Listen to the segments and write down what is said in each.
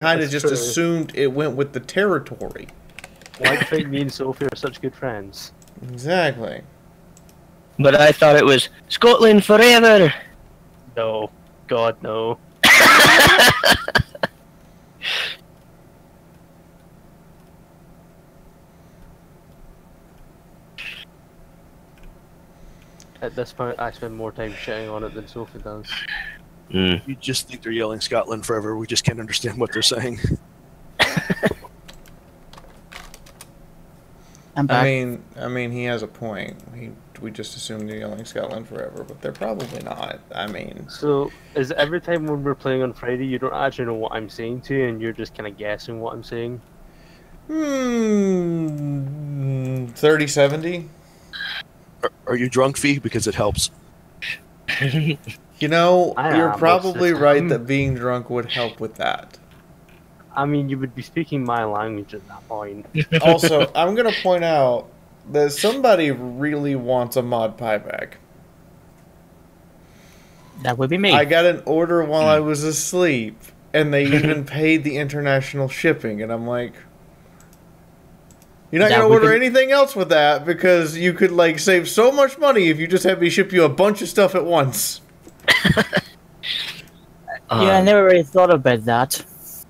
kind of That's just true. assumed it went with the territory. Why do you think me and Sophie are such good friends? Exactly. But I thought it was Scotland forever. No. God, no. At this point, I spend more time shitting on it than Sophie does. Mm. You just think they're yelling Scotland forever. We just can't understand what they're saying. I'm back. I mean, he has a point. We just assume they're yelling Scotland forever, but they're probably not. I mean, So, is every time when we're playing on Friday, you don't actually know what I'm saying to you, and you're just kind of guessing what I'm saying? 30-70? Are you drunk, Fee? Because it helps. You know, I you're am probably most of the right time. that being drunk would help with that. I mean, you would be speaking my language at that point. Also, I'm going to point out that somebody really wants a mod pie bag. That would be me. I got an order while I was asleep, and they even paid the international shipping, and I'm like, you're not That going to would order be- anything else with that, because you could, like, save so much money if you just had me ship you a bunch of stuff at once. Yeah, I never really thought about that.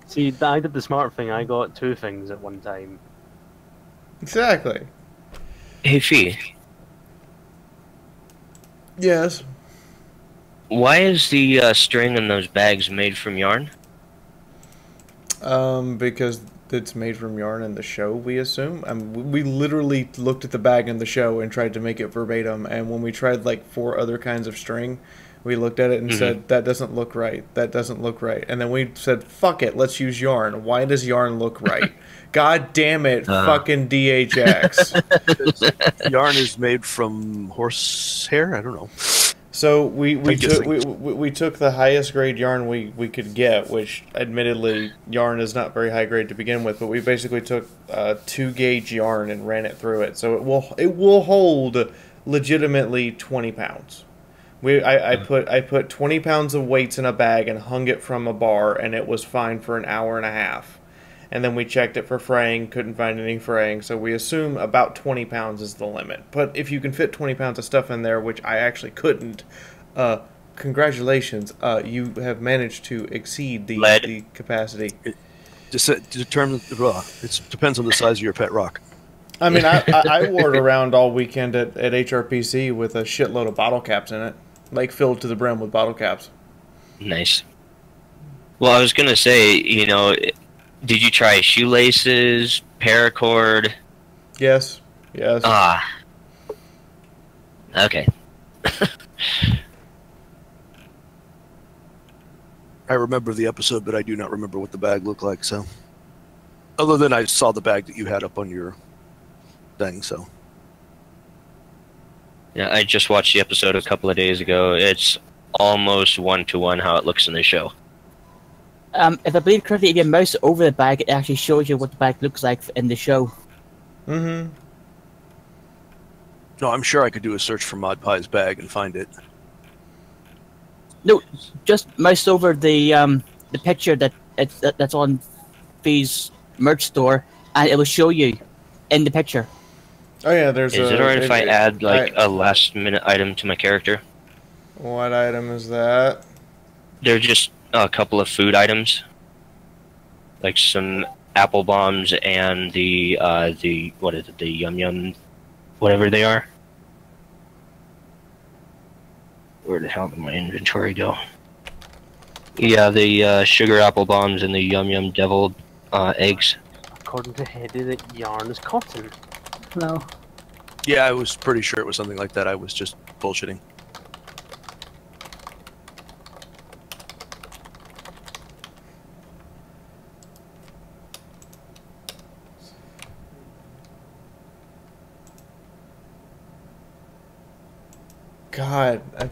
See, I did the smart thing. I got 2 things at one time. Exactly. Hey, Fee, Yes. why is the string in those bags made from yarn? Because it's made from yarn in the show, we assume. We literally looked at the bag in the show and tried to make it verbatim, and when we tried, like, 4 other kinds of string, we looked at it and said, that doesn't look right, that doesn't look right. And then we said, fuck it, let's use yarn. Why does yarn look right? God damn it, fucking DHX. Yarn is made from horse hair? I don't know. So we I'm took guessing. we took the highest grade yarn we could get, which admittedly yarn is not very high grade to begin with, but we basically took 2 gauge yarn and ran it through it, so it will hold legitimately 20 pounds. I put 20 pounds of weights in a bag and hung it from a bar, and it was fine for an hour and a half. And then we checked it for fraying, couldn't find any fraying, so we assume about 20 pounds is the limit. But if you can fit 20 pounds of stuff in there, which I actually couldn't, congratulations, you have managed to exceed the capacity. It depends on the size of your pet rock. I mean, I wore it around all weekend at HRPC with a shitload of bottle caps in it. Like, filled to the brim with bottle caps. Nice. Well, I was gonna say, you know, did you try shoelaces, paracord? Yes. Yes. Ah. Okay. I remember the episode, but I do not remember what the bag looked like, so. Other than I saw the bag that you had up on your thing, so. Yeah, I just watched the episode a couple of days ago. It's almost 1-to-1 how it looks in the show. If I believe correctly, if you mouse over the bag, it actually shows you what the bag looks like in the show. Mm-hmm. No, I'm sure I could do a search for Mod Pie's bag and find it. No, just mouse over the picture that's on Fee's merch store, and it will show you in the picture. Oh yeah, there's Is it alright if I add, like, a last-minute item to my character? What item is that? They're just a couple of food items. Like some apple bombs and the what is it, the Yum Yum, whatever they are. Where the hell did my inventory go? Yeah, the sugar apple bombs and the Yum Yum deviled eggs. According to Hedy, that yarn is cotton. No. Yeah, I was pretty sure it was something like that. I was just bullshitting.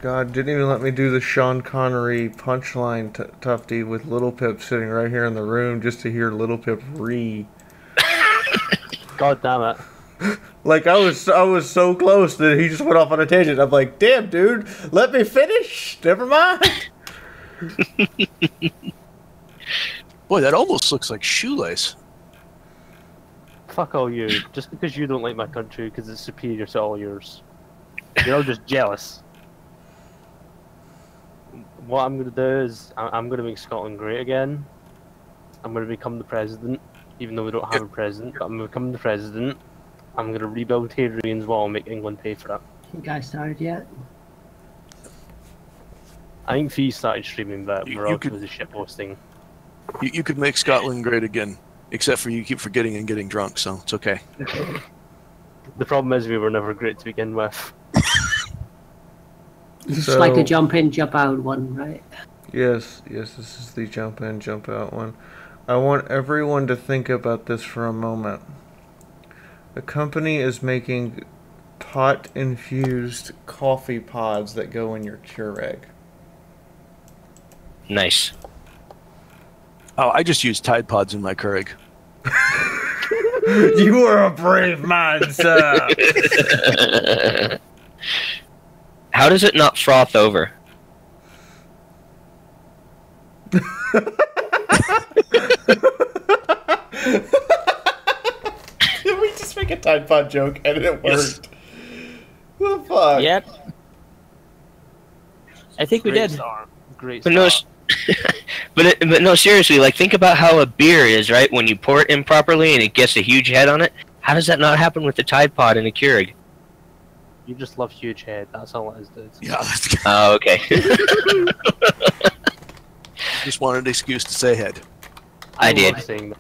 God, didn't even let me do the Sean Connery punchline tufty with Little Pip sitting right here in the room just to hear Little Pip God damn it. Like, I was so close that he just went off on a tangent. I'm like, damn, dude, let me finish. Never mind. Boy, that almost looks like shoelace. Fuck all you. Just because you don't like my country because it's superior to all yours. You're all just jealous. What I'm gonna do is I'm gonna make Scotland great again. I'm gonna become the president, even though we don't have a president. But I'm gonna become the president. I'm gonna rebuild Hadrian's Wall and make England pay for it. You guys started yet? I think Fee started streaming, but You we're all could- busy shitposting. You could make Scotland great again, except for you keep forgetting and getting drunk, so it's okay. The problem is we were never great to begin with. It's So- like a jump in, jump out one, right? Yes, this is the jump in, jump out one. I want everyone to think about this for a moment. The company is making tot-infused coffee pods that go in your Keurig. Nice. Oh, I just use Tide Pods in my Keurig. You are a brave man, sir! How does it not froth over? Did we just make a Tide Pod joke and it Yes. worked? What the fuck? Yep. I think we Great did. start. Great But no, start. but no, seriously. Like, think about how a beer is, right? When you pour it improperly and it gets a huge head on it. How does that not happen with the Tide Pod in a Keurig? You just love huge head. That's all it is, dude. Yeah, that's Oh, okay. just wanted an excuse to say head. I love did. saying that.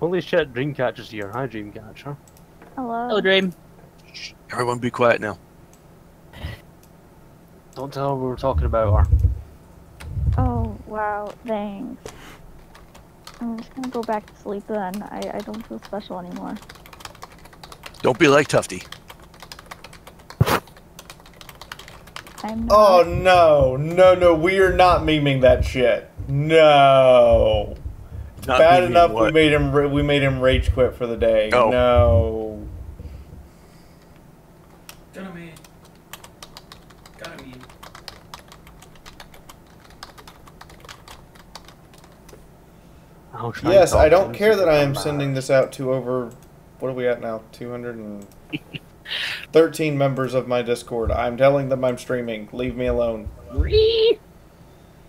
Holy shit, Dreamcatcher's here. Hi, Dreamcatcher. Hello. Hello, Dream. Everyone be quiet now. Don't tell her we were talking about her. Oh, wow, thanks. I'm just gonna go back to sleep then. I don't feel special anymore. Don't be like Tufty. I'm Oh not. no, we are not memeing that shit. No. Not Bad meaning enough what? we made him rage quit for the day. Oh. No. Gonna mean. Gotta mean. I'll try Yes, and talk I to don't him, care see that if I he am comes sending back. this out to over, what are we at now? 213 members of my Discord. I'm telling them I'm streaming. Leave me alone. Oh,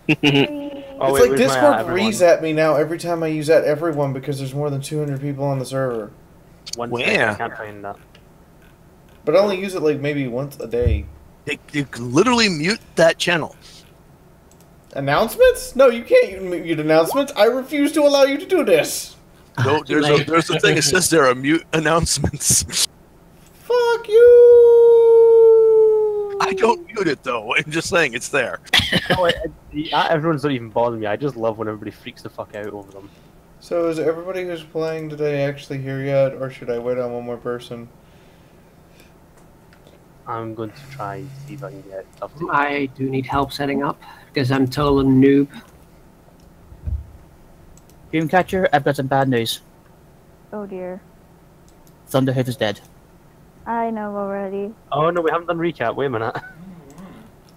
It's wait, like where's my Discord everyone? breathes at me now every time I use at everyone because there's more than 200 people on the server. One Where? second, I can't find that. But I only use it like maybe once a day. You can literally mute that channel. Announcements? No, you can't mute announcements. I refuse to allow you to do this. No, there's a thing that says there are mute announcements. Fuck you! I don't mute it though. I'm just saying it's there. No, everyone's not even bothering me. I just love when everybody freaks the fuck out over them. So is everybody who's playing today actually here yet, or should I wait on one more person? I'm going to try and see if I can get stuff to I do need help setting up because I'm total noob. Dreamcatcher, I've got some bad news. Oh dear. Thunderhoof is dead. I know already. Oh no, we haven't done recap. Wait a minute.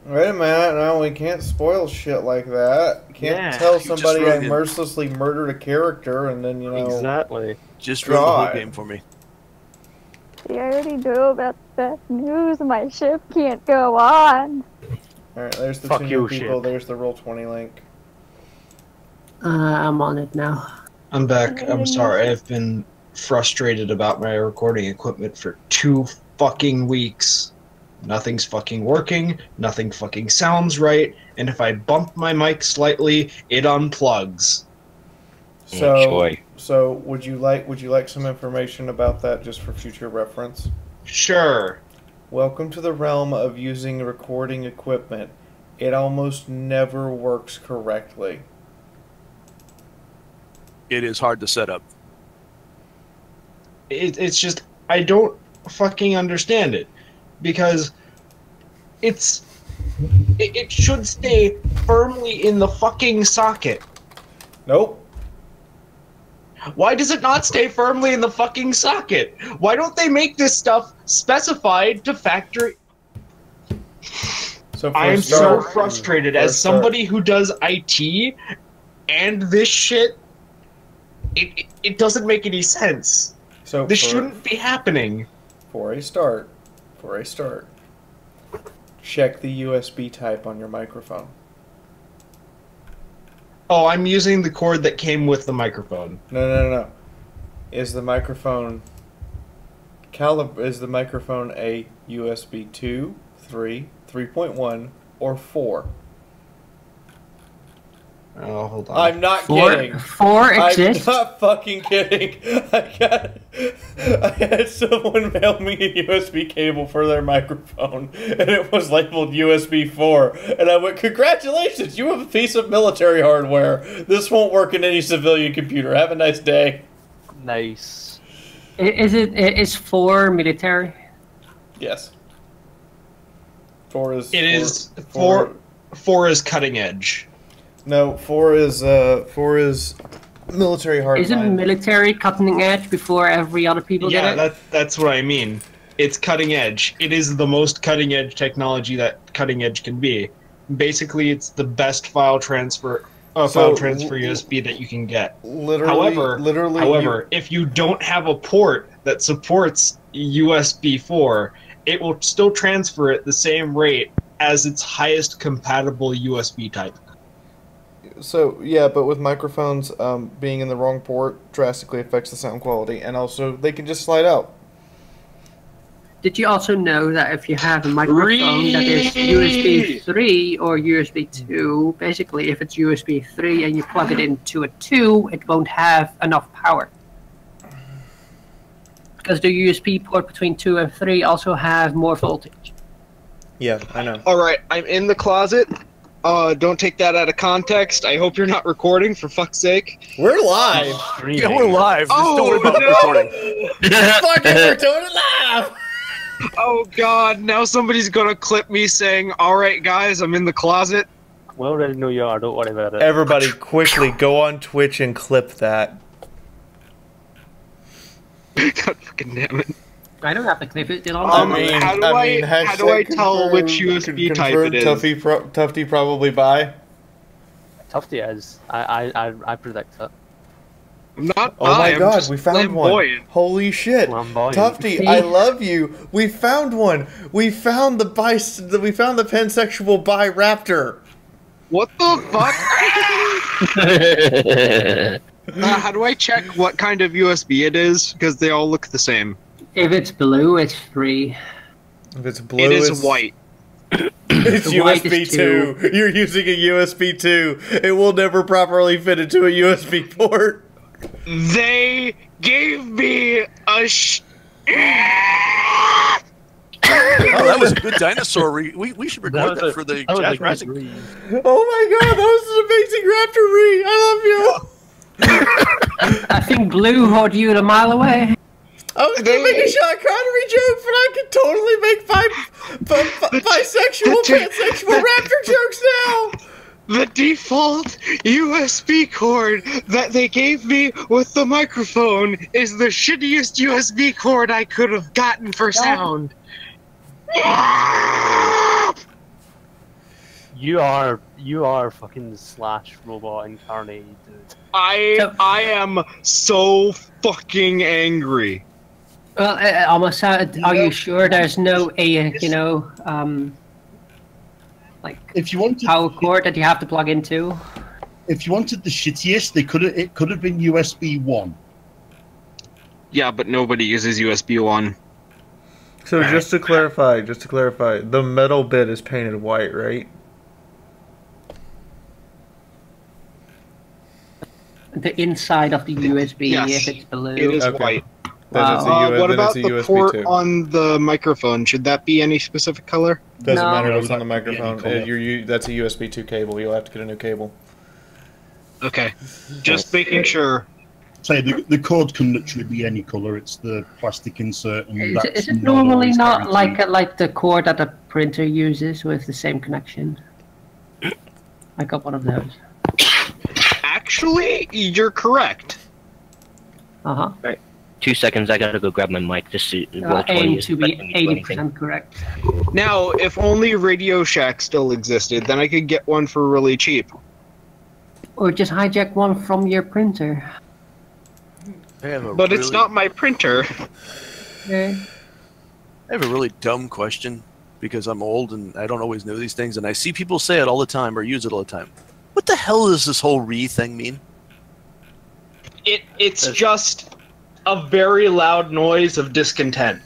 Wait a minute, no, we can't spoil shit like that. Can't Yeah, tell you just somebody I ruined it. mercilessly murdered a character and then, you know... Exactly. Just ruin the whole God. game for me. See, I already know about the news. My ship can't go on. Alright, there's the Fuck 2 you, new people, shit. there's the Roll20 link. I'm on it now. I'm back. I'm sorry. I've been frustrated about my recording equipment for 2 fucking weeks. Nothing's fucking working, nothing fucking sounds right, and if I bump my mic slightly, it unplugs. So, Joy. so would you like some information about that just for future reference? Sure. Welcome to the realm of using recording equipment. It almost never works correctly. It is hard to set up. It's just, I don't fucking understand it. Because it should stay firmly in the fucking socket. Nope. Why does it not stay firmly in the fucking socket? Why don't they make this stuff specified to factory? So for I a am so start- frustrated for a as start- somebody who does IT and this shit. It doesn't make any sense. So This for- shouldn't be happening. For a start, check the USB type on your microphone. Oh, I'm using the cord that came with the microphone. No. Is the microphone a USB 2, 3, 3.1, or 4? Oh, hold on. I'm not kidding. Four exists. I'm not fucking kidding. I had someone mail me a USB cable for their microphone, and it was labeled USB 4. And I went, congratulations, you have a piece of military hardware. This won't work in any civilian computer. Have a nice day. Nice. Is 4 military? Yes. 4 is... It is 4 is cutting edge. No, 4 is military hardline. Isn't military cutting edge before every other people Yeah, get it? that's what I mean. It's cutting edge. It is the most cutting edge technology that cutting edge can be. Basically, it's the best file transfer USB that you can get. However, if you don't have a port that supports USB 4, it will still transfer at the same rate as its highest compatible USB type. So, yeah, but with microphones, being in the wrong port drastically affects the sound quality, and also they can just slide out. Did you also know that if you have a microphone that is USB 3 or USB 2, basically if it's USB 3 and you plug it into a 2, it won't have enough power? Because the USB port between 2 and 3 also have more voltage. Yeah, I know. Alright, I'm in the closet. Don't take that out of context. I hope you're not recording, for fuck's sake. We're live! Yeah, we're live. Just Oh, don't worry about no! recording. Fuck it, we're doing it live! Oh god, now somebody's gonna clip me saying, alright guys, I'm in the closet. We already know you are, don't worry about it. Everybody, quickly go on Twitch and clip that. God fucking damn it. I don't have to clip it. how do I tell which USB type it is? Tufty probably buy. Tufty is. I predict it. I'm not. Oh my I'm god, just we found flamboyant. one. Holy shit. Flamboyant. Tufty, I love you. We found one. We found the pansexual bi raptor. What the fuck? How do I check what kind of USB it is? Because they all look the same. If it's blue, it's free. If it's blue, It is it's white. It's The white USB is 2. You're using a USB 2. It will never properly fit into a USB port. They gave me a Oh, that was a good dinosaur. We should record that for the Jazz Rising. Oh my god, that was an amazing raptor re. I love you. I think blue heard you a mile away. I was gonna make a Sean Connery joke, but I could totally make bisexual, pansexual raptor jokes now. The default USB cord that they gave me with the microphone is the shittiest USB cord I could have gotten for sound. You are fucking Slash robot incarnate, dude. I am so fucking angry. Well, almost. Are you sure there's no like if you wanted power cord that you have to plug into? If you wanted the shittiest, it could have been USB 1. Yeah, but nobody uses USB 1. So just to clarify, the metal bit is painted white, right? The inside of the USB, Yes, if it's blue. It is Okay. white. Then it's a What then about it's a the USB port 2. on the microphone? Should that be any specific color? Doesn't No. matter No, what's on the that could be any microphone. color. That's a USB 2 cable. You'll have to get a new cable. Okay, just making sure. Say the cord can literally be any color. It's the plastic insert, and Is that's it normally always not guaranteed. like the cord that the printer uses with the same connection? I got one of those. Actually, you're correct. Uh huh. 2 seconds, I gotta go grab my mic. This is roll 20 Aim is to be expecting me to do anything. 80% correct. Now, if only Radio Shack still existed, then I could get one for really cheap. Or just hijack one from your printer. But it's not my printer. Okay. I have a really dumb question because I'm old and I don't always know these things, and I see people say it all the time or use it all the time. What the hell does this whole re thing mean? It's just a very loud noise of discontent.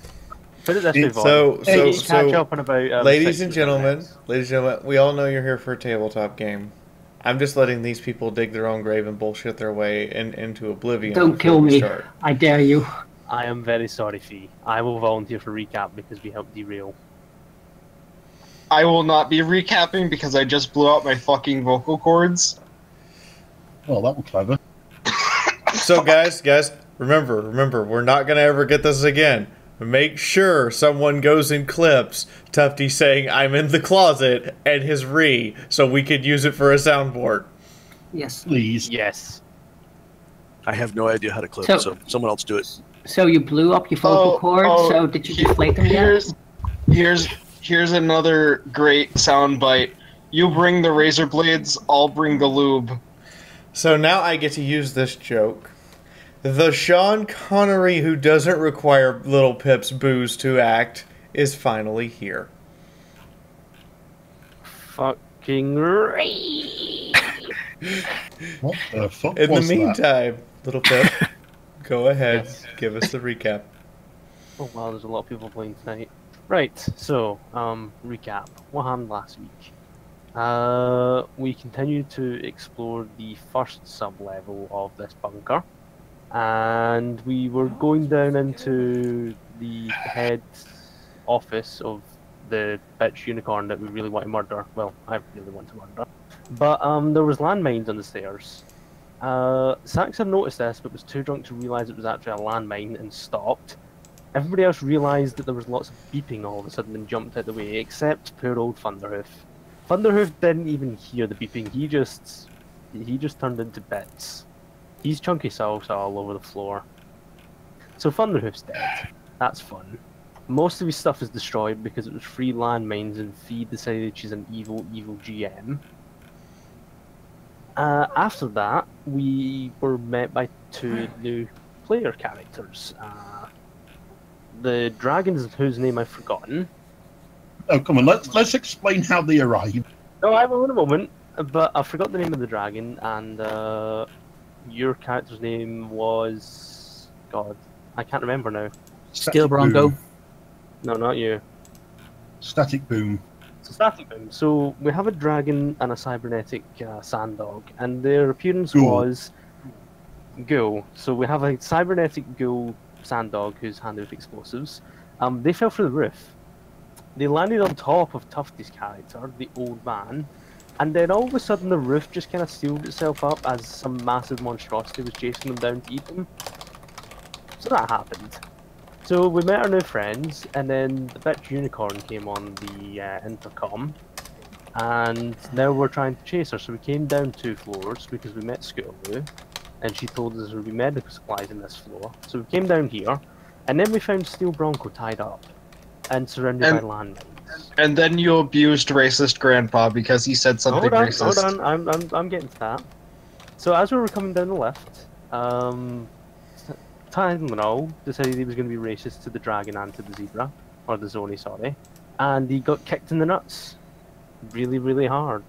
Put it this way, So, catch up in about, ladies and gentlemen, we all know you're here for a tabletop game. I'm just letting these people dig their own grave and bullshit their way into oblivion. Don't kill me. Start. I dare you. I am very sorry, Fee. I will volunteer for recap because we helped derail. I will not be recapping because I just blew out my fucking vocal cords. Oh, that was clever. So, guys, remember, we're not gonna ever get this again. Make sure someone goes and clips Tufty saying "I'm in the closet" and his re, so we could use it for a soundboard. Yes. Please. Yes. I have no idea how to clip, so someone else do it. So you blew up your vocal cords, so did you deflate them yet? Here's another great soundbite. You bring the razor blades, I'll bring the lube. So now I get to use this joke. The Sean Connery who doesn't require Little Pip's booze to act is finally here. Fucking Ray. What the fuck In the was that? meantime, Little Pip, go ahead, give us the recap. Oh wow, there's a lot of people playing tonight. Right, so, recap. What happened last week? We continued to explore the first sub-level of this bunker. And we were going down into the head office of the bitch unicorn that we really want to murder. Well, I really want to murder. But there was landmines on the stairs. Sax had noticed this, but was too drunk to realise it was actually a landmine and stopped. Everybody else realised that there was lots of beeping all of a sudden and jumped out of the way, except poor old Thunderhoof. Thunderhoof didn't even hear the beeping. He just turned into bits. He's chunky salsa all over the floor. So Thunderhoof's dead. That's fun. Most of his stuff is destroyed because it was free landmines and Fee decided she's an evil, evil GM. After that, we were met by 2 new player characters. The dragons whose name I've forgotten. Oh, come on, let's explain how they arrived. Oh, I will in a moment, but I forgot the name of the dragon, and your character's name was... God, I can't remember now. Steel Bronco. No, not you. Static Boom. So Static Boom. So we have a dragon and a cybernetic sand-dog, and their appearance was ghoul. So we have a cybernetic ghoul sand-dog who's handed with explosives. They fell through the roof. They landed on top of Tufty's character, the old man, and then all of a sudden the roof just kind of sealed itself up as some massive monstrosity was chasing them down to eat them. So that happened. So we met our new friends, and then the bitch unicorn came on the intercom, and now we're trying to chase her. So we came down 2 floors because we met Scootaloo, and she told us there would be medical supplies in this floor. So we came down here, and then we found Steel Bronco tied up and surrounded by landmines. And then you abused racist grandpa because he said something racist. Hold on, I'm getting to that. So as we were coming down the lift, Tylenol decided he was going to be racist to the dragon and to the zebra, or the Zoni, sorry, and he got kicked in the nuts really, really hard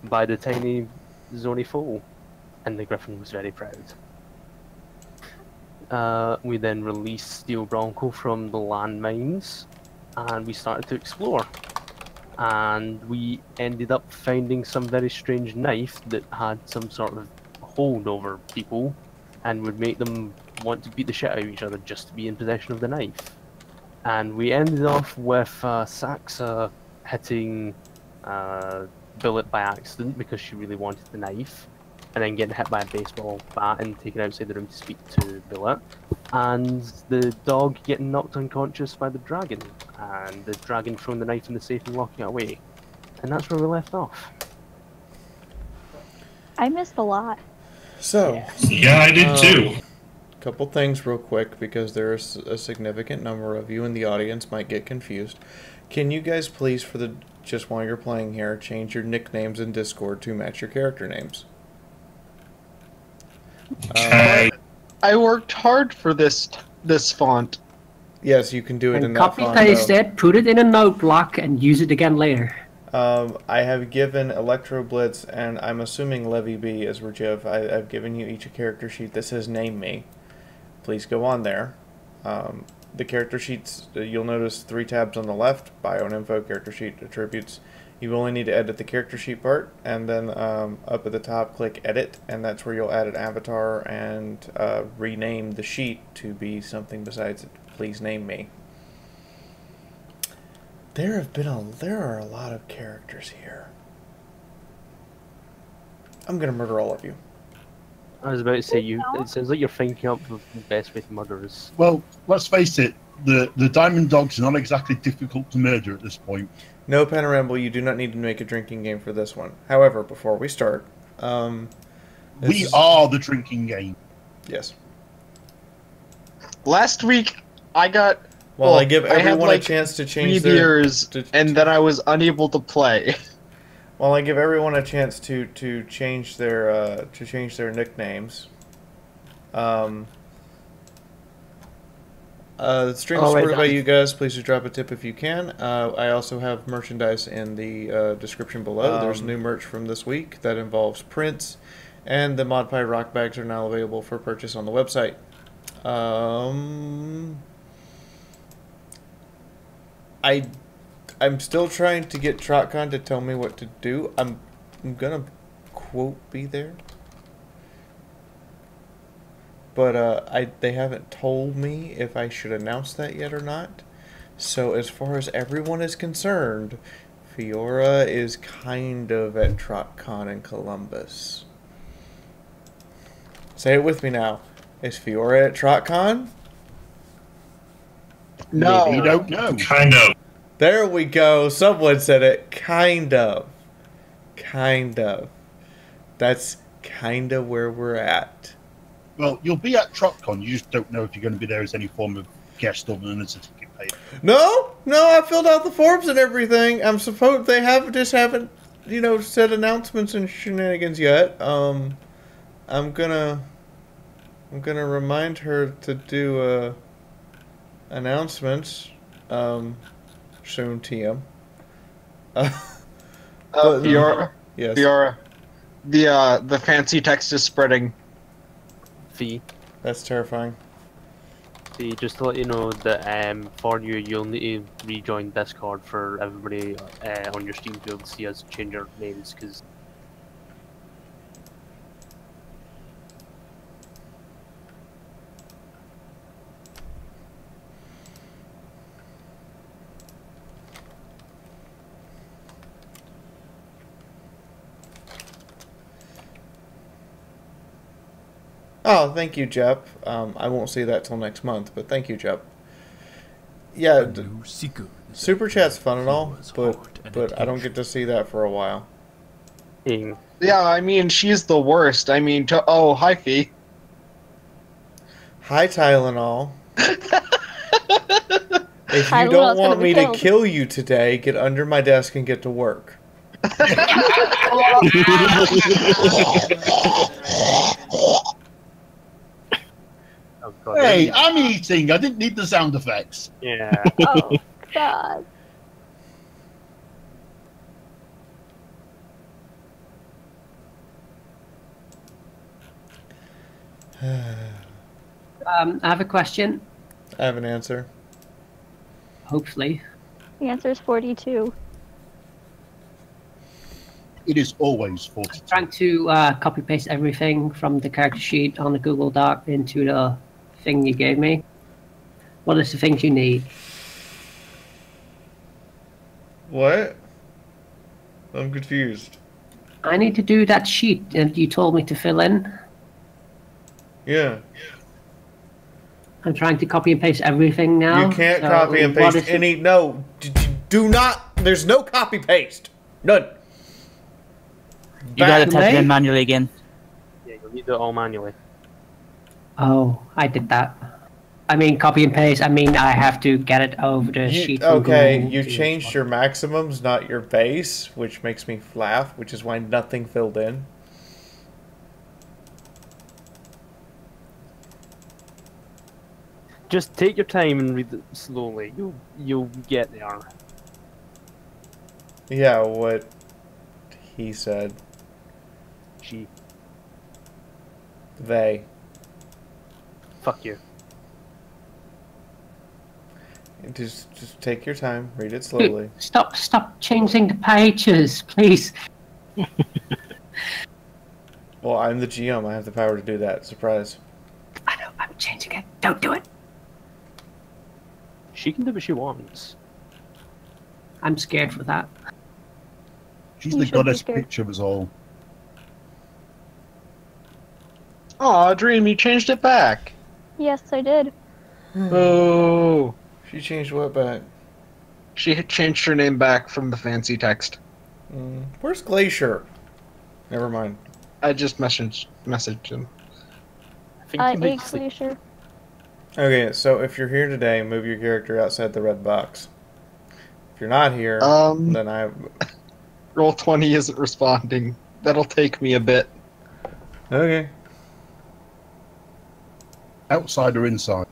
by the tiny Zoni foal, and the griffin was very proud. We then released Steel Bronco from the landmines, and we started to explore. And we ended up finding some very strange knife that had some sort of hold over people, and would make them want to beat the shit out of each other just to be in possession of the knife. And we ended off with Saxa hitting Bullet by accident because she really wanted the knife, and then getting hit by a baseball bat and taken outside the room to speak to Bullet, and the dog getting knocked unconscious by the dragon, and the dragon throwing the knife in the safe and locking it away. And that's where we left off. I missed a lot. So, Yeah, I did too. couple things real quick because there's a significant number of you in the audience might get confused. Can you guys please, for the just while you're playing here, change your nicknames in Discord to match your character names? I worked hard for this font. Yes, you can do it in And that copy font. paste though. it, put it in a note block, and use it again later. I have given Electro Blitz and I'm assuming Levy B as Rajiv. I've given you each a character sheet that says name me. Please go on there. The character sheets, you'll notice 3 tabs on the left: bio and info, character sheet, attributes. You only need to edit the character sheet part, and then up at the top click edit, and that's where you'll add an avatar and rename the sheet to be something besides please name me. There are a lot of characters here. I'm gonna murder all of you. I was about to say, it sounds like you're thinking up the best way to murder us. Well, let's face it, the Diamond Dog's not exactly difficult to murder at this point. No, Panoramble, you do not need to make a drinking game for this one. However, before we start, we are the drinking game. Yes. Last week, I got... Well, I give everyone had, like, a chance to 3 change their... beers, and then I was unable to play. Well, I give everyone a chance to change their nicknames. The stream is supported by you guys. Please do drop a tip if you can. I also have merchandise in the description below. There's new merch from this week that involves prints, and the Mod Pie rock bags are now available for purchase on the website. I'm still trying to get TrotCon to tell me what to do. I'm gonna quote be there, but they haven't told me if I should announce that yet or not. So as far as everyone is concerned, Fiaura is kind of at TrotCon in Columbus. Say it with me now. Is Fiaura at TrotCon? No. Maybe you don't know. Kind of. There we go. Someone said it. Kind of. Kind of. That's kind of where we're at. Well, you'll be at TrotCon. You just don't know if you're going to be there as any form of guest other than as a ticket payer. No, I filled out the forms and everything. I'm supposed they haven't, said announcements and shenanigans yet. I'm gonna remind her to do announcements. Soon, TM. Fiaura. Yes. Fiaura. The fancy text is spreading. Fee. That's terrifying. Fee, just to let you know that for you, you'll need to rejoin Discord for everybody on your stream to be able to see us change our names, because Oh, thank you, Jep. I won't see that till next month, but thank you, Jep. Yeah, Super Chat's fun and all, but I don't get to see that for a while. Yeah, I mean, she's the worst. I mean, oh, hi, Fee. Hi, Tylenol. If you don't want me to kill you today, get under my desk and get to work. Oh, hey, I'm eating. I didn't need the sound effects. Yeah. Oh, God. I have a question. I have an answer. Hopefully. The answer is 42. It is always 42. Trying to copy paste everything from the character sheet on the Google Doc into the thing you gave me. What is the things you need? What? I'm confused. I need to do that sheet that you told me to fill in. Yeah. I'm trying to copy and paste everything now. You can't copy and paste any. No, do not. There's no copy paste. None. You gotta type it in manually again. Yeah, you'll need it all manually. Oh, I did that. I mean, copy and paste. I mean, I have to get it over the sheet. From Okay, Google you to changed your maximums, not your base, which makes me laugh, which is why nothing filled in. Just take your time and read it slowly. You'll get there. Yeah, what he said. She. They. Fuck you. Just take your time, read it slowly. Stop changing the pages, please. Well, I'm the GM. I have the power to do that. Surprise. I know. I'm changing it. Don't do it. She can do what she wants. I'm scared for that. She's You the should be goddess scared. picture of us all. Aw, Dream, you changed it back. Yes, I did. Oh. She changed what back? She had changed her name back from the fancy text. Where's Glacier? Never mind. I just messaged him. I think you might sleep. Glacier. Okay, so if you're here today, move your character outside the red box. If you're not here, then I... Roll 20 isn't responding. That'll take me a bit. Okay. Outside or inside?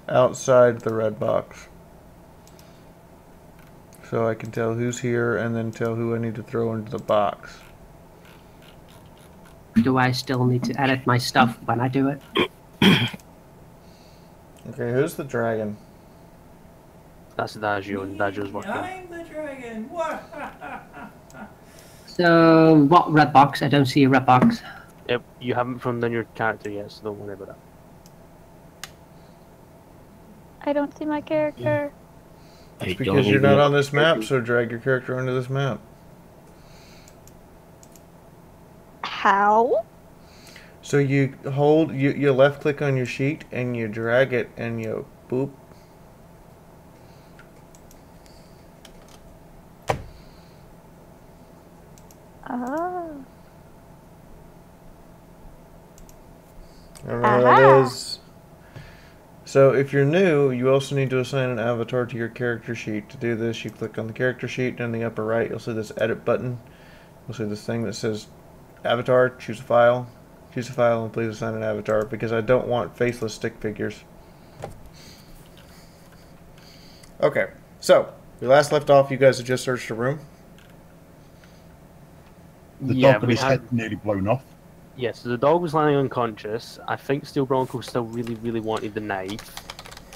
Outside the red box. So I can tell who's here and then tell who I need to throw into the box. Do I still need to edit my stuff when I do it? Okay, who's the dragon? That's Dagio, and Dagio's working. I'm the dragon. What? So, what red box? I don't see a red box. Yep, you haven't filled in your character yet, so don't worry about that. I don't see my character. It's because you're not on this map, so drag your character onto this map. How? So you hold, you left click on your sheet and you drag it and you boop. Oh. Remember what that is. So if you're new, you also need to assign an avatar to your character sheet. To do this, you click on the character sheet, and in the upper right, you'll see this edit button. You'll see this thing that says avatar, choose a file, and please assign an avatar, because I don't want faceless stick figures. Okay, so we last left off, you guys had just searched a room. The Yeah, dog with we his had- head nearly blown off. Yes, so the dog was lying unconscious. I think Steel Bronco still really wanted the knife.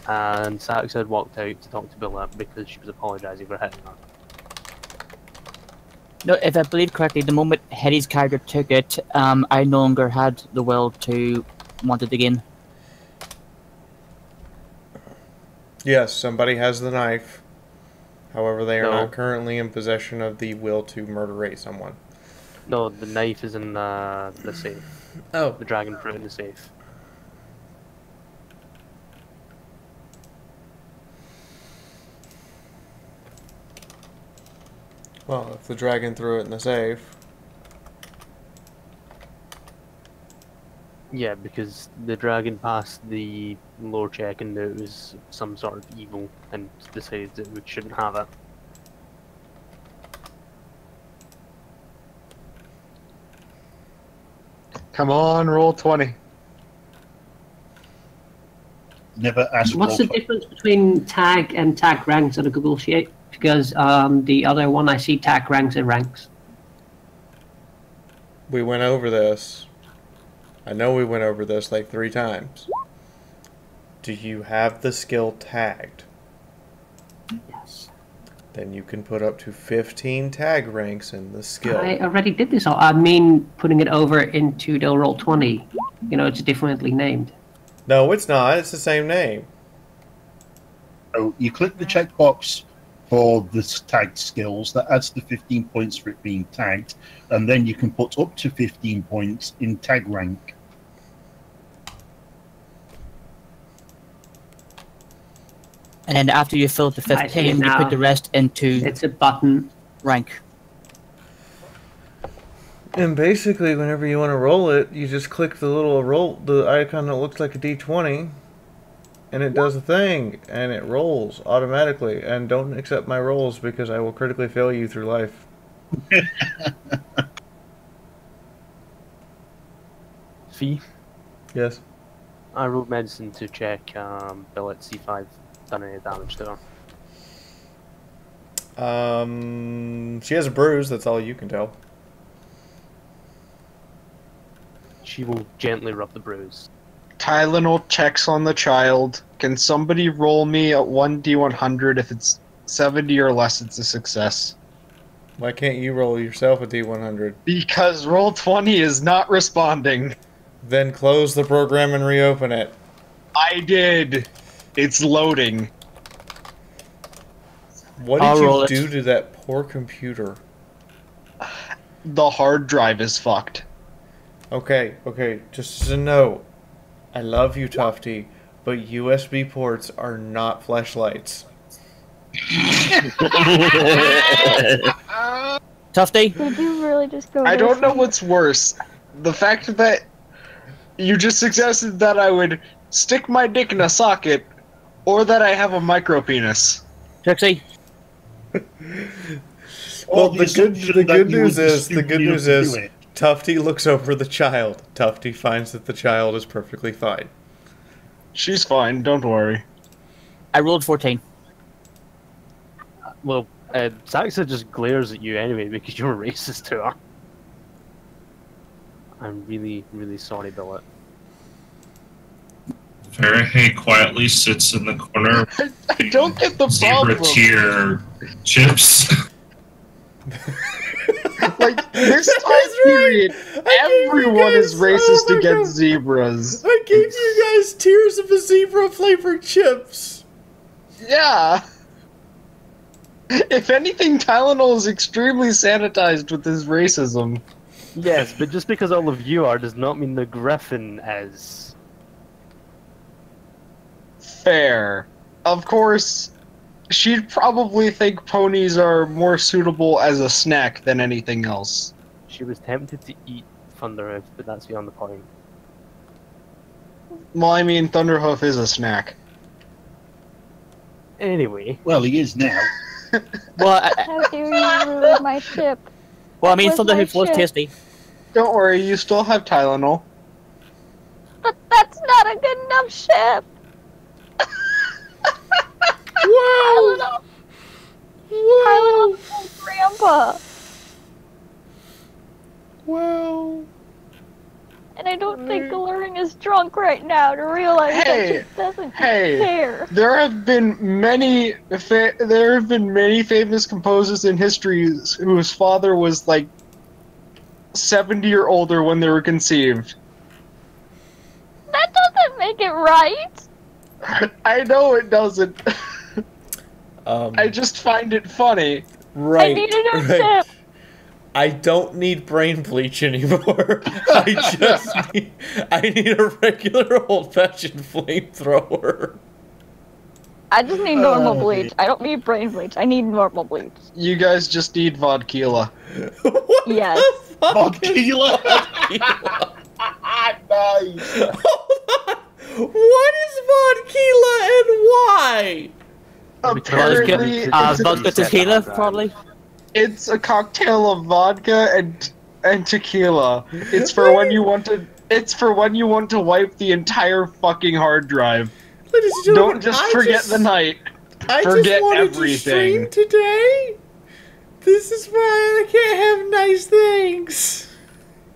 And Sax had walked out to talk to Billa because she was apologising for hitting her. No, if I believe correctly, the moment Hetty's character took it, I no longer had the will to want it again. Yes, somebody has the knife. However, they are No. not currently in possession of the will to murderate someone. No, the knife is in the safe. Oh. The dragon fruit in the safe. Well, if the dragon threw it in the safe. Yeah, because the dragon passed the lore check and it was some sort of evil and decided that we shouldn't have it. Come on, roll 20. Never asked What's the for difference between tag and tag ranks on a Google sheet? Because the other one I see tag ranks and ranks. We went over this. I know we went over this like 3 times. Do you have the skill tagged? Yes. Then you can put up to 15 tag ranks in the skill. I already did this. I mean, putting it over into the roll 20. You know, it's differently named. No, it's not. It's the same name. So you click the checkbox for the tagged skills. That adds the 15 points for it being tagged. And then you can put up to 15 points in tag rank. And then after you fill the I see it 15, you now. put the rest into It's a button. rank. And basically, whenever you want to roll it, you just click the icon that looks like a D20, and it does a thing, and it rolls automatically. And don't accept my rolls because I will critically fail you through life. Fee, Yes. I rolled medicine to check Bill at C5 done any damage to her. She has a bruise. That's all you can tell. She will gently rub the bruise. Tylenol checks on the child. Can somebody roll me at 1d100? If it's 70 or less, it's a success. Why can't you roll yourself a D100? Because roll 20 is not responding. Then close the program and reopen it. I did. It's loading. What I'll roll did it. you do to that poor computer? The hard drive is fucked. Okay, just as a note. I love you, Tufty, but USB ports are not fleshlights. Tufty? Did you really just go? I don't know this way? what's worse. The fact that you just suggested that I would stick my dick in a socket, or that I have a micro penis. Trixie? Well, the good news is Tufty looks over the child. Tufty finds that the child is perfectly fine. She's fine, don't worry. I rolled 14. Well, Saxa just glares at you anyway because you're racist to her. I'm really, really sorry, Billet. Fahrenheit quietly sits in the corner. I don't get the Zebra problem. tier chips. Like, this time period, everyone is racist against zebras. I gave you guys tiers of a zebra flavored chips. Yeah. If anything, Tylenol is extremely sanitized with his racism. Yes, but just because all of you are does not mean the Griffin is. Fair. Of course, she'd probably think ponies are more suitable as a snack than anything else. She was tempted to eat Thunderhoof, but that's beyond the point. Well, I mean, Thunderhoof is a snack. Anyway. Well, he is now. Well, How dare you ruin my ship? well, I mean, Where's my Thunderhoof was ship? tasty. Don't worry, you still have Tylenol. But that's not a good enough ship. Wow! Tylenol for Grandpa. Wow! And I don't think Galluring is drunk right now to realize Hey, that she doesn't hey. care. There have been many famous composers in history whose father was like 70 or older when they were conceived. That doesn't make it right. I know it doesn't. I I just find it funny. right. I need a new right. ship. I don't need brain bleach anymore. I need a regular old-fashioned flamethrower. I just need normal bleach. I don't need brain bleach. I need normal bleach. You guys just need vodka. What Yes. the fuck Vodka? vodka? Nice. Hold on. What is vodka and why? Apparently, it's, Vodka tequila, probably. it's a cocktail of vodka and tequila. It's for when you want to. It's for when you want to wipe the entire fucking hard drive. Ladies and gentlemen, Don't just forget the night. I Forget just wanted everything. to stream today. This is why I can't have nice things.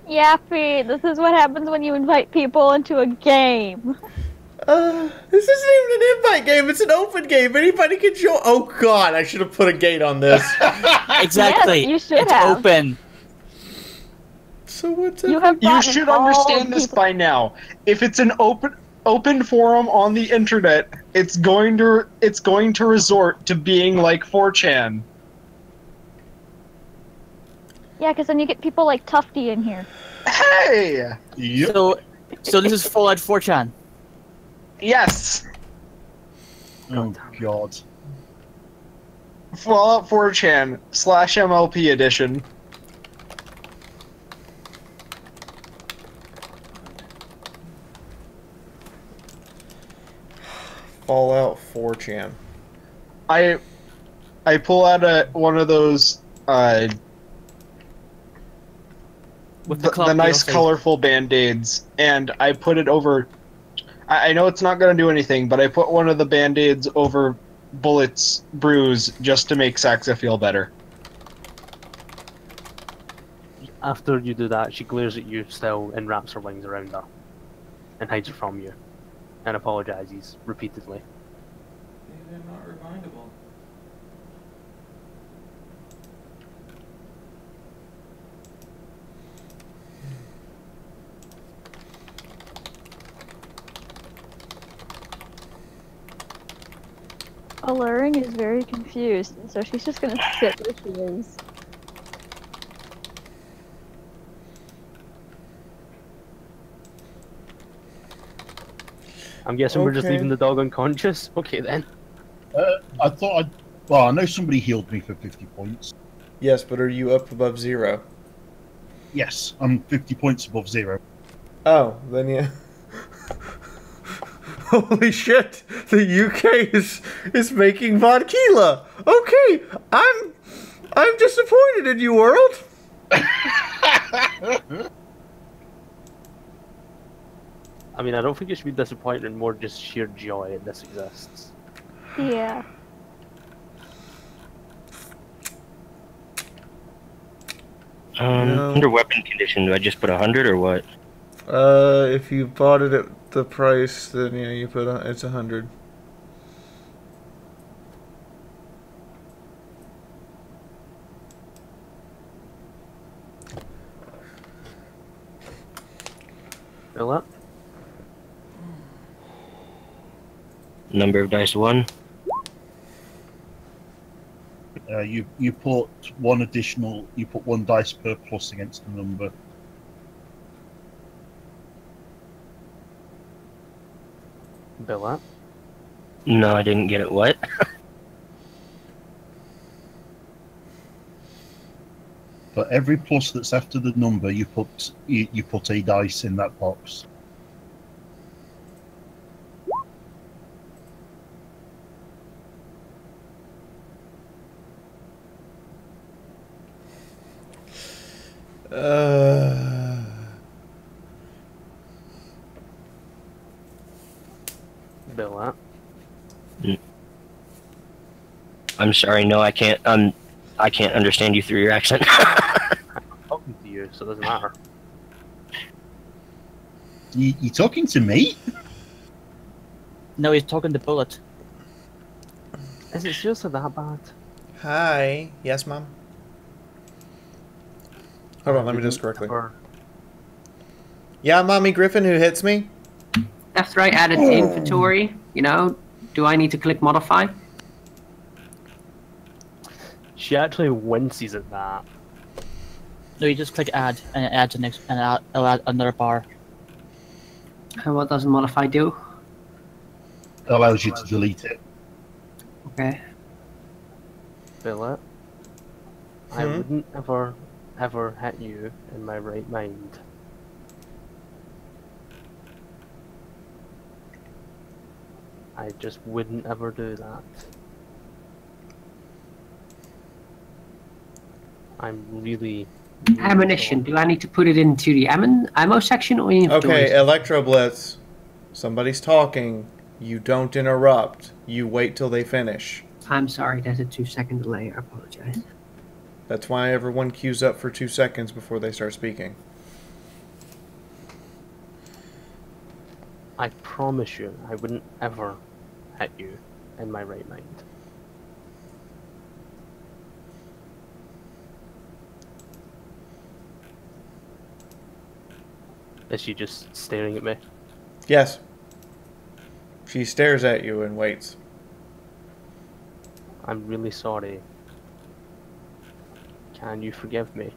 Yappy, this is what happens when you invite people into a game. This isn't even an invite game. It's an open game. Anybody can join. Oh God, I should have put a gate on this. Exactly. Yes, you should it's have. open. So what's You up? have You gotten should all understand this people- by now. If it's an open forum on the internet, it's going to resort to being like 4chan. Yeah, because then you get people like Tufty in here. Hey! Yep. So this is Fallout 4chan. Yes! Oh, God. Fallout 4chan /MLP edition. call out 4chan. I pull out one of those With the nice colorful band-aids, and I put it over. I know it's not going to do anything, but I put one of the band-aids over Bullet's bruise just to make Saxa feel better. After you do that, she glares at you still and wraps her wings around her and hides her from you and apologizes repeatedly. They're not rewindable. Alluring is very confused, and so she's just gonna sit where she is. I'm guessing we're just Okay. leaving the dog unconscious? Okay then. I thought well, I know somebody healed me for 50 points. Yes, but are you up above 0? Yes, I'm 50 points above 0. Oh, then yeah. Holy shit! The UK is making vodka. Okay, I'm disappointed in you, world. I mean, I don't think it should be disappointment, more just sheer joy that this exists. Yeah. No. Under weapon condition, do I just put 100 or what? If you bought it at the price, then yeah, you put it's 100. Feel that? Number of dice 1. You put one additional. You put 1 dice per plus against the number. Feel that? No, I didn't get it. What? For every plus that's after the number, you put a dice in that box. Feel that? I'm sorry. No, I can't. I can't understand you through your accent. I'm talking to you, so it doesn't matter. You talking to me? No, he's talking to Bullet. Is it seriously that bad? Hi. Yes, Mom? Hold on, let me do this correctly. Yeah, Mommy Griffin, who hits me? After I added to inventory, you know, do I need to click modify? She actually winces at that. No, you just click add, and it adds it'll add another bar. And what does modify do? It allows you to delete it. Okay. Feel it? I wouldn't ever hit you in my right mind. I just wouldn't ever do that. I'm really Ammunition. Do I need to put it into the ammo section or inventory? Okay, Electro Blitz. Somebody's talking. You don't interrupt. You wait till they finish. I'm sorry, there's a 2-second delay. I apologize. That's why everyone queues up for 2 seconds before they start speaking. I promise you, I wouldn't ever hit you in my right mind. Is she just staring at me? Yes. She stares at you and waits. I'm really sorry. Can you forgive me?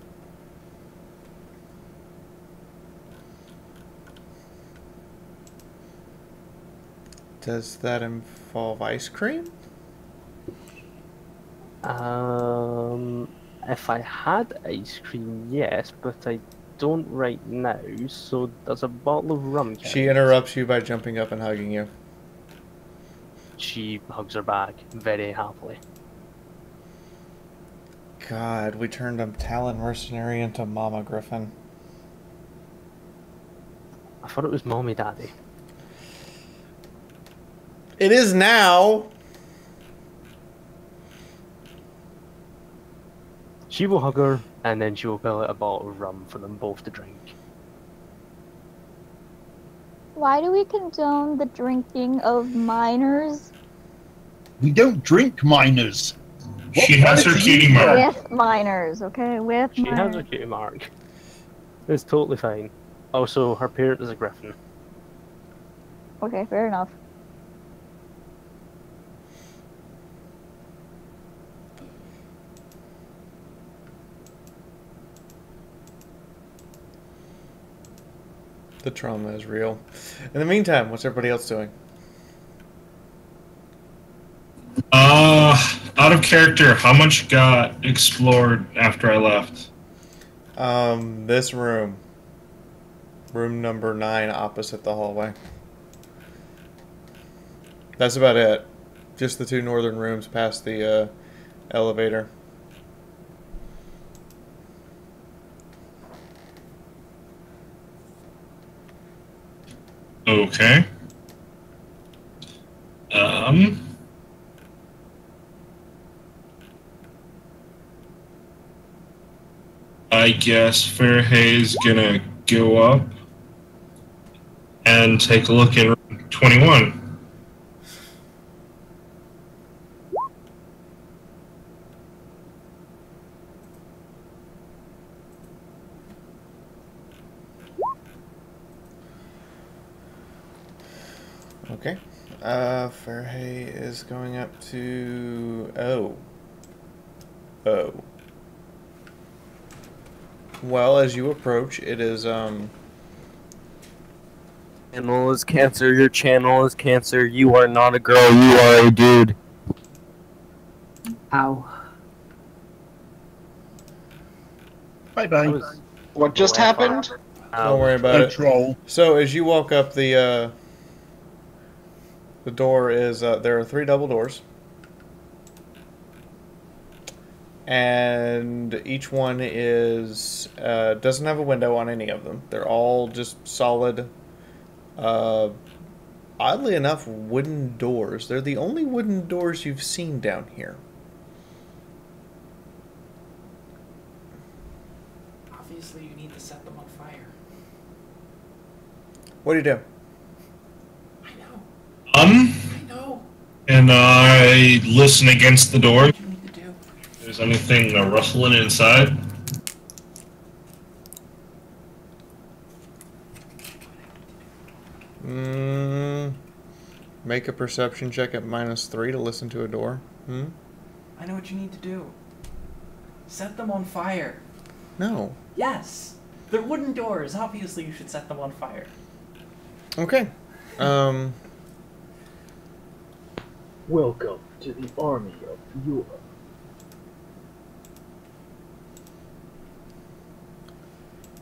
Does that involve ice cream? If I had ice cream, yes, but I don't right now, so there's a bottle of rum. She interrupts you by jumping up and hugging you. she hugs her back very happily. God, we turned a Talon mercenary into Mama Griffin. I thought it was Mommy Daddy. It is now! She will hug her, and then she will pull out a bottle of rum for them both to drink. Why do we condone the drinking of minors? We don't drink minors. She has her cutie mark. With minors, okay? With She has minors. a cutie mark. It's totally fine. Also, her parent is a griffin. Okay, fair enough. The trauma is real. In the meantime, what's everybody else doing? Out of character, how much got explored after I left? This room. Room number 9 opposite the hallway. That's about it. Just the 2 northern rooms past the elevator. Okay. I guess Fairhay's gonna go up and take a look in room 21. Okay. Fairhay is going up to... Oh. Well, as you approach, it is, Channel is Cancer, your channel is Cancer, you are not a girl, you are a dude. Ow. Bye-bye. What just happened? Don't worry about it. Troll. So, as you walk up, the door is, there are 3 double doors. And each one is, doesn't have a window on any of them. They're all just solid, oddly enough, wooden doors. They're the only wooden doors you've seen down here. Obviously, you need to set them on fire. What do you do? I know. I know. And I listen against the door. What do you need to do? If there's anything rustling inside. Make a perception check at -3 to listen to a door. I know what you need to do. Set them on fire. No. Yes. They're wooden doors. Obviously, you should set them on fire. Okay. Welcome to the army of Fiaura.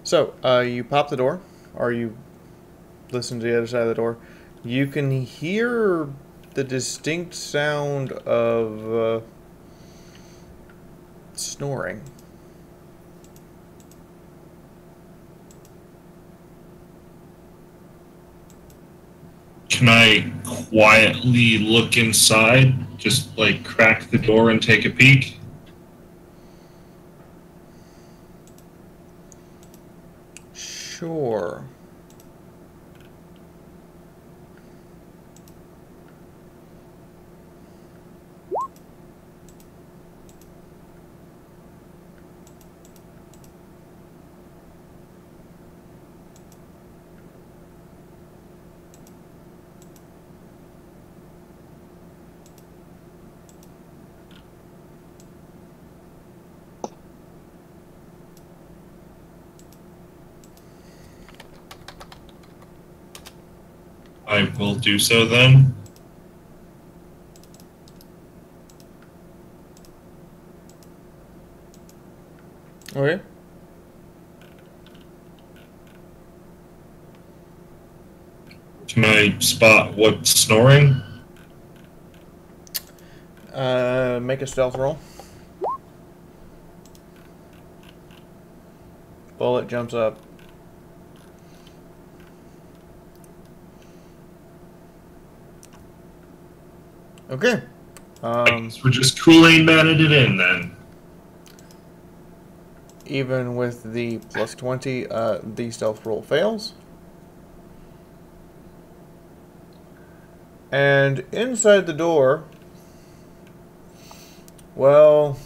So, you pop the door, or you listen to the other side of the door. You can hear the distinct sound of snoring. Can I quietly look inside? Just like crack the door and take a peek? Sure. I will do so then. Okay. Can I spot what's snoring? Make a stealth roll. Bullet jumps up. Okay. So we're just Kool-Aid manning it in then. Even with the plus 20, the stealth roll fails. And inside the door, well,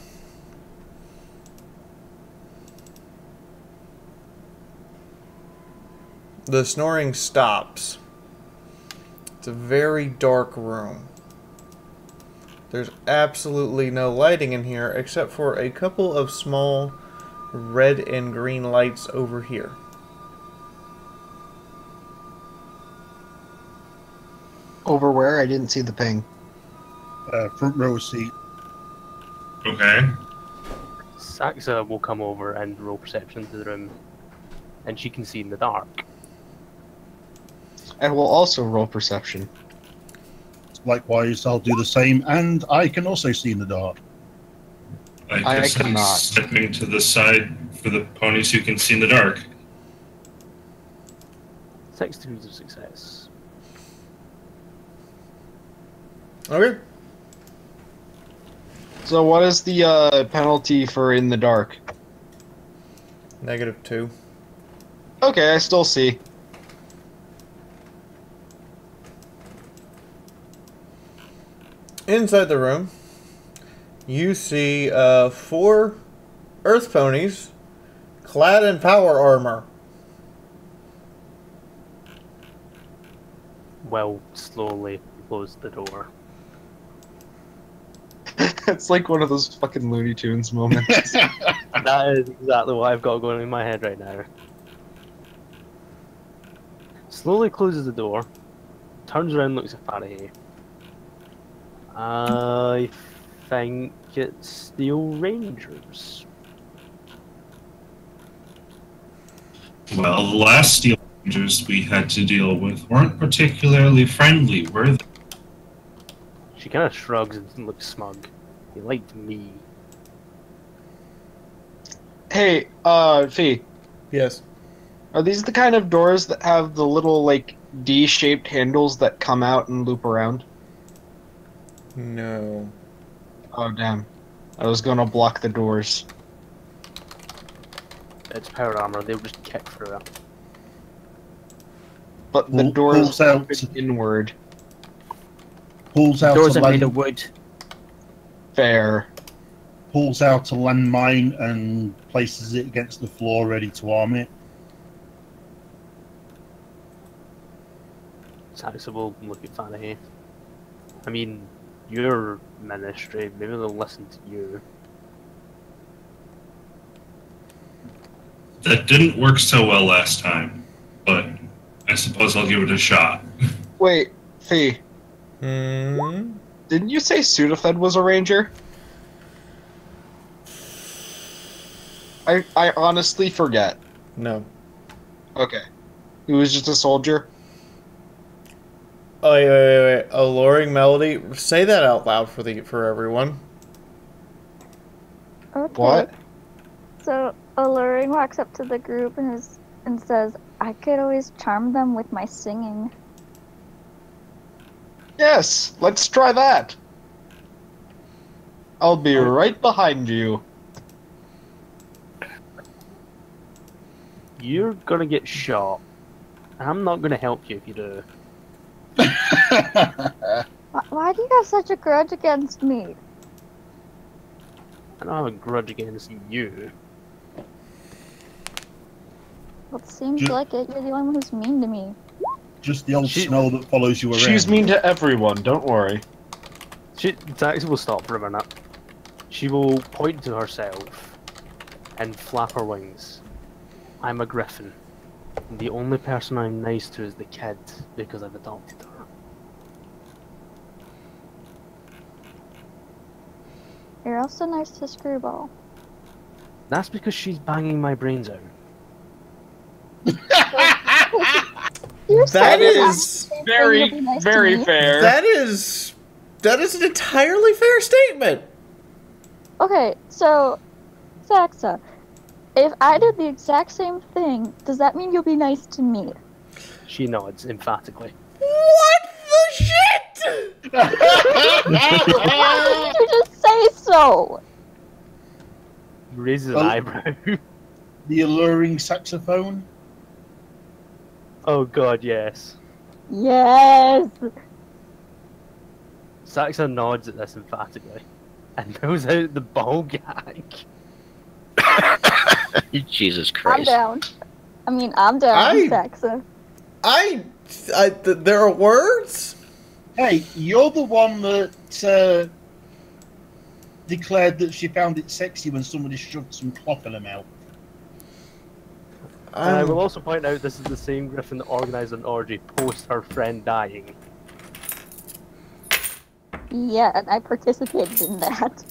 the snoring stops. It's a very dark room. There's absolutely no lighting in here except for a couple of small red and green lights over here. Over where? I didn't see the ping. Front row seat. Okay. Saxa will come over and roll perception to the room, and she can see in the dark. I will also roll perception. Likewise, I'll do the same, and I can also see in the dark. I guess I'm cannot. stepping to the side for the ponies who can see in the dark. 6 degrees of success. Okay. So what is the penalty for in the dark? -2. Okay, I still see. Inside the room, you see 4 earth ponies clad in power armor. Well, slowly close the door. It's like one of those fucking Looney Tunes moments. That is exactly what I've got going in my head right now. Slowly closes the door, turns around and looks at Faraday. I think it's Steel Rangers. Well, the last Steel Rangers we had to deal with weren't particularly friendly, were they? She kind of shrugs and looks smug. He liked me. Hey, Fee. Yes. Are these the kind of doors that have the little, like, D-shaped handles that come out and loop around? No. Oh, damn. I was gonna block the doors. It's power armor, they'll just kick through it. But the doors open inward. Pulls out Doors a are made land, of wood. Fair. pulls out a landmine and places it against the floor, ready to arm it. Saxa will look at Fanahy. I mean, your ministry, maybe they'll listen to you. That didn't work so well last time, but I suppose I'll give it a shot. Wait, Fee. Hmm? Didn't you say Sudafed was a ranger? I honestly forget. No. Okay. He was just a soldier? Oh, wait. Alluring melody. Say that out loud for everyone. Okay. What? So Alluring walks up to the group and says, "I could always charm them with my singing." Yes, let's try that. I'll be right behind you. You're gonna get shot. I'm not gonna help you if you do. Why do you have such a grudge against me? I don't have a grudge against you. Well, it seems like it. You're the only one who's mean to me. Just the old snow that follows you around. She's mean to everyone, don't worry. Saxa will stop for a minute. She will point to herself and flap her wings. I'm a griffin. The only person I'm nice to is the kid, because I've adopted her. You're also nice to Screwball. That's because she's banging my brains out. You That said is very, very fair. That is That is an entirely fair statement. Okay, so, Saxa, if I did the exact same thing, does that mean you'll be nice to me? She nods emphatically. What the shit? Why did you just say so? Raises an eyebrow. The alluring saxophone? Oh god, yes. Yes. Saxa nods at this emphatically and pulls out the ball gag. Jesus I'm Christ. down. I'm down, Saxa. There are words? Hey, you're the one that declared that she found it sexy when somebody shoved some cloth in her mouth. And I will also point out this is the same Griffin that organised an orgy post her friend dying. Yeah, and I participated in that.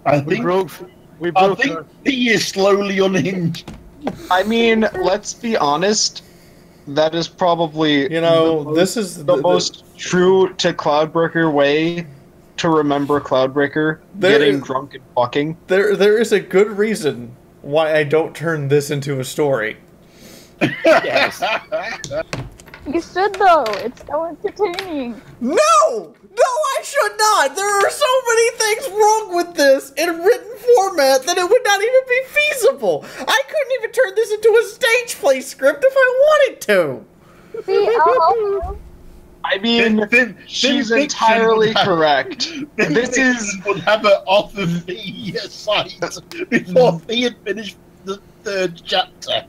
I think he is slowly unhinged. I mean, let's be honest. That is probably this is the most true to Cloudbreaker way to remember Cloudbreaker getting drunk and fucking. There is a good reason why I don't turn this into a story. Yes. You should though. It's so entertaining. No, I should not. There are so many things wrong with this in written format that it would not even be feasible. I couldn't even turn this into a stage play script if I wanted to. I mean, she's entirely correct. This is would have it off of the site before he had finished the third chapter.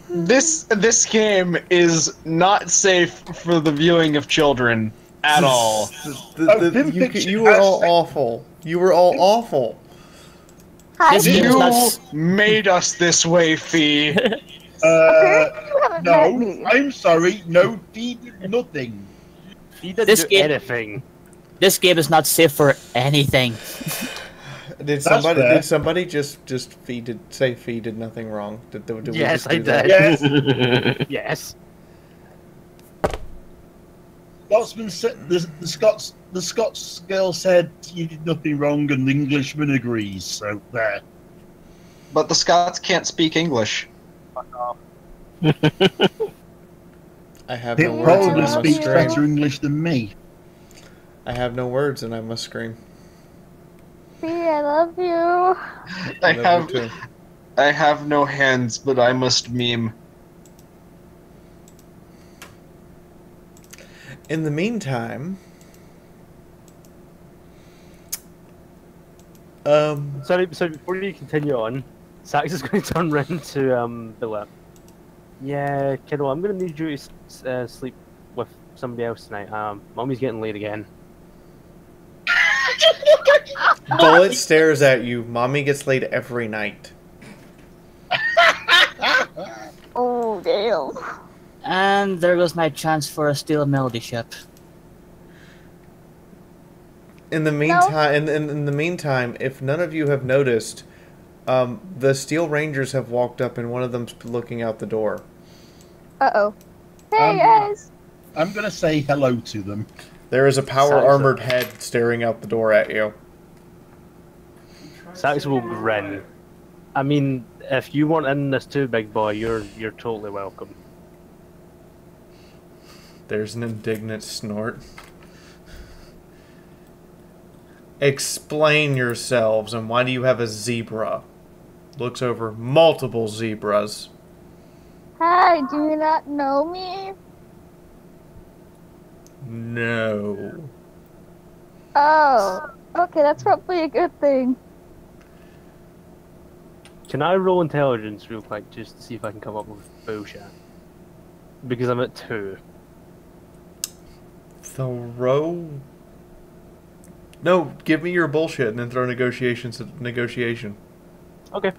This game is not safe for the viewing of children at all. You were all awful. You were all awful. You made us this way, Fee. No, I'm sorry. No, Fee did nothing. He didn't do anything. This game is not safe for anything. Did somebody just say Fee did nothing wrong? Did yes, I did. Yes. Yes. Scotsman said the Scots girl said you did nothing wrong, and the Englishman agrees. So there. But the Scots can't speak English. Fuck off. I have They no words and probably I must speak scream. better English than me. I have no words and I must scream. Fee, I love you. I have no hands, but I must meme. In the meantime, Sorry, before you continue on, Sax is going to turn around to Billa. Yeah, kiddo, I'm going to need you to sleep with somebody else tonight. Mommy's getting late again. Bullet stares at you. Mommy gets laid every night. Oh, damn. And there goes my chance for a steel melody ship. In the meantime, in the meantime, if none of you have noticed, the Steel Rangers have walked up and one of them's looking out the door. Uh-oh. Hey, guys! I'm gonna say hello to them. There is a power-armored head staring out the door at you. Sax will grin. I mean, if you want in this too, big boy, you're totally welcome. There's an indignant snort. Explain yourselves, and why do you have a zebra? Looks over multiple zebras. Hi, do you not know me? No. Oh, okay, that's probably a good thing. Can I roll intelligence real quick just to see if I can come up with bullshit? Because I'm at 2. Throw... No, give me your bullshit and then throw negotiations at negotiation. Okay.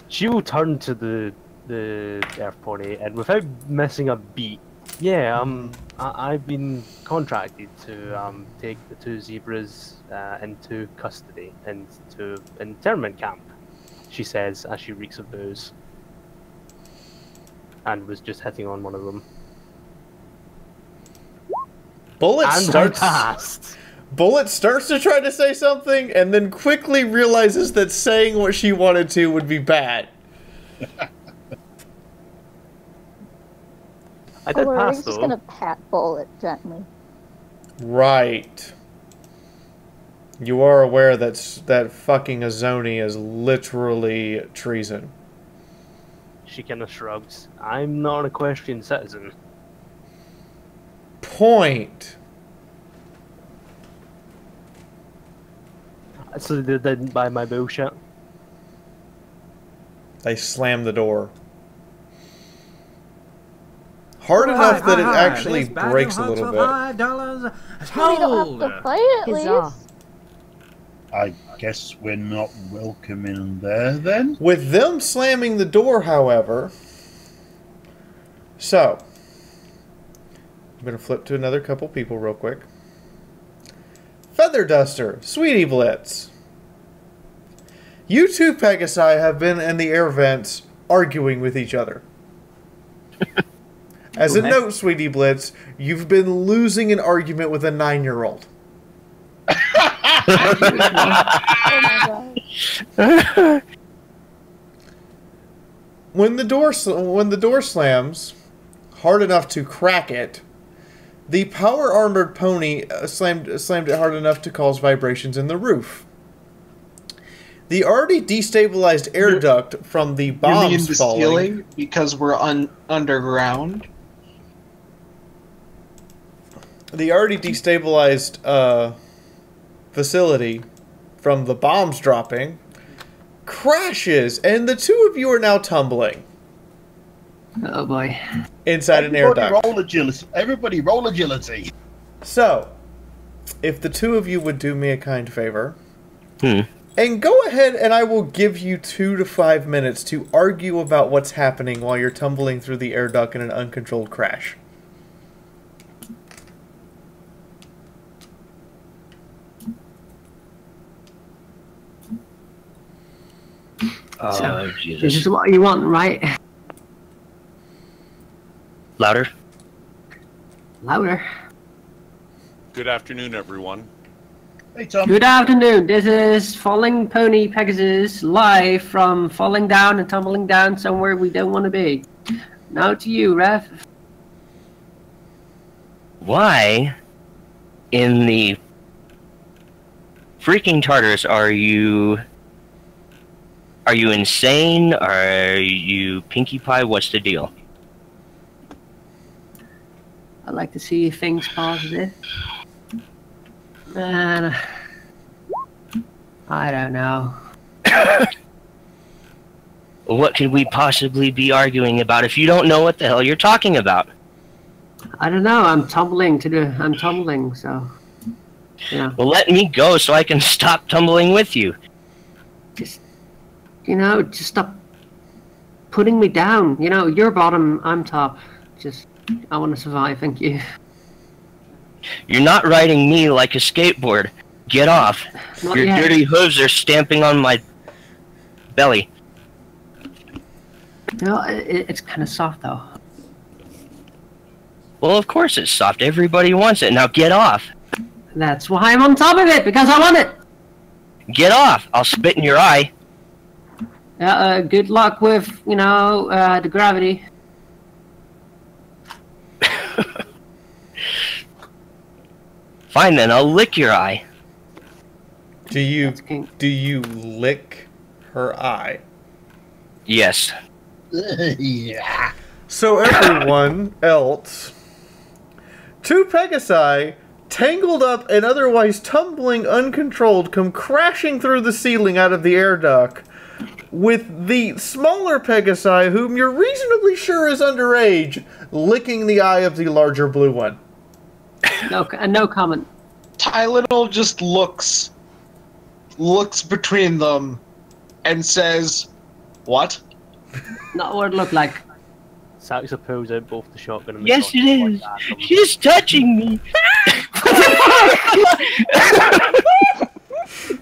She will turn to the Earth Pony and without missing a beat, yeah, I've been contracted to take the 2 zebras into custody and to internment camp, she says as she reeks of booze. And was just hitting on one of them. Bullet And starts. I passed. Bullet starts to try to say something, and then quickly realizes that saying what she wanted to would be bad. I did We're pass just though. gonna pat Bullet gently. Right. You are aware that fucking Azoni is literally treason. She kind of shrugs. I'm not an equestrian citizen. Point. So they didn't buy my bullshit. They slam the door. Hard enough that it actually breaks a little bit. $20 don't have to play at least. I guess we're not welcome in there then? With them slamming the door, however... So... I'm going to flip to another couple people real quick. Feather Duster, Sweetie Blitz. You two Pegasi have been in the air vents arguing with each other. As a note, Sweetie Blitz, you've been losing an argument with a 9-year-old. When the door slams hard enough to crack it, the power armored pony slammed it hard enough to cause vibrations in the roof. The already destabilized air duct from the bombs you mean the falling ceiling because we're underground. The already destabilized facility from the bombs dropping crashes, and the two of you are now tumbling. Oh boy. Inside an air duct. Roll agility. Everybody roll agility. So, if the two of you would do me a kind favor, and go ahead and I will give you 2 to 5 minutes to argue about what's happening while you're tumbling through the air duct in an uncontrolled crash. Oh, This is what you want, right? Louder. Louder. Good afternoon, everyone. Hey, Tom. Good afternoon. This is Falling Pony Pegasus live from falling down and tumbling down somewhere we don't want to be. Now to you, Ref. Why in the freaking Tartarus are you insane? Are you Pinkie Pie? What's the deal? I like to see things positive. And I don't know. What could we possibly be arguing about if you don't know what the hell you're talking about? I don't know. I'm tumbling, so yeah. Well, let me go so I can stop tumbling with you. Just stop putting me down. You know, you're bottom, I'm top. I want to survive, thank you. You're not riding me like a skateboard. Get off. Not Your yet. dirty hooves are stamping on my belly. No, it's kind of soft though. Well, of course it's soft. Everybody wants it. Now get off. That's why I'm on top of it, because I want it. Get off. I'll spit in your eye. Good luck with, the gravity. Fine then, I'll lick your eye. Do you lick her eye? Yes. Yeah. So everyone else, two Pegasi, tangled up and otherwise tumbling uncontrolled, come crashing through the ceiling out of the air duct, with the smaller Pegasi, whom you're reasonably sure is underage, licking the eye of the larger blue one. No comment. Tylenol just looks between them and says, "What?" Not what it looked like. Saxa pulls out both the shotgun and the Yes, it shotgun is. like that. She's touching me.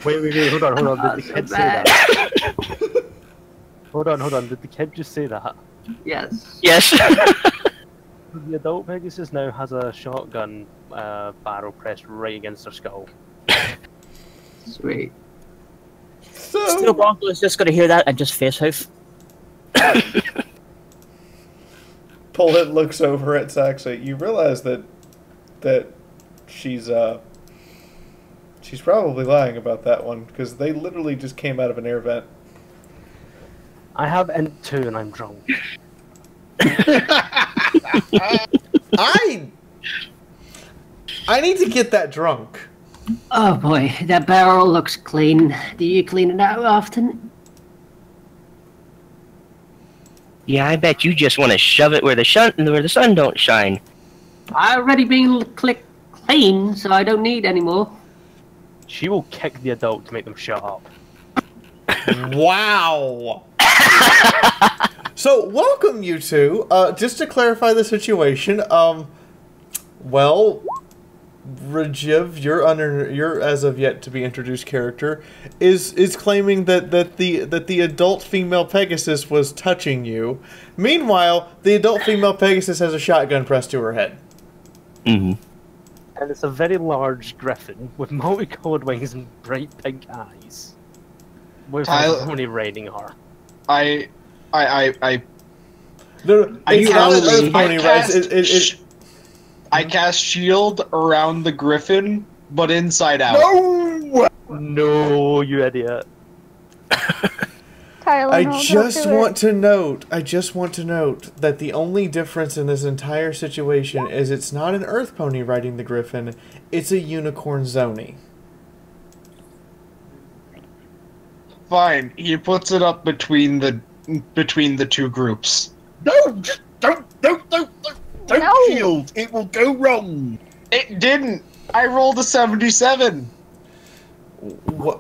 Wait, hold on. Did the kid say that? Hold on. Did the kid just say that? Yes. Yes. The adult Pegasus now has a shotgun barrel pressed right against her skull. Sweet. Steel Bronco is just gonna hear that and just face hoof. Pullet looks over at Saxa. You realize that she's probably lying about that one because they literally just came out of an air vent. I have N2 and I'm drunk. I need to get that drunk. Oh boy, that barrel looks clean. Do you clean it out often? Yeah, I bet you just want to shove it where the sun don't shine. I already been clean, so I don't need any more. She will kick the adult to make them shut up. Wow. So, welcome you two. Just to clarify the situation, well, Rajiv, your as of yet to be introduced character is claiming that the adult female Pegasus was touching you. Meanwhile, the adult female Pegasus has a shotgun pressed to her head. Mm-hmm. And it's a very large griffin with multicolored wings and bright pink eyes. With only riding her. No, it's not an Earth pony, right? I cast shield around the griffin, but inside out. No, you idiot. Tyler, I just want to note that the only difference in this entire situation is it's not an Earth pony riding the griffin, it's a unicorn zoni. Fine, he puts it up between the two groups. No, just don't shield. It will go wrong. It didn't. I rolled a 77.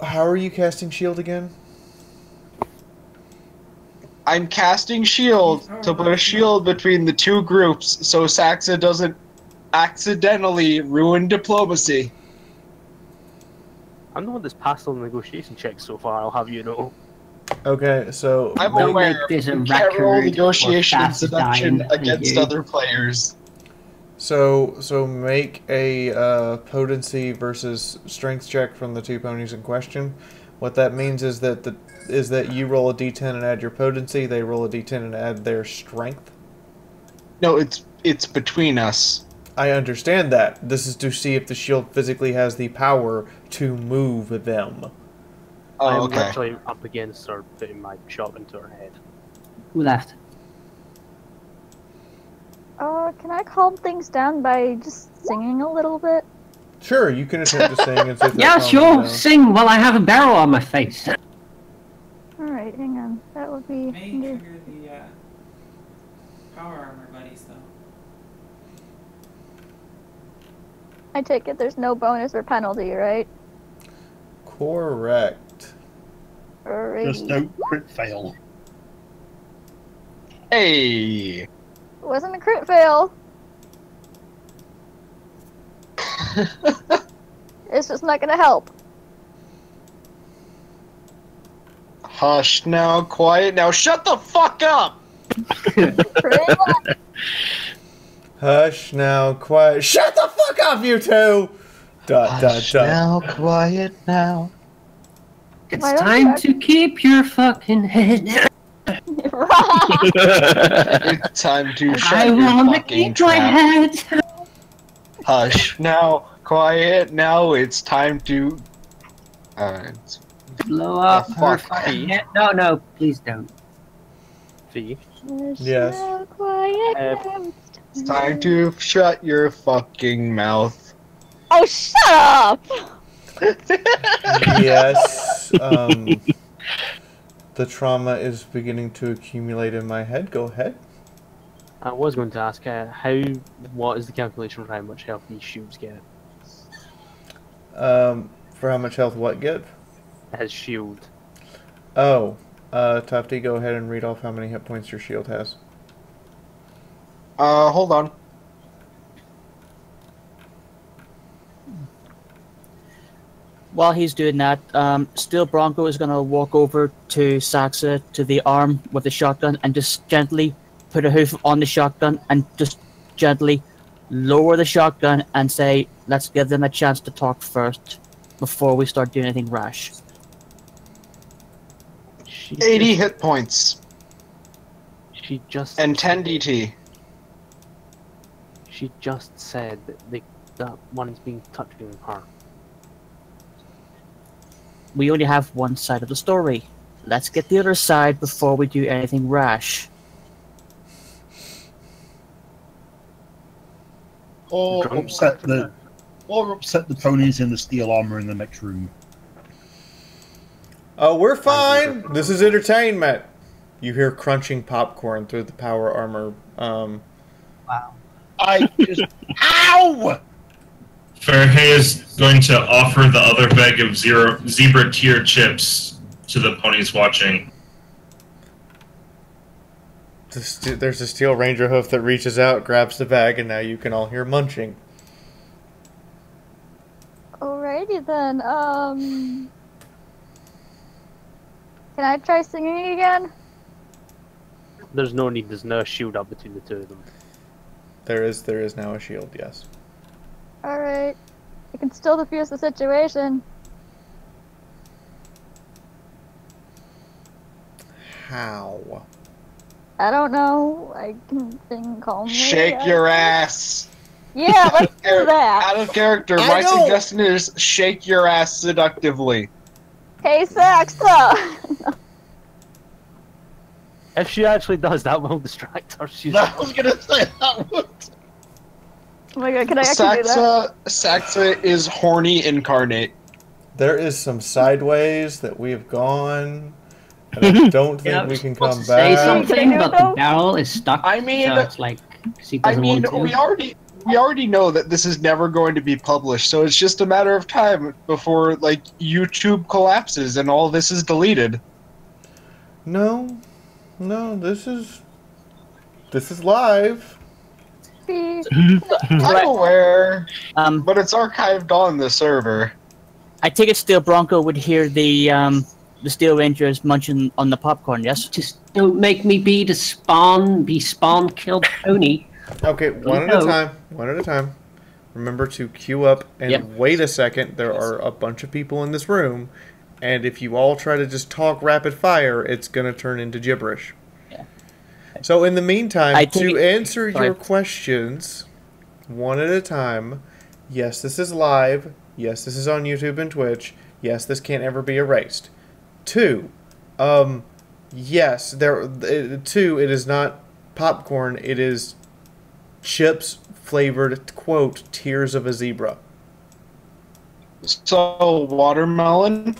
How are you casting shield again? I'm casting shield to put a shield between the two groups so Saxa doesn't accidentally ruin diplomacy. I'm the one that's passed all the negotiation checks so far, I'll have you know. Okay, so I'm aware you can't roll negotiation and seduction against other players. So make a potency versus strength check from the two ponies in question. What that means is that you roll a d10 and add your potency, they roll a d10 and add their strength. No, it's between us. I understand that. This is to see if the shield physically has the power to move them. I'm okay. actually up against her, putting my shot into her head. Who left? Can I calm things down by just singing a little bit? Sure, you can attempt to sing and see if that Yeah, calms sure. them down. Sing while I have a barrel on my face. Alright, hang on. That would be... May trigger the power armor buddies, though. I take it there's no bonus or penalty, right? Correct. Alrighty. Just don't crit fail. Hey. Wasn't a crit fail. It's just not gonna help. Hush now, quiet now. Shut the fuck up! Hush now, quiet. Shut the fuck up, you two! Hush now, quiet now. It's time to keep your fucking head. It's time to shut I your wanna fucking keep my trap. head. Hush now, quiet now. It's time to. Blow up her fuck. fucking head. No, please don't. Fee. Yes. It's time to shut your fucking mouth. Oh, shut up! Yes. The trauma is beginning to accumulate in my head. Go ahead. I was going to ask, what is the calculation for how much health these shields get? For how much health what get? His shield. Oh. Tufty, go ahead and read off how many hit points your shield has. Hold on. While he's doing that, Steel Bronco is going to walk over to Saxa, to the arm with the shotgun, and just gently put a hoof on the shotgun and just gently lower the shotgun and say, let's give them a chance to talk first before we start doing anything rash. 80 hit points. She just and 10 DT. She just said that one's been touching her. We only have one side of the story. Let's get the other side before we do anything rash. Or upset the ponies in the steel armor in the next room. Oh, we're fine. This is entertainment. You hear crunching popcorn through the power armor. Wow. I just ow! Fairhay is going to offer the other bag of zebra tier chips to the ponies watching. There's a steel ranger hoof that reaches out, grabs the bag, and now you can all hear munching. Alrighty then, can I try singing again? There's no need, there's no shield up between the two of them. There is now a shield, yes. Alright. I can still defuse the situation. How? I don't know. I can sing calmly. Shake your ass. Yeah, let's do that. Out of character, my suggestion is shake your ass seductively. Hey, Saxa! If she actually does, that will distract her. I was gonna say that would. Oh my god, can I actually do that? Saxa is horny incarnate. There is some sideways that we have gone, and I don't think we can come Say back. something, but the barrel is stuck. I mean, so it's like she doesn't want to. we already know that this is never going to be published, so it's just a matter of time before like YouTube collapses and all this is deleted. No, this is live. I'm aware, but it's archived on the server. I take it Steel Bronco would hear the Steel Rangers munching on the popcorn, yes? Just don't make me be spawn killed pony. Okay, one at a time. Remember to queue up and wait a second. There are a bunch of people in this room, and if you all try to just talk rapid fire, it's going to turn into gibberish. Yeah. So in the meantime, to answer your questions, one at a time, yes, this is live. Yes, this is on YouTube and Twitch. Yes, this can't ever be erased. 2, yes, it is not popcorn. It is chips flavored, quote, tears of a zebra. So, watermelon?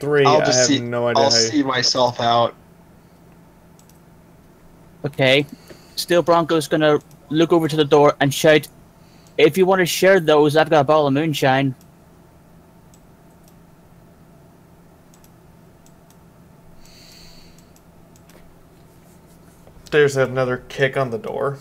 Three, I have no idea. I'll see myself out. Okay. Steel Bronco's gonna look over to the door and shout, if you want to share those, I've got a bottle of moonshine. There's another kick on the door.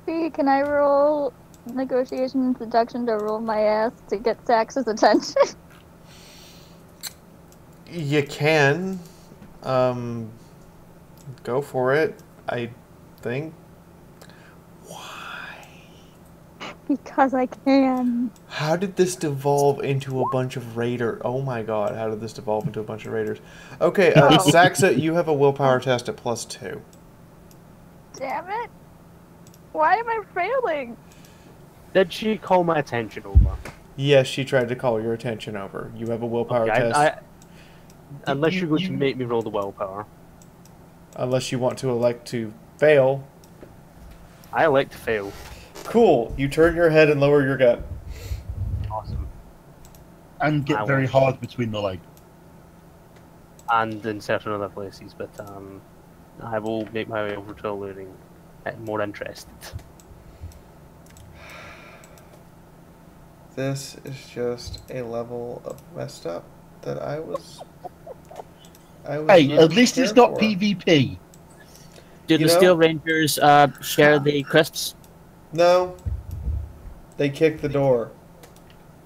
Can I roll negotiation and seduction to roll my ass to get Sax's attention? You can. Go for it. I think. Why? Because I can. How did this devolve into a bunch of raiders? Oh my god, how did this devolve into a bunch of raiders? Okay, Saxa, you have a willpower test at +2. Damn it! Why am I failing? Did she call my attention over? Yes, she tried to call your attention over. You have a willpower test. Unless you're going to make me roll the willpower. Unless you want to elect to fail. I elect to fail. Cool. You turn your head and lower your gun. Awesome. And get very hard between the legs. And in certain other places, but I will make my way over to learning more interested. This is just a level of messed up that I was hey, at least it's not PvP. Do the Steel Rangers share the crisps? No. They kicked the door.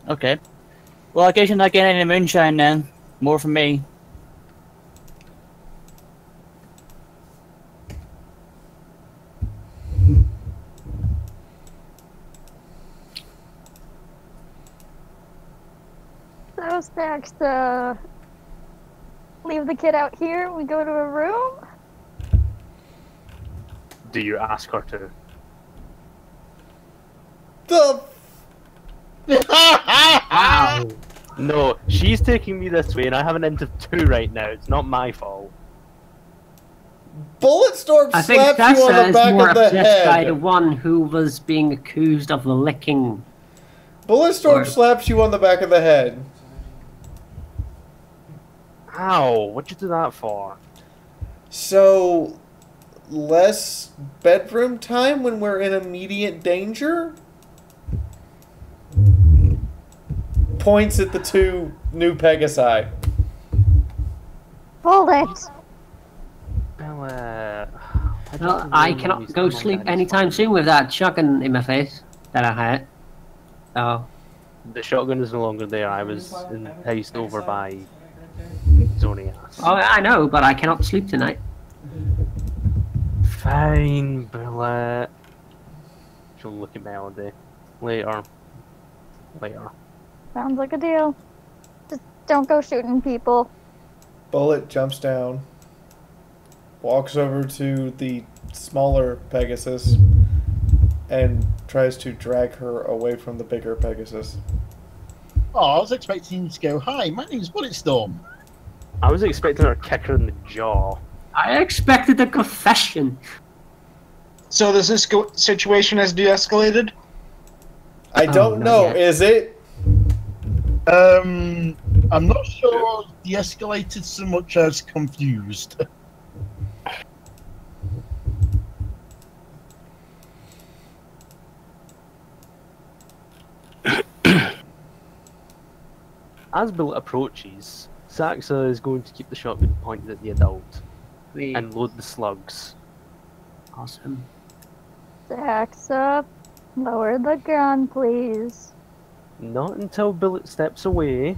Okay. Well, I guess you're not getting any moonshine then. More from me. So Stacks, leave the kid out here. We go to a room. Do you ask her to? The. Wow. No, she's taking me this way, and I have an int of 2 right now. It's not my fault. Bulletstorm I think slaps you on Tessa the is back more of the upset by the head. one who was being accused of the licking. Bulletstorm slaps you on the back of the head. Ow, what'd you do that for? So, less bedroom time when we're in immediate danger? Points at the 2 new Pegasi. Hold it. Bella... Well, I cannot go sleep anytime soon with that shotgun in my face that I had. Oh. The shotgun is no longer there. I was enticed over by zoning ass. Oh, I know, but I cannot sleep tonight. Fine, Bella. She'll look at Melody. Later. Sounds like a deal. Just don't go shooting people. Bullet jumps down, walks over to the smaller Pegasus, and tries to drag her away from the bigger Pegasus. Oh, I was expecting you to go, "Hi, my name's Bulletstorm." I was expecting her to kick her in the jaw. I expected a confession. So this situation has de-escalated? I don't know. Is it? I'm not sure de-escalated so much as confused. As Bill approaches, Saxa is going to keep the shotgun pointed at the adult and load the slugs. Awesome. Stacks up. Lower the gun, please. Not until Billet steps away.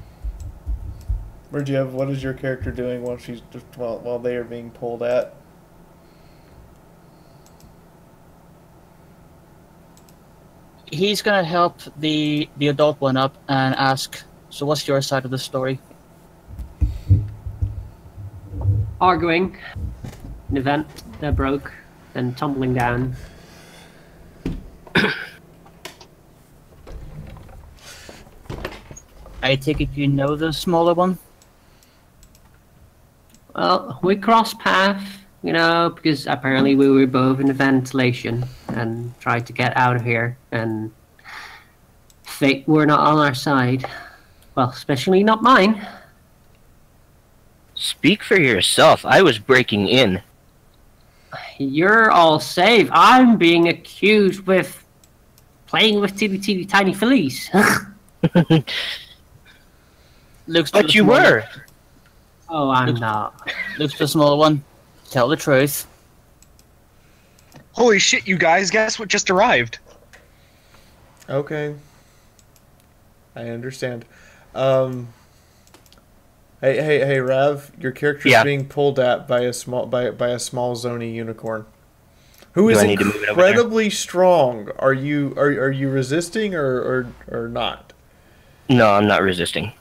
What is your character doing while they are being pulled at? He's gonna help the adult one up and ask, so what's your side of the story? Arguing. An event that broke, then tumbling down. I take it you know the smaller one? Well, we crossed paths, you know, because apparently we were both in the ventilation and tried to get out of here, and fate were not on our side. Well, especially not mine. Speak for yourself. I was breaking in. You're all safe. I'm being accused with playing with teeny tiny fillies. But you were. Oh, I'm not. Looks the smaller one. Tell the truth. Holy shit, you guys, guess what just arrived? Okay. I understand. Hey, Rav, your character's being pulled at by a small Zony unicorn, who is incredibly strong. Are you resisting or not? No, I'm not resisting.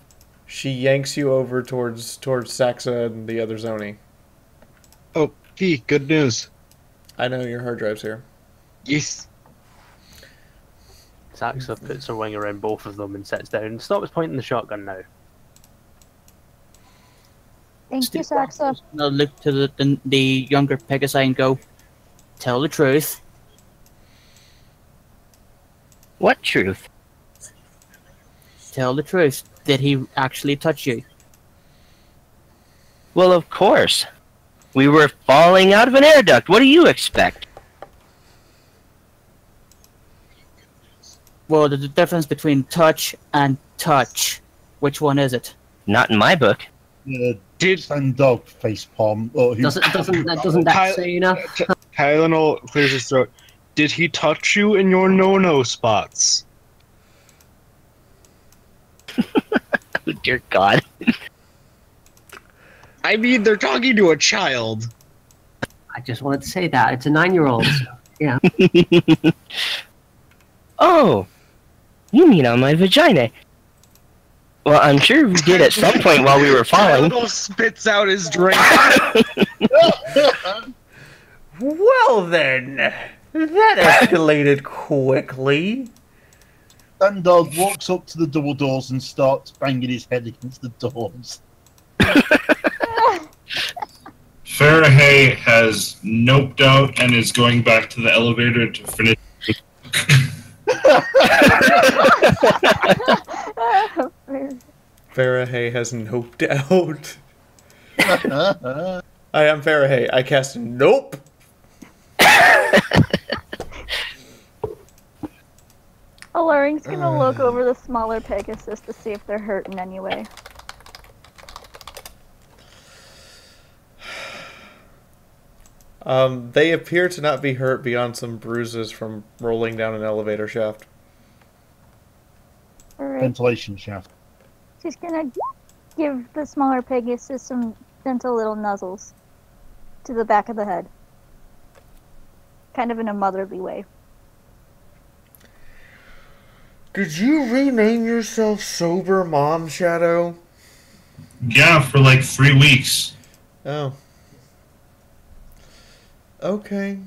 She yanks you over towards Saxa and the other Zony. Oh, good news. I know your hard drive's here. Yes. Saxa puts her wing around both of them and sits down. Stops pointing the shotgun now. Thank you, Saxa. Now look to the younger Pegasi and go, tell the truth. What truth? Tell the truth. Did he actually touch you? Well, of course. We were falling out of an air duct. What do you expect? Well, there's a difference between touch and touch. Which one is it? Not in my book. Did and dog face palm? Doesn't that say enough? Tylenol clears his throat. Did he touch you in your no-no spots? Dear God. I mean, they're talking to a child. I just wanted to say that. It's a 9-year-old. So, yeah. Oh, you mean on my vagina? Well, I'm sure we did at some point while we were falling. Little spits out his drink. Well then, that escalated quickly. Standard walks up to the double doors and starts banging his head against the doors. Farahay has noped out and is going back to the elevator to finish. Farahay has noped out. I am Farahay. I cast nope. Aluring's gonna look over the smaller Pegasus to see if they're hurt in any way. They appear to not be hurt beyond some bruises from rolling down an elevator shaft. Alright, Ventilation shaft. she's gonna give the smaller Pegasus some gentle little nuzzles to the back of the head. Kind of in a motherly way. Did you rename yourself Sober Mom, Shadow? Yeah, for like 3 weeks. Oh. Okay.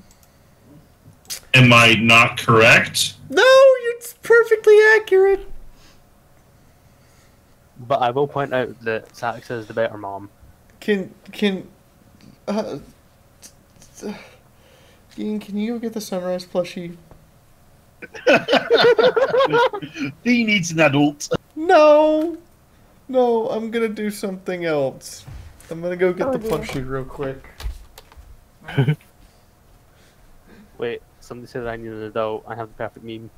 Am I not correct? No, it's perfectly accurate. But I will point out that Sax is the better mom. Can Ian, can you go get the sunrise plushie? He needs an adult. No, I'm gonna do something else. I'm gonna go get the dear. plushie real quick. Wait, somebody said I need an adult. I have the perfect meme.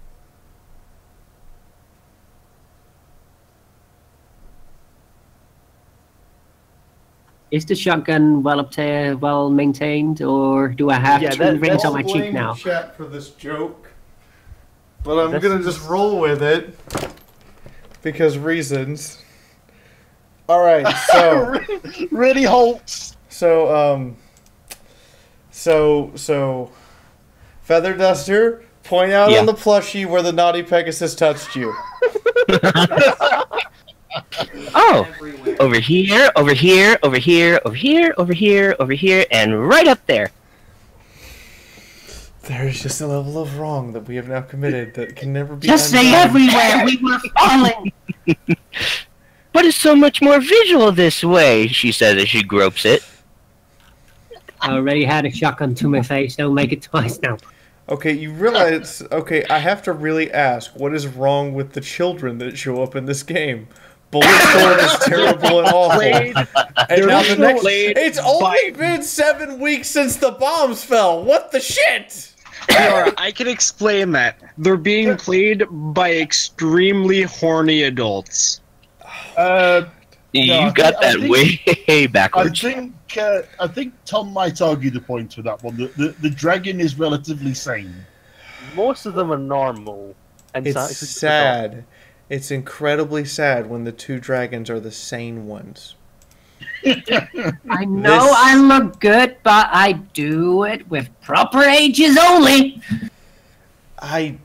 Is the shotgun well up to well maintained, or do I have two rings on my cheek now? Chat for this joke, but I'm gonna just roll with it because reasons. All right, so Ready, Holtz. so Feather Duster, point out on the plushie where the naughty Pegasus touched you. Oh, over here, over here, over here, over here, over here, over here, and right up there. There's just a level of wrong that we have now committed that can never be Just say undone. everywhere we were falling. But it's so much more visual this way, she says as she gropes it. I already had a shotgun to my face. Don't make it twice now. Okay, you realize... Okay, I have to really ask, what is wrong with the children that show up in this game? Bulletstorm is terrible and awful. And now the next... It's only been 7 weeks since the bombs fell! What the shit?! Fiaura, I can explain that. They're being played by extremely horny adults. You got that way backwards. I think Tom might argue the point with that one. The dragon is relatively sane. Most of them are normal. And It's Sax is sad. It's incredibly sad when the two dragons are the sane ones. I know I look good, but I do it with proper ages only. I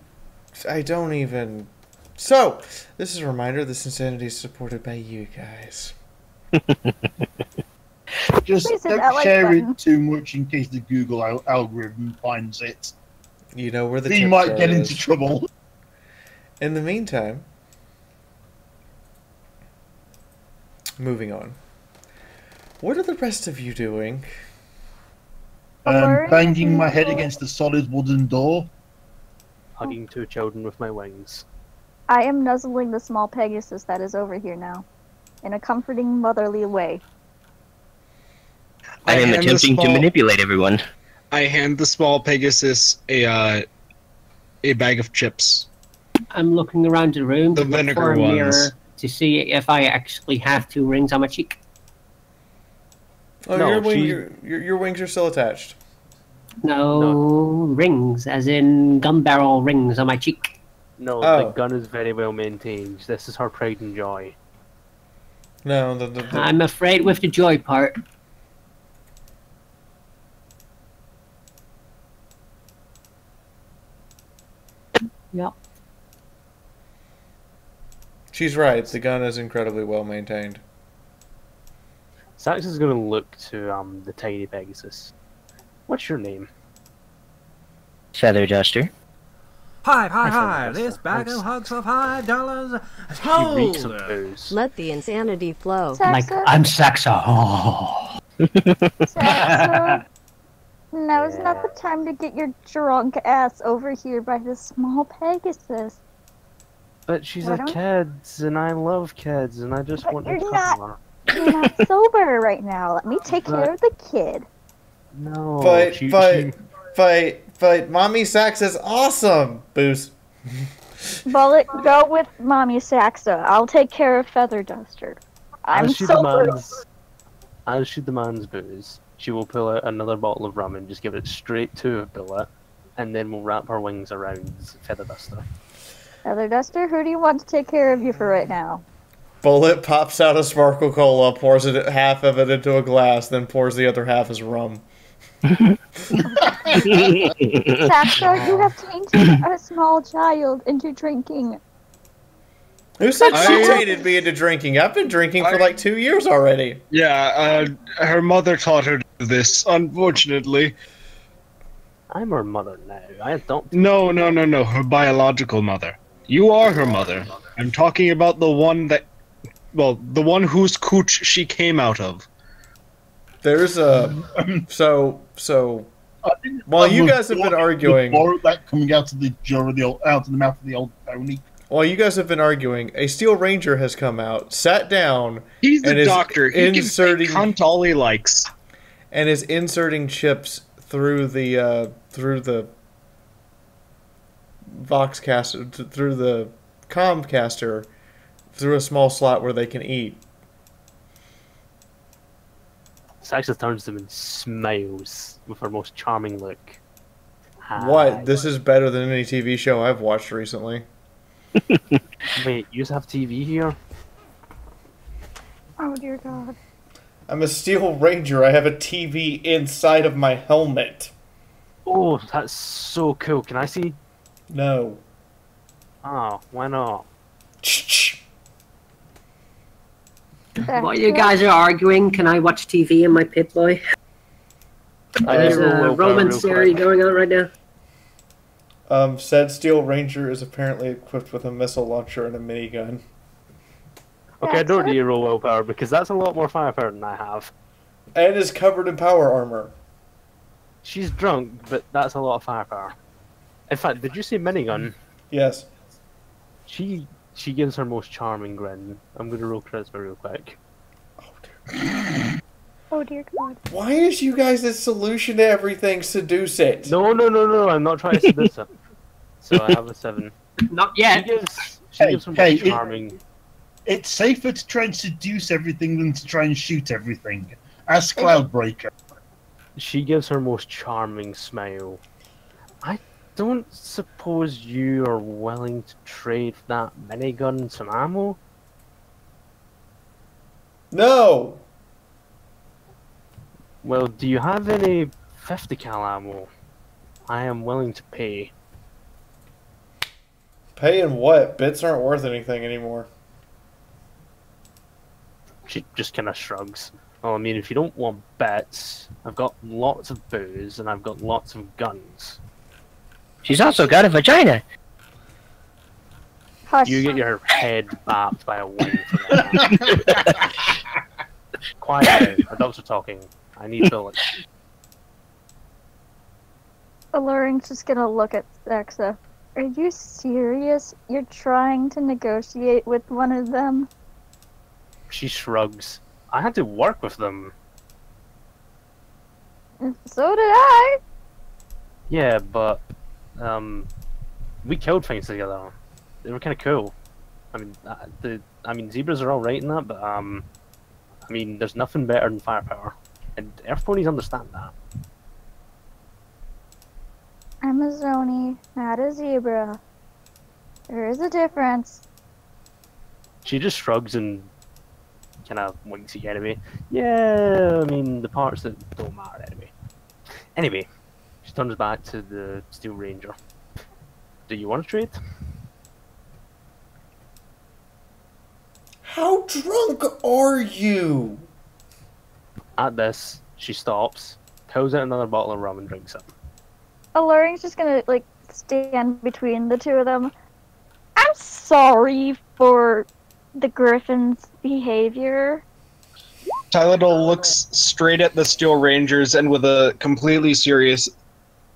don't even... So, this is a reminder this insanity is supported by you guys. Just Please hit don't that like share button. it too much in case the Google algorithm finds it. You know where the He tip might jar get is. into trouble. In the meantime, moving on. What are the rest of you doing? Banging my head against a solid wooden door. hugging two children with my wings. I am nuzzling the small Pegasus that is over here now, in a comforting, motherly way. I am attempting to manipulate everyone. I hand the small Pegasus a bag of chips. I'm looking around the room The to look vinegar for a ones. mirror to see if I actually have two rings on my cheek. Oh, No, your wings are still attached. No, rings, as in gun barrel rings on my cheek. No, Oh. the gun is very well maintained. This is her pride and joy. No, I'm afraid with the joy part. Yep. She's right. The gun is incredibly well maintained. Sax is going to look to the tiny Pegasus. What's your name? Feather Duster. Hi, this bag of hugs for $5. She reeks of booze. Let the insanity flow. Like, I'm Saxa. Oh. Saxa, now is not the time to get your drunk ass over here by the small Pegasus. But she's Why a don't- kid, and I love kids, and I just But want to you're cuddle her. You're not sober right now. Let me take care of the kid. No, But Mommy Sax is awesome. Booze. Bullet, go with Mommy Saxa. I'll take care of Feather Duster. I'm As she sober. demands booze, she will pull out another bottle of rum and just give it straight to Bullet, and then we'll wrap her wings around Feather Duster. Feather Duster, who do you want to take care of you for right now? Bullet pops out a Sparkle Cola, pours half of it into a glass, then pours the other half as rum. Saxa, you have tainted a small child into drinking. Who said she tainted me into drinking? I've been drinking for like 2 years already. Yeah, her mother taught her to do this, unfortunately. I'm her mother now. I adopted. No, her biological mother. You are her mother. I'm talking about the one that... Well, the one whose cooch she came out of. There's a... So... While you guys have been arguing... That coming out of the mouth of the old pony. While you guys have been arguing, a Steel Ranger has come out, sat down... He's the and is doctor. He can say cunt all he likes. And is inserting chips through the Voxcaster, through the Comcaster, through a small slot where they can eat. Saxa turns to them and smiles with her most charming look. Hi. What? This is better than any TV show I've watched recently. Wait, you have TV here? Oh dear God. I'm a Steel Ranger. I have a TV inside of my helmet. Oh, that's so cool. Can I see? No. Oh, why not? While you guys are arguing, can I watch TV in my Pit Boy? There's a romance series going on right now. Said Steel Ranger is apparently equipped with a missile launcher and a minigun. Okay, I don't need roll willpower because that's a lot more firepower than I have. And is covered in power armor. She's drunk, but that's a lot of firepower. In fact, did you say minigun? Yes. She gives her most charming grin. I'm gonna roll charisma real quick. Oh dear God. Why is you guys the solution to everything? Seduce it. No, I'm not trying to seduce her. So I have a 7. Not yet. She gives her most charming. It's safer to try and seduce everything than to try and shoot everything. Ask Cloudbreaker. She gives her most charming smile. I don't suppose you are willing to trade that minigun and some ammo? No! Well, do you have any 50 cal ammo? I am willing to pay. Paying what? Bits aren't worth anything anymore. She just kind of shrugs. Well, I mean, if you don't want bets, I've got lots of booze and I've got lots of guns. She's also got a vagina. Hush. You get your head bapped by a wing for that. Quiet, adults are talking. I need bullets. Alluring's just gonna look at Saxa. Are you serious? You're trying to negotiate with one of them? She shrugs. I had to work with them. So did I. Yeah, but we killed things together. They were kind of cool. I mean, zebras are all right in that, but I mean, there's nothing better than firepower, and Earth ponies understand that. I'm a Zoni, not a zebra. There is a difference. She just shrugs and kind of winks at you anyway. Yeah, I mean, the parts that don't matter anyway. Anyway, she turns back to the Steel Ranger. Do you want to trade? How drunk are you? At this, she stops, pulls out another bottle of rum and drinks it. Alluring's just gonna, like, stand between the two of them. I'm sorry for the Griffin's behavior. Tylenol looks straight at the Steel Rangers and with a completely serious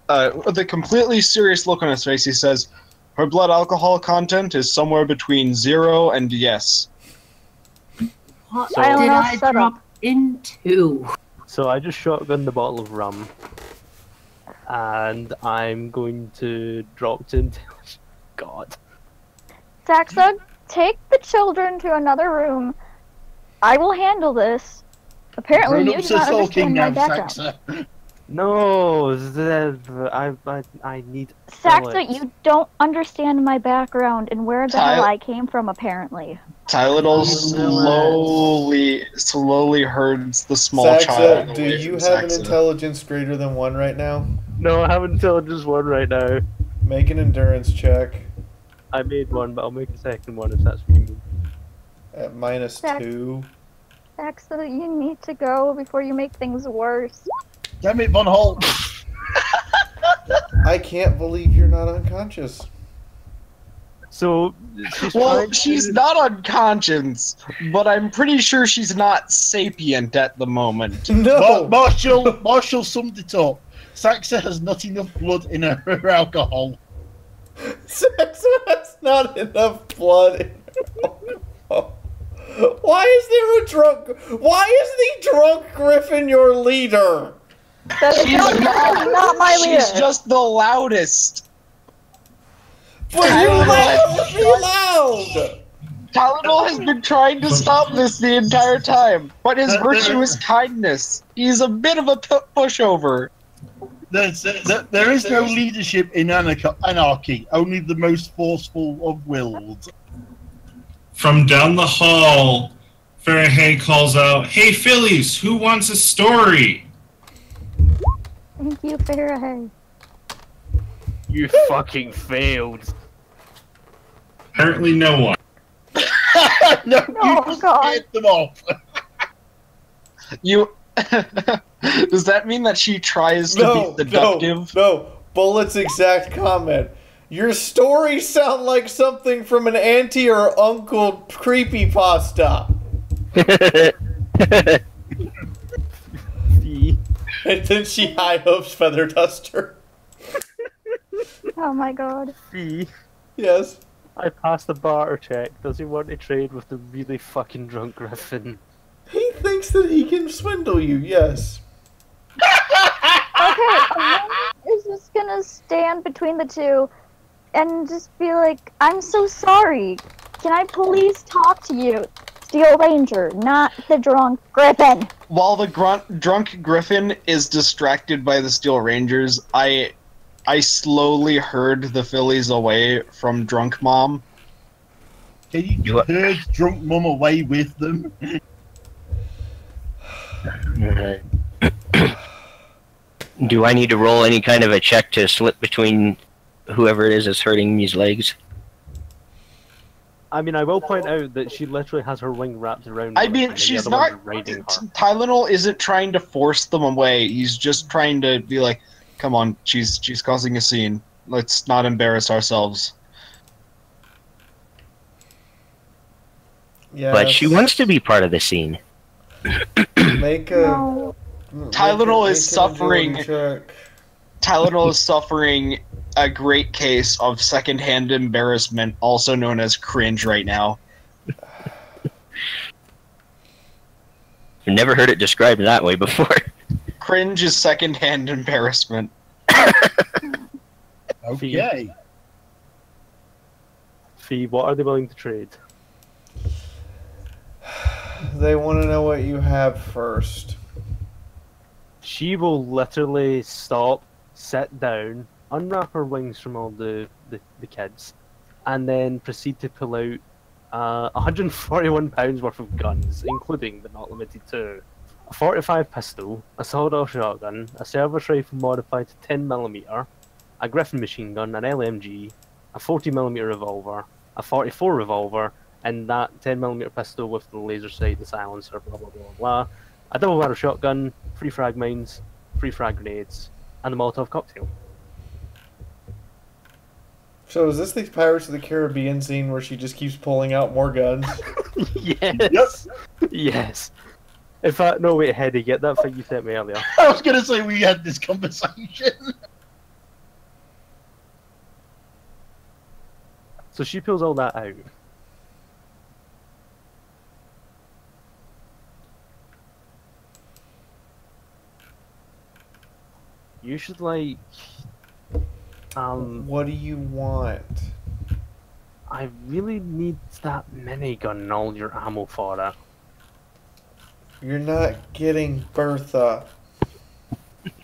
look on his face, he says, "Her blood alcohol content is somewhere between 0 and yes." What So- did I drop into? So I just shotgun the bottle of rum, and I'm going to drop to intelligence. God. Saxa, take the children to another room. I will handle this. Apparently, you do not understand my background. No, I need. Saxa, you don't understand my background and where the hell I came from, apparently. Tylenol slowly herds the small Saxa, child. do away you from have an Saxa. intelligence greater than 1 right now? No, I have intelligence 1 right now. Make an endurance check I made 1, but I'll make a second one if that's what you mean. at -2. Saxa, you need to go before you make things worse. Damn it, Von Holt! I can't believe you're not unconscious. So, she's not unconscious, but I'm pretty sure she's not sapient at the moment. No! Marshall summed it up. Saxa has not enough blood in her alcohol. Saxa has not enough blood in her alcohol. Why is there a drunk? Why is the drunk Griffin your leader? She's not my leader. She's just the loudest. But you let her be loud! Tylenol has been trying to stop this the entire time, but his virtue is kindness. He's a bit of a pushover. There is no leadership in anarchy, only the most forceful of wills. From down the hall, Fahrenheit calls out, "Hey, Phillies, who wants a story?" Thank you, Fahrenheit. You fucking failed. Apparently no one. No, you Oh, just God. scared them off. You. Does that mean that she tries to be seductive? No. Bullet's exact comment. Your stories sound like something from an auntie or uncle creepypasta. And then she high hopes feather duster. Oh my god. Fee. Yes. I passed the barter check. Does he want to trade with the really fucking drunk Griffin? He thinks that he can swindle you, yes. Okay, is just gonna stand between the two and just be like, I'm so sorry. Can I please talk to you? Steel Ranger, not the drunk Griffin. While the drunk Griffin is distracted by the Steel Rangers, I slowly herd the fillies away from drunk mom. Can you herd drunk mum away with them? Do I need to roll any kind of a check to slip between whoever it is that's hurting me's legs? I mean, I will point out that she literally has her wing wrapped around I her, mean, and she's the other one's not. riding her. Tylenol isn't trying to force them away. He's just trying to be like, "Come on, she's causing a scene. Let's not embarrass ourselves." Yeah. But she wants to be part of the scene. Make a. Tylenol is make an suffering. agility check. Tylenol is suffering a great case of secondhand embarrassment, also known as cringe, right now. I've never heard it described that way before. Cringe is secondhand embarrassment. Okay. Fee, what are they willing to trade? They want to know what you have first. She will literally stop, sit down, unwrap her wings from all the kids, and then proceed to pull out £141 worth of guns, including but not limited to a 45 pistol, a sawed-off shotgun, a service rifle modified to 10mm, a Griffin machine gun, an LMG, a 40mm revolver, a 44 revolver, and that 10mm pistol with the laser sight, the silencer, blah blah blah blah, a double-barrel shotgun, 3 frag mines, 3 frag grenades, and a Molotov cocktail. So is this the Pirates of the Caribbean scene where she just keeps pulling out more guns? Yes. Yes. In fact, no, wait, Heady, get that thing you sent me earlier. I was going to say we had this conversation. So she pulls all that out. You should, like... What do you want? I really need that minigun and all your ammo for it. You're not getting Bertha.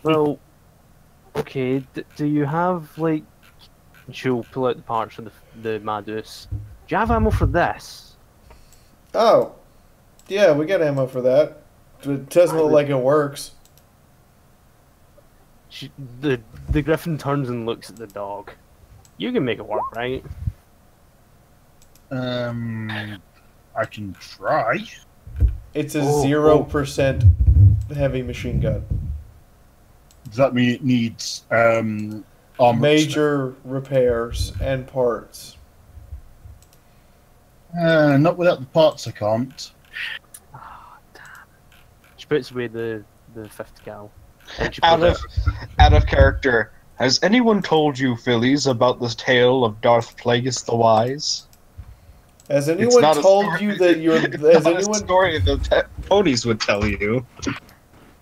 Well, okay, do you have, like... She'll pull out the parts of the Madus. Do you have ammo for this? Oh. Yeah, we got ammo for that. It doesn't look like it works. The Griffin turns and looks at the dog. You can make it work, right? I can try. It's a 0% heavy machine gun. Does that mean it needs armor? Major repairs and parts. Not without the parts, I can't. Oh, damn. She puts away the 5th cal. Out of character. Has anyone told you, Phillies, about this tale of Darth Plagueis the Wise? Has anyone told you that you're... Has anyone... a story that ponies would tell you.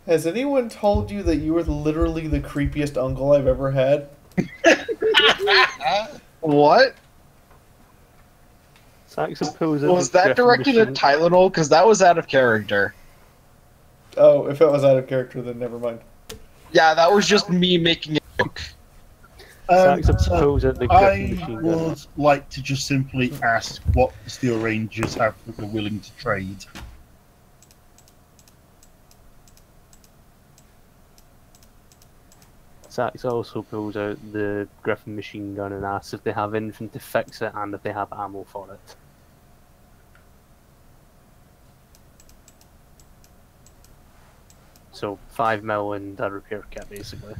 Has anyone told you that you were literally the creepiest uncle I've ever had? What? Was that directed at Tylenol? Because that was out of character. Oh, if it was out of character, then never mind. Yeah, that was just me making a joke. I would like to just simply ask what the Steel Rangers have that they're willing to trade. Sax also pulls out the Griffin machine gun and asks if they have anything to fix it and if they have ammo for it. So 5mm and a repair kit, basically.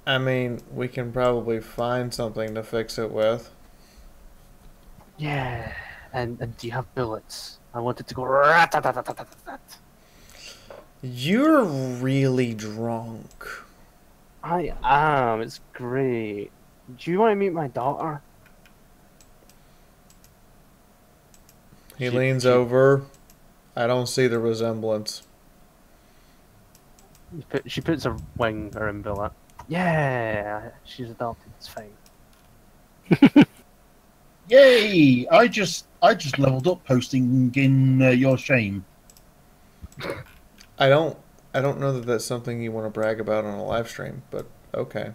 I mean, we can probably find something to fix it with. Yeah, and do you have bullets? I want it to go rat-tat-tat-tat-tat-tat. You're really drunk. I am. It's great. Do you want to meet my daughter? He leans over. I don't see the resemblance. She puts a wing around Billet. Yeah, she's adopted. It's fine. Yay! I just leveled up posting in your shame. I don't know that that's something you want to brag about on a live stream, but okay.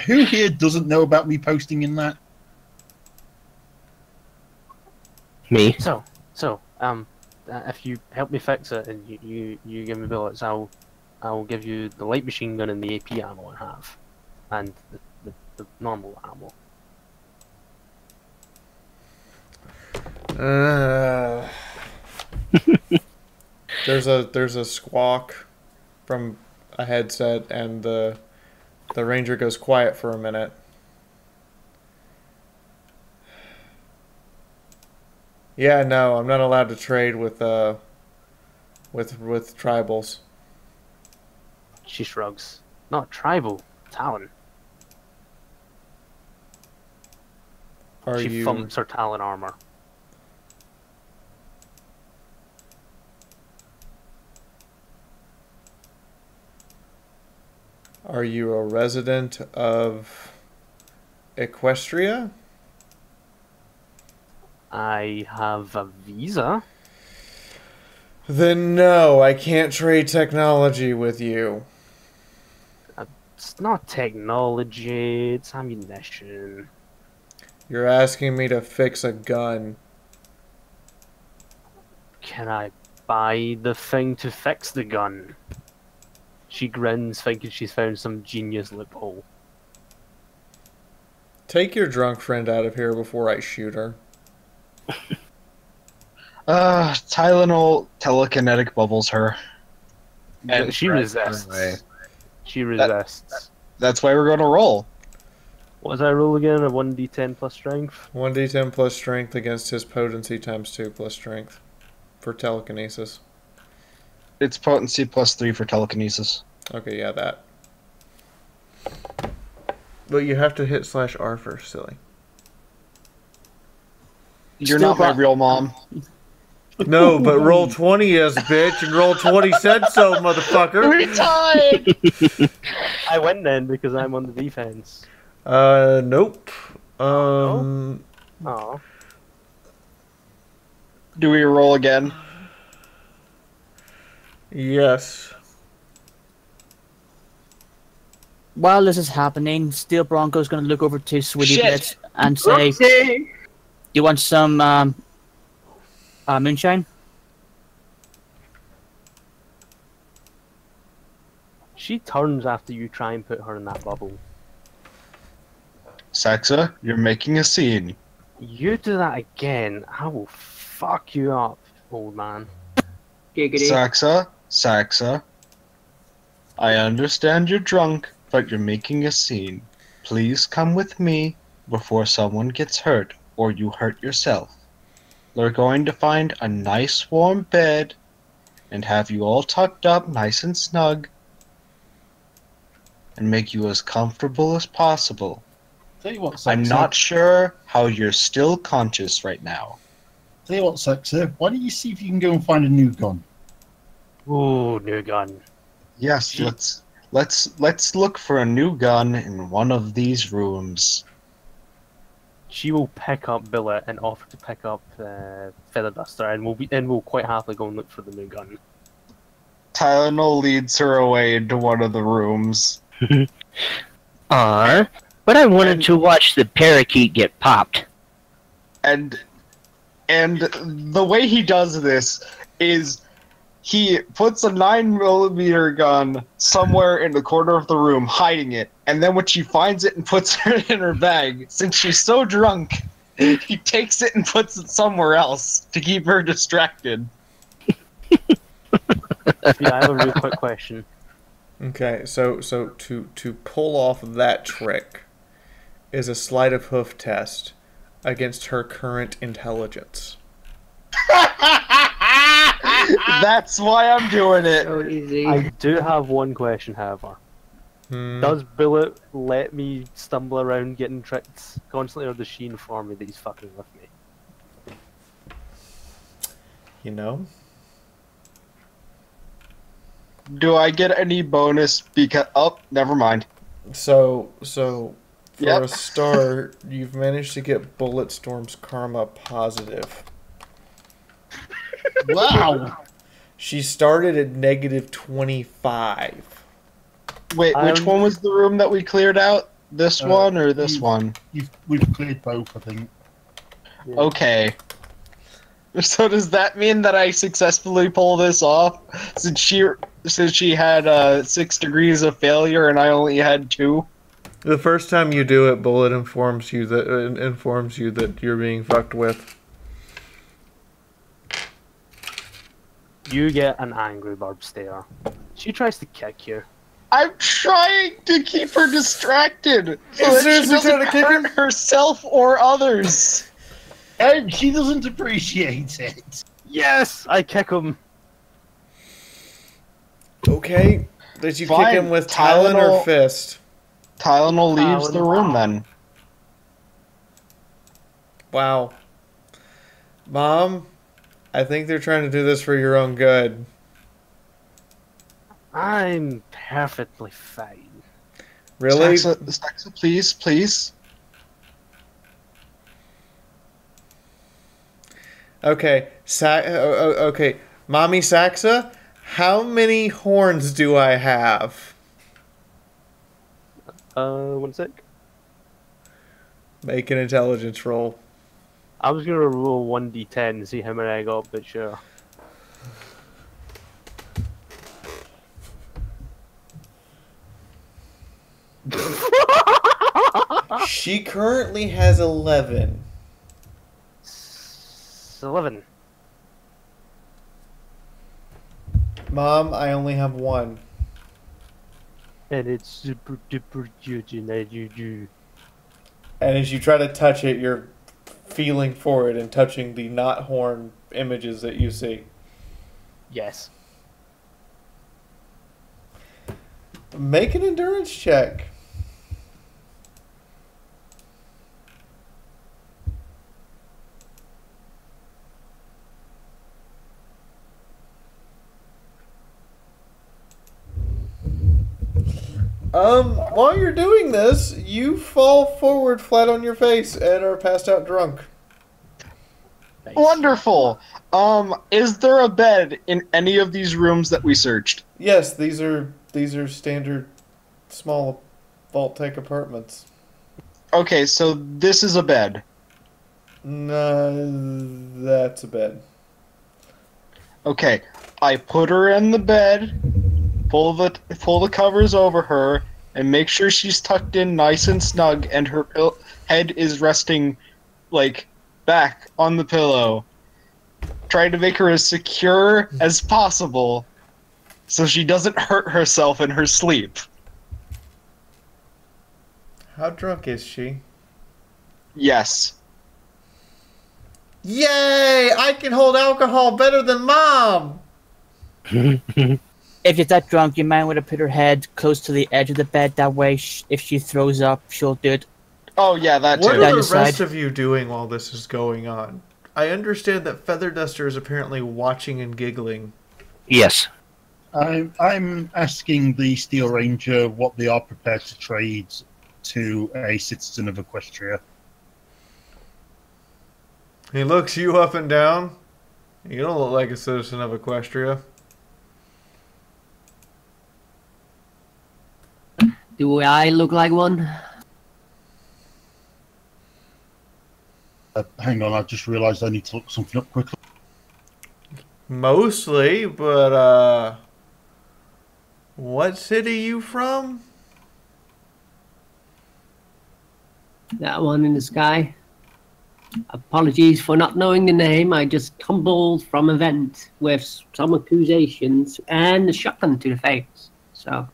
Who here doesn't know about me posting in that? Me. So, if you help me fix it and you give me bullets, I'll give you the light machine gun and the AP ammo I have, and the normal ammo. There's a squawk from a headset, and the ranger goes quiet for a minute. Yeah, no, I'm not allowed to trade with tribals. She shrugs. Not tribal, Talon. She thumps her Talon armor. Are you a resident of Equestria? I have a visa. Then no, I can't trade technology with you. It's not technology, it's ammunition. You're asking me to fix a gun. Can I buy the thing to fix the gun? She grins, thinking she's found some genius loophole. Take your drunk friend out of here before I shoot her. Tylenol telekinetic bubbles her. And she resists. She resists. That's why we're going to roll. What does I roll again? A 1d10 plus strength? 1d10 plus strength against his potency times 2 plus strength. For telekinesis. It's potency plus 3 for telekinesis. Okay, yeah, that. But you have to hit /R first, silly. You're not my real mom. No, but roll 20 as bitch, and roll 20 said so, motherfucker. We tied! I win then because I'm on the defense. Nope. Oh. Do we roll again? Yes. While this is happening, Steel Bronco's going to look over to Sweetie Blitz and say, Oopsie. "You want some moonshine?" She turns after you try and put her in that bubble. Saxa, you're making a scene. You do that again, I will fuck you up, old man. Giggity. Saxa, I understand you're drunk, but you're making a scene. Please come with me before someone gets hurt, or you hurt yourself. We're going to find a nice warm bed, and have you all tucked up nice and snug, and make you as comfortable as possible. Tell you what, I'm Saxa, not sure how you're still conscious right now. Tell you what, Saxa, why don't you see if you can go and find a new gun? Ooh, new gun. Yes, let's look for a new gun in one of these rooms. She will pick up Billet and offer to pick up Feather Duster, and we'll quite happily go and look for the new gun. Tylenol leads her away into one of the rooms. But I wanted to watch the parakeet get popped. And the way he does this is he puts a 9mm gun somewhere in the corner of the room, hiding it, and then when she finds it and puts it in her bag, since she's so drunk, he takes it and puts it somewhere else to keep her distracted. Yeah, I have a real quick question. Okay, so to pull off that trick is a sleight of hoof test against her current intelligence. That's why I'm doing it. So easy. I do have one question, however. Does Billet let me stumble around getting tricked constantly, or does she inform me that he's fucking with me? You know? Do I get any bonus because... Oh, never mind. So for Yep. a start, you've managed to get Bulletstorm's karma positive. Wow! She started at -25. Wait, which one was the room that we cleared out? This one or this one? We've cleared both, I think. Yeah. Okay. So does that mean that I successfully pull this off? Since she had 6 degrees of failure and I only had 2? The first time you do it, Bullet informs you that you're being fucked with. You get an angry bird stare. She tries to kick you. I'm trying to keep her distracted so You're that she seriously doesn't trying to kick hurt herself or others. And she doesn't appreciate it. Yes, I kick him. Okay. Did you Fine. kick him with Talon or Tylenol- fist? Tylenol leaves the room then. Wow. Mom, I think they're trying to do this for your own good. I'm perfectly fine. Really? Saxa, please. Okay. Okay. Mommy Saxa, how many horns do I have? One sec. Make an intelligence roll. I was gonna roll 1d10 and see how many I got, but sure. She currently has 11. 11. Mom, I only have 1. And it's super duper juju. And as you try to touch it, you're feeling for it and touching the not horn images that you see. Yes. Make an endurance check. While you're doing this, you fall forward flat on your face and are passed out drunk. Nice. Wonderful. Is there a bed in any of these rooms that we searched? Yes, these are standard small vault-type apartments. Okay, so this is a bed. No, that's a bed. Okay, I put her in the bed, pull the covers over her, and make sure she's tucked in nice and snug, and her head is resting, like, back on the pillow. Try to make her as secure as possible, so she doesn't hurt herself in her sleep. How drunk is she? Yes. Yay! I can hold alcohol better than Mom! If you're that drunk, you might want to put her head close to the edge of the bed. That way, if she throws up, she'll do it. Oh, yeah, that too. What are the rest of you doing while this is going on? I understand that Feather Duster is apparently watching and giggling. Yes. I'm asking the Steel Ranger what they are prepared to trade to a citizen of Equestria. He looks you up and down. You don't look like a citizen of Equestria. Do I look like one? Hang on, I just realised I need to look something up quickly. Mostly, but what city you from? That one in the sky. Apologies for not knowing the name. I just tumbled from a vent with some accusations and a shotgun to the face. So.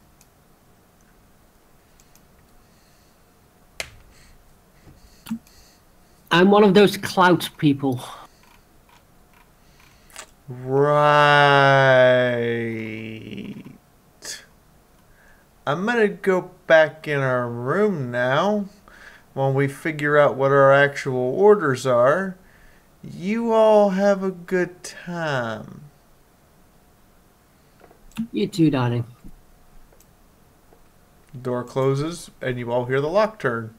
I'm one of those clout people. Right. I'm gonna go back in our room now. While we figure out what our actual orders are, you all have a good time. You too, darling. Door closes, and you all hear the lock turn.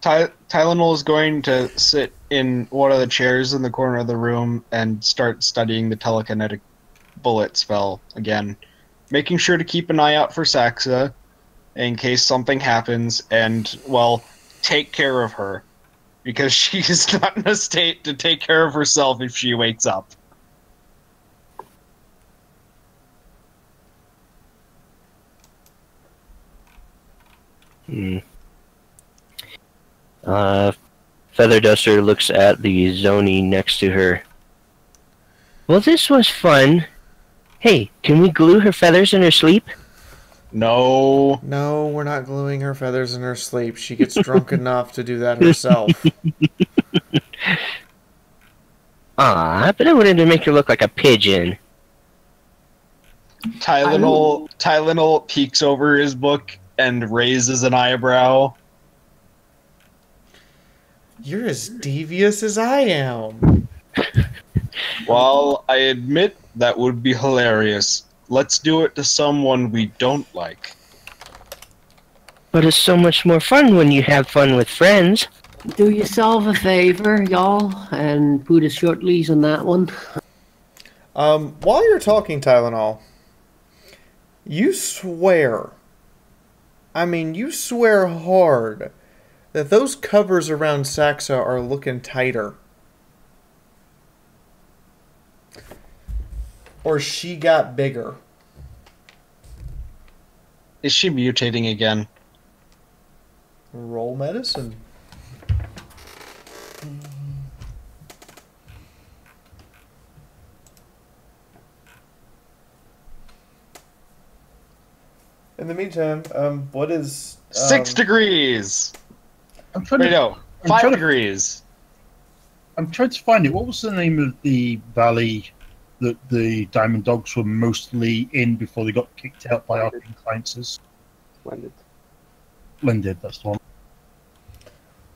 Tylenol is going to sit in one of the chairs in the corner of the room and start studying the telekinetic bullet spell again, making sure to keep an eye out for Saxa in case something happens, and, well, take care of her, because she's not in a state to take care of herself if she wakes up. Feather Duster looks at the Zoni next to her. Well, this was fun. Hey, can we glue her feathers in her sleep? No. No, we're not gluing her feathers in her sleep. She gets drunk enough to do that herself. Ah, but I wanted to make her look like a pigeon. Tylenol peeks over his book and raises an eyebrow. You're as devious as I am. Well, I admit that would be hilarious. Let's do it to someone we don't like. But it's so much more fun when you have fun with friends. Do yourself a favor, y'all, and put a short leash on that one. While you're talking, Tylenol, You swear, I mean, you swear hard that those covers around Saxa are looking tighter. Or she got bigger. Is she mutating again? Roll medicine. In the meantime, what is 6 degrees? I'm trying Wait, to. no, I'm 5 trying to- degrees. I'm trying to find it. What was the name of the valley that the Diamond Dogs were mostly in before they got kicked out by our clients? Splendid. Splendid, that's the one.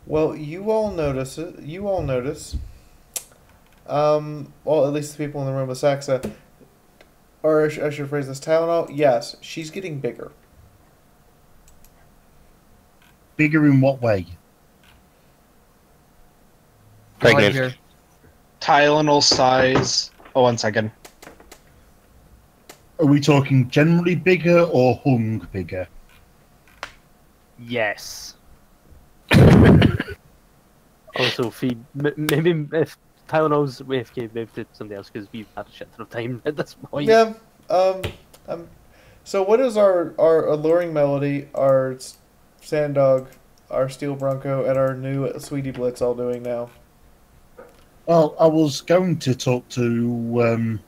Well, you all notice it. You all notice. Well, at least the people in the room with Saxa. Or I should phrase this. Tylenol, yes, she's getting bigger. Bigger in what way? Pregnant. Roger. Tylenol size. Oh, 1 second. Are we talking generally bigger or hung bigger? Yes. Also, feed. Maybe if Tylenol's AFK, maybe to somebody else because we've had a shit ton of time at this point. Yeah. So what is our alluring melody, our sand dog, our steel bronco, and our new sweetie blitz all doing now? Well, I was going to talk to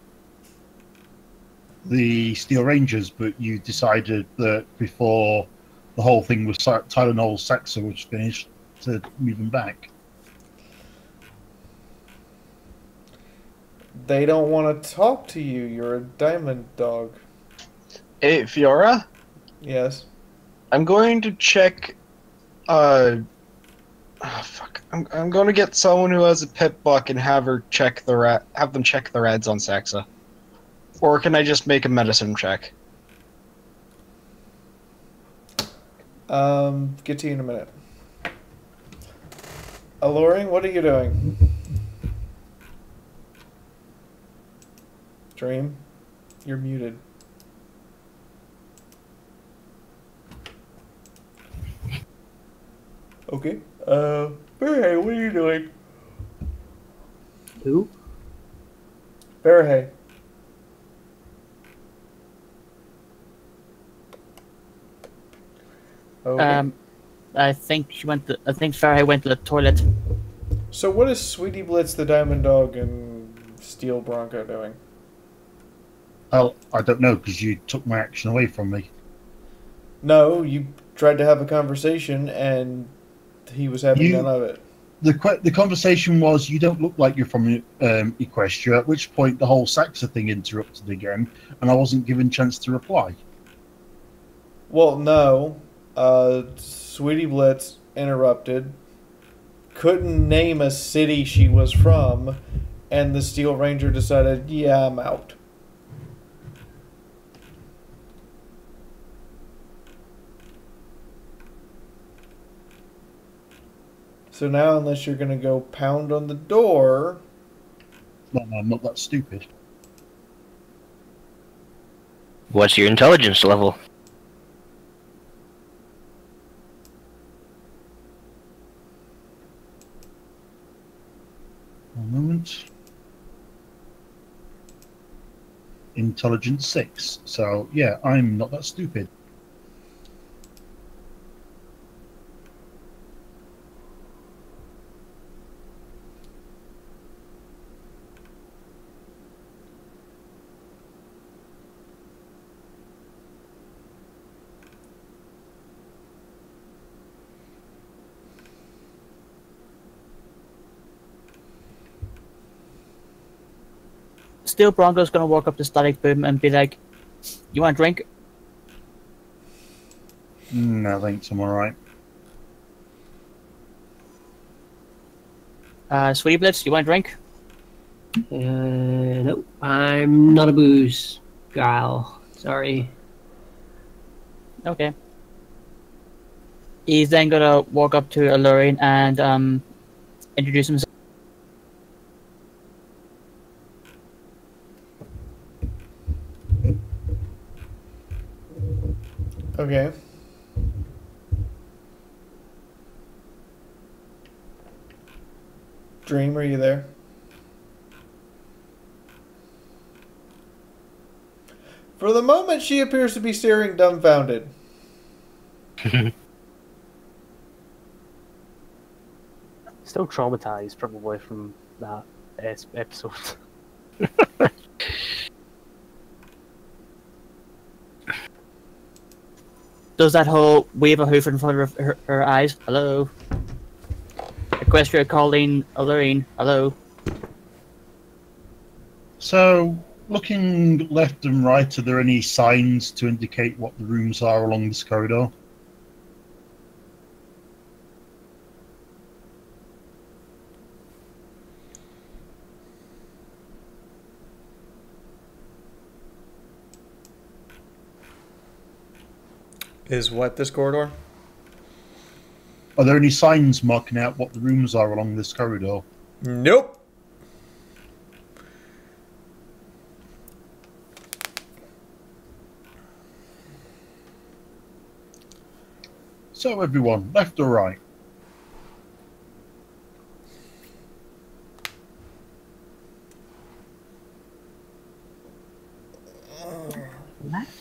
the Steel Rangers, but you decided that before the whole thing was Tylenol Saxa was finished to move them back. They don't want to talk to you. You're a diamond dog. Hey, Fiaura? Yes. I'm going to check. Fuck. I'm going to get someone who has a pit buck and have her check have them check the rads on Saxa. Or can I just make a medicine check? Get to you in a minute. Alluring, what are you doing? Dream, you're muted. Okay. Barry, what are you doing? Who? Barry. Okay. I think she went. I think Farah went to the toilet. So what is Sweetie Blitz, the Diamond Dog, and Steel Bronco doing? Well, I don't know because you took my action away from me. No, you tried to have a conversation, and he was having none of it. The conversation was, you don't look like you're from Equestria, at which point the whole Saxa thing interrupted again, and I wasn't given chance to reply. Well, no. Sweetie Blitz interrupted, couldn't name a city she was from, and the Steel Ranger decided, yeah, I'm out. So now, unless you're going to go pound on the door... No, I'm not that stupid. What's your intelligence level? One moment. Intelligence 6. So, yeah, I'm not that stupid. Steel Bronco's gonna walk up to Static Boom and be like, "You want a drink?" No, thanks, I'm alright. Sweetie Blitz, you want a drink? No, I'm not a booze gal. Sorry. Okay. He's then gonna walk up to Alluring and introduce himself. Okay. Dream, are you there? For the moment, she appears to be staring dumbfounded. Still traumatized, probably, from that episode. Does that whole wave a hoof in front of her eyes? Hello? Equestria calling Elaine. Hello? So, looking left and right, are there any signs to indicate what the rooms are along this corridor? Is what this corridor? Are there any signs marking out what the rooms are along this corridor? Nope. So, everyone, left or right? Left.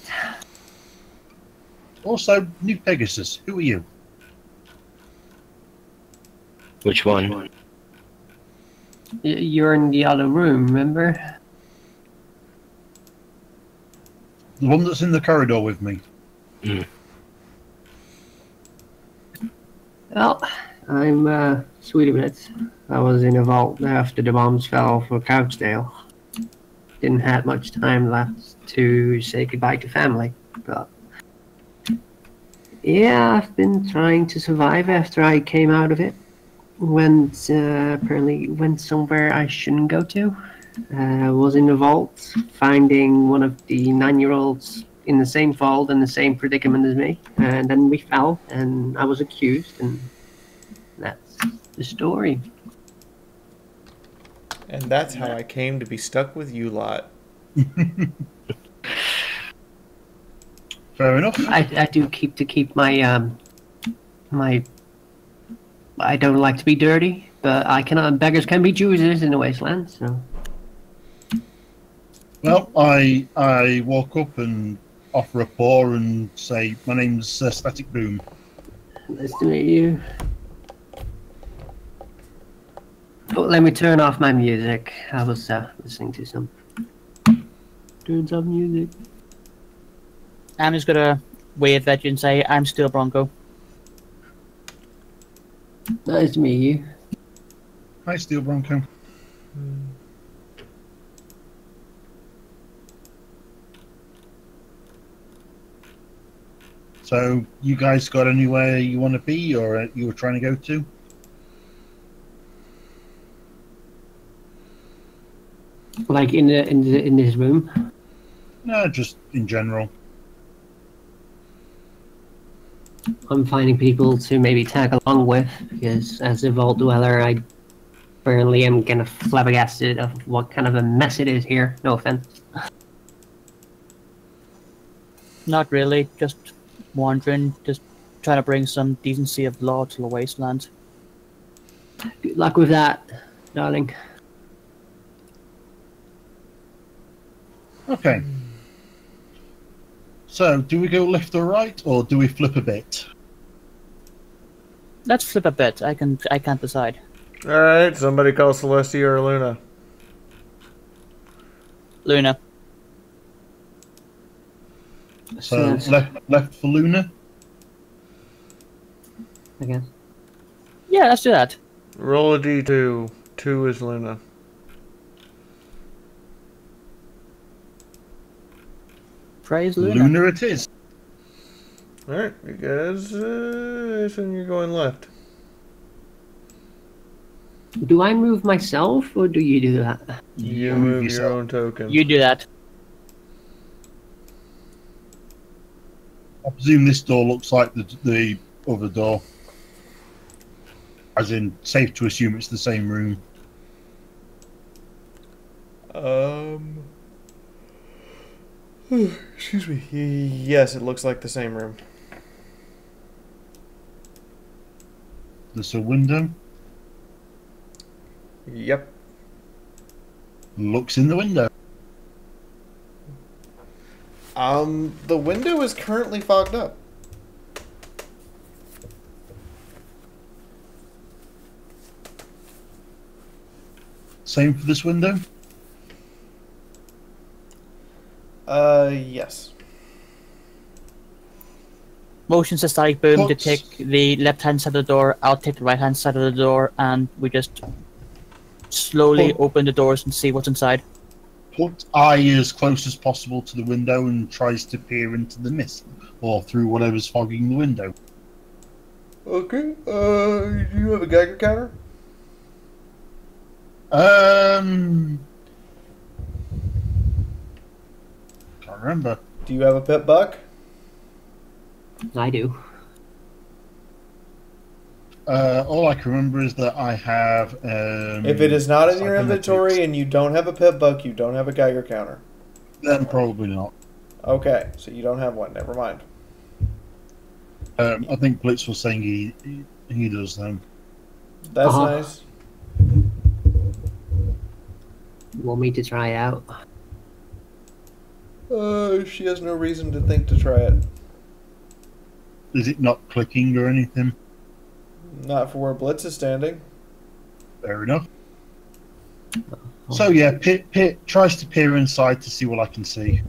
Also, New Pegasus, who are you? Which one? You're in the other room, remember? The one that's in the corridor with me. Well, I'm Sweetie Bits. I was in a vault after the bombs fell for Couchdale. Didn't have much time left to say goodbye to family, but yeah, I've been trying to survive after I came out of it. Apparently went somewhere I shouldn't go to. Was in the vault, finding one of the 9-year-olds in the same vault in the same predicament as me, and then we fell, and I was accused, and that's the story. And that's how I came to be stuck with you lot. Fair enough. I do keep my my. I don't like to be dirty, but I cannot. Beggars can be choosers in the wasteland. So. Well, I walk up and offer a paw and say, "My name's Static Boom." Nice to meet you. Oh, let me turn off my music. I was listening to some tunes of music. I'm just gonna wave at you and say, I'm still Bronco. Nice to meet you. Hi, Steel Bronco. So, you guys got anywhere you want to be, or you were trying to go to? Like in this room? No, just in general. I'm finding people to maybe tag along with, because as a vault dweller, I apparently am kind of flabbergasted of what kind of a mess it is here. No offense. Not really, just wandering, just trying to bring some decency of law to the wasteland. Good luck with that, darling. Okay. So, do we go left or right, or do we flip a bit? Let's flip a bit. I can't decide. All right, somebody call Celestia or Luna. Luna. So left for Luna. Okay. Yeah, let's do that. Roll a d2. 2 is Luna. Praise Luna. Luna it is. Alright, you guys, and you're going left. Do I move myself, or do you do that? You move your own token. You do that. I presume this door looks like the other door. As in, safe to assume it's the same room. Excuse me. Yes, it looks like the same room. There's a window. Yep. Looks in the window. The window is currently fogged up. Same for this window? Yes. Motion to static boom to Oops. take the left-hand side of the door. I'll take the right-hand side of the door, and we just slowly open the doors and see what's inside. Put eye as close as possible to the window and tries to peer into the mist or through whatever's fogging the window. Okay. Do you have a Geiger counter? Can't remember. Do you have a pit buck? I do. All I can remember is that I have. If it is not in your inventory and you don't have a pit buck, you don't have a Geiger counter. Then probably not. Okay, so you don't have one. Never mind. I think Blitz was saying he does them. That's nice. Want me to try it out? She has no reason to think to try it. Is it not clicking or anything? Not for where Blitz is standing. Fair enough. So yeah, Pit tries to peer inside to see what I can see.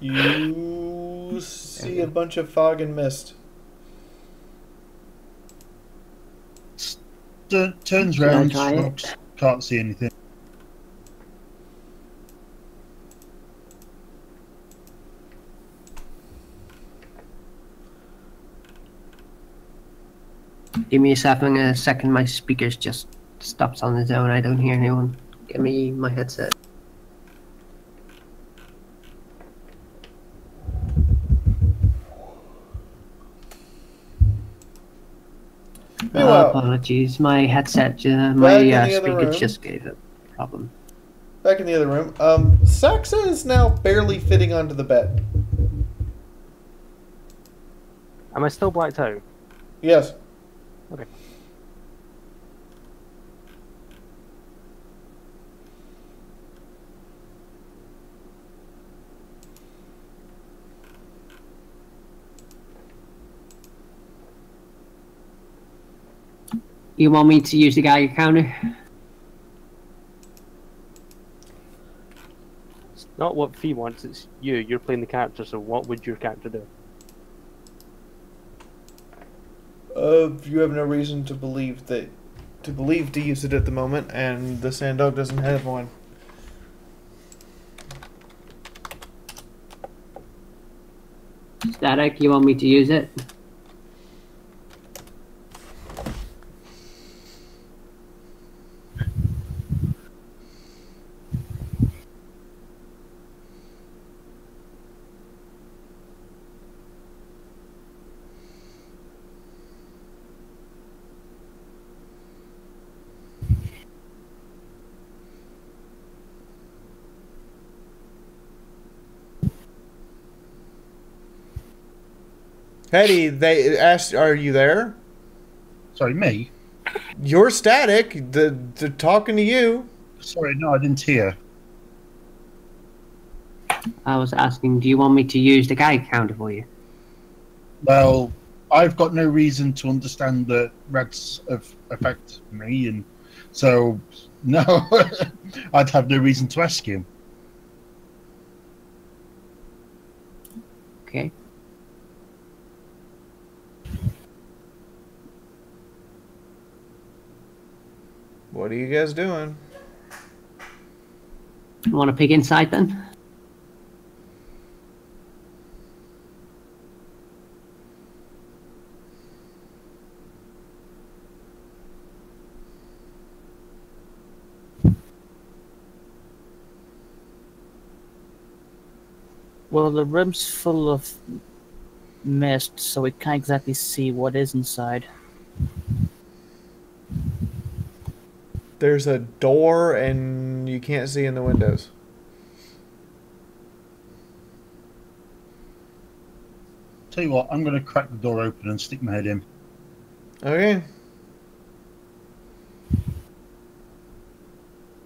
You see a bunch of fog and mist. Turns Can I round, try it? shrugs, can't see anything. Give me a second. My speakers just stops on its own. I don't hear anyone. Give me my headset. Apologies. My headset, my speaker just gave it a problem. Back in the other room. Saxa is now barely fitting onto the bed. Am I still blacked out? Yes. Okay. You want me to use the Geiger counter? It's not what Fee wants, it's you. You're playing the character, so what would your character do? You have no reason to believe to use it at the moment, and the sand dog doesn't have one. Static, you want me to use it? Hetty, they asked, "Are you there?" Sorry, me? You're static. They're talking to you. Sorry, no, I didn't hear. I was asking, do you want me to use the Geiger counter for you? Well, I've got no reason to understand that rats affect me, and so no, I'd have no reason to ask him. Okay. What are you guys doing? You want to peek inside then? Well, the room's full of mist, so we can't exactly see what is inside. There's a door, and you can't see in the windows. Tell you what, I'm going to crack the door open and stick my head in. Okay.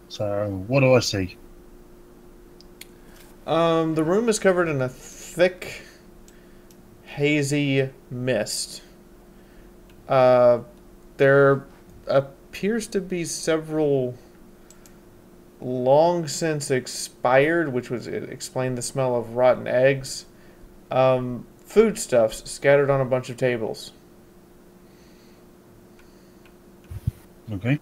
So, what do I see? The room is covered in a thick, hazy mist. There appears to be several long since expired, which would explain the smell of rotten eggs, foodstuffs scattered on a bunch of tables. Okay.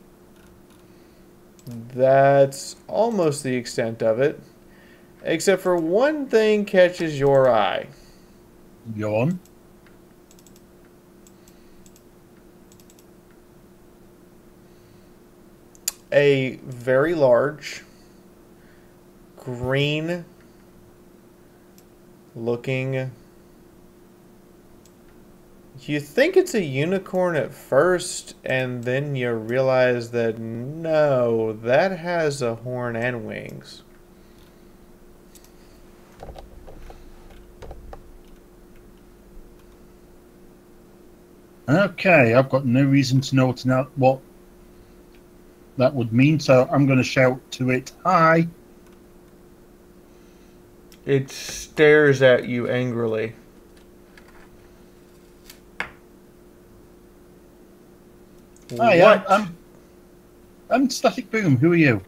That's almost the extent of it, except for one thing catches your eye. Go on. A very large, green looking. You think it's a unicorn at first, and then you realize that no, that has a horn and wings. Okay, I've got no reason to know what that would mean, so I'm going to shout to it, "Hi!" It stares at you angrily. Hi, What? I'm Static Boom. Who are you?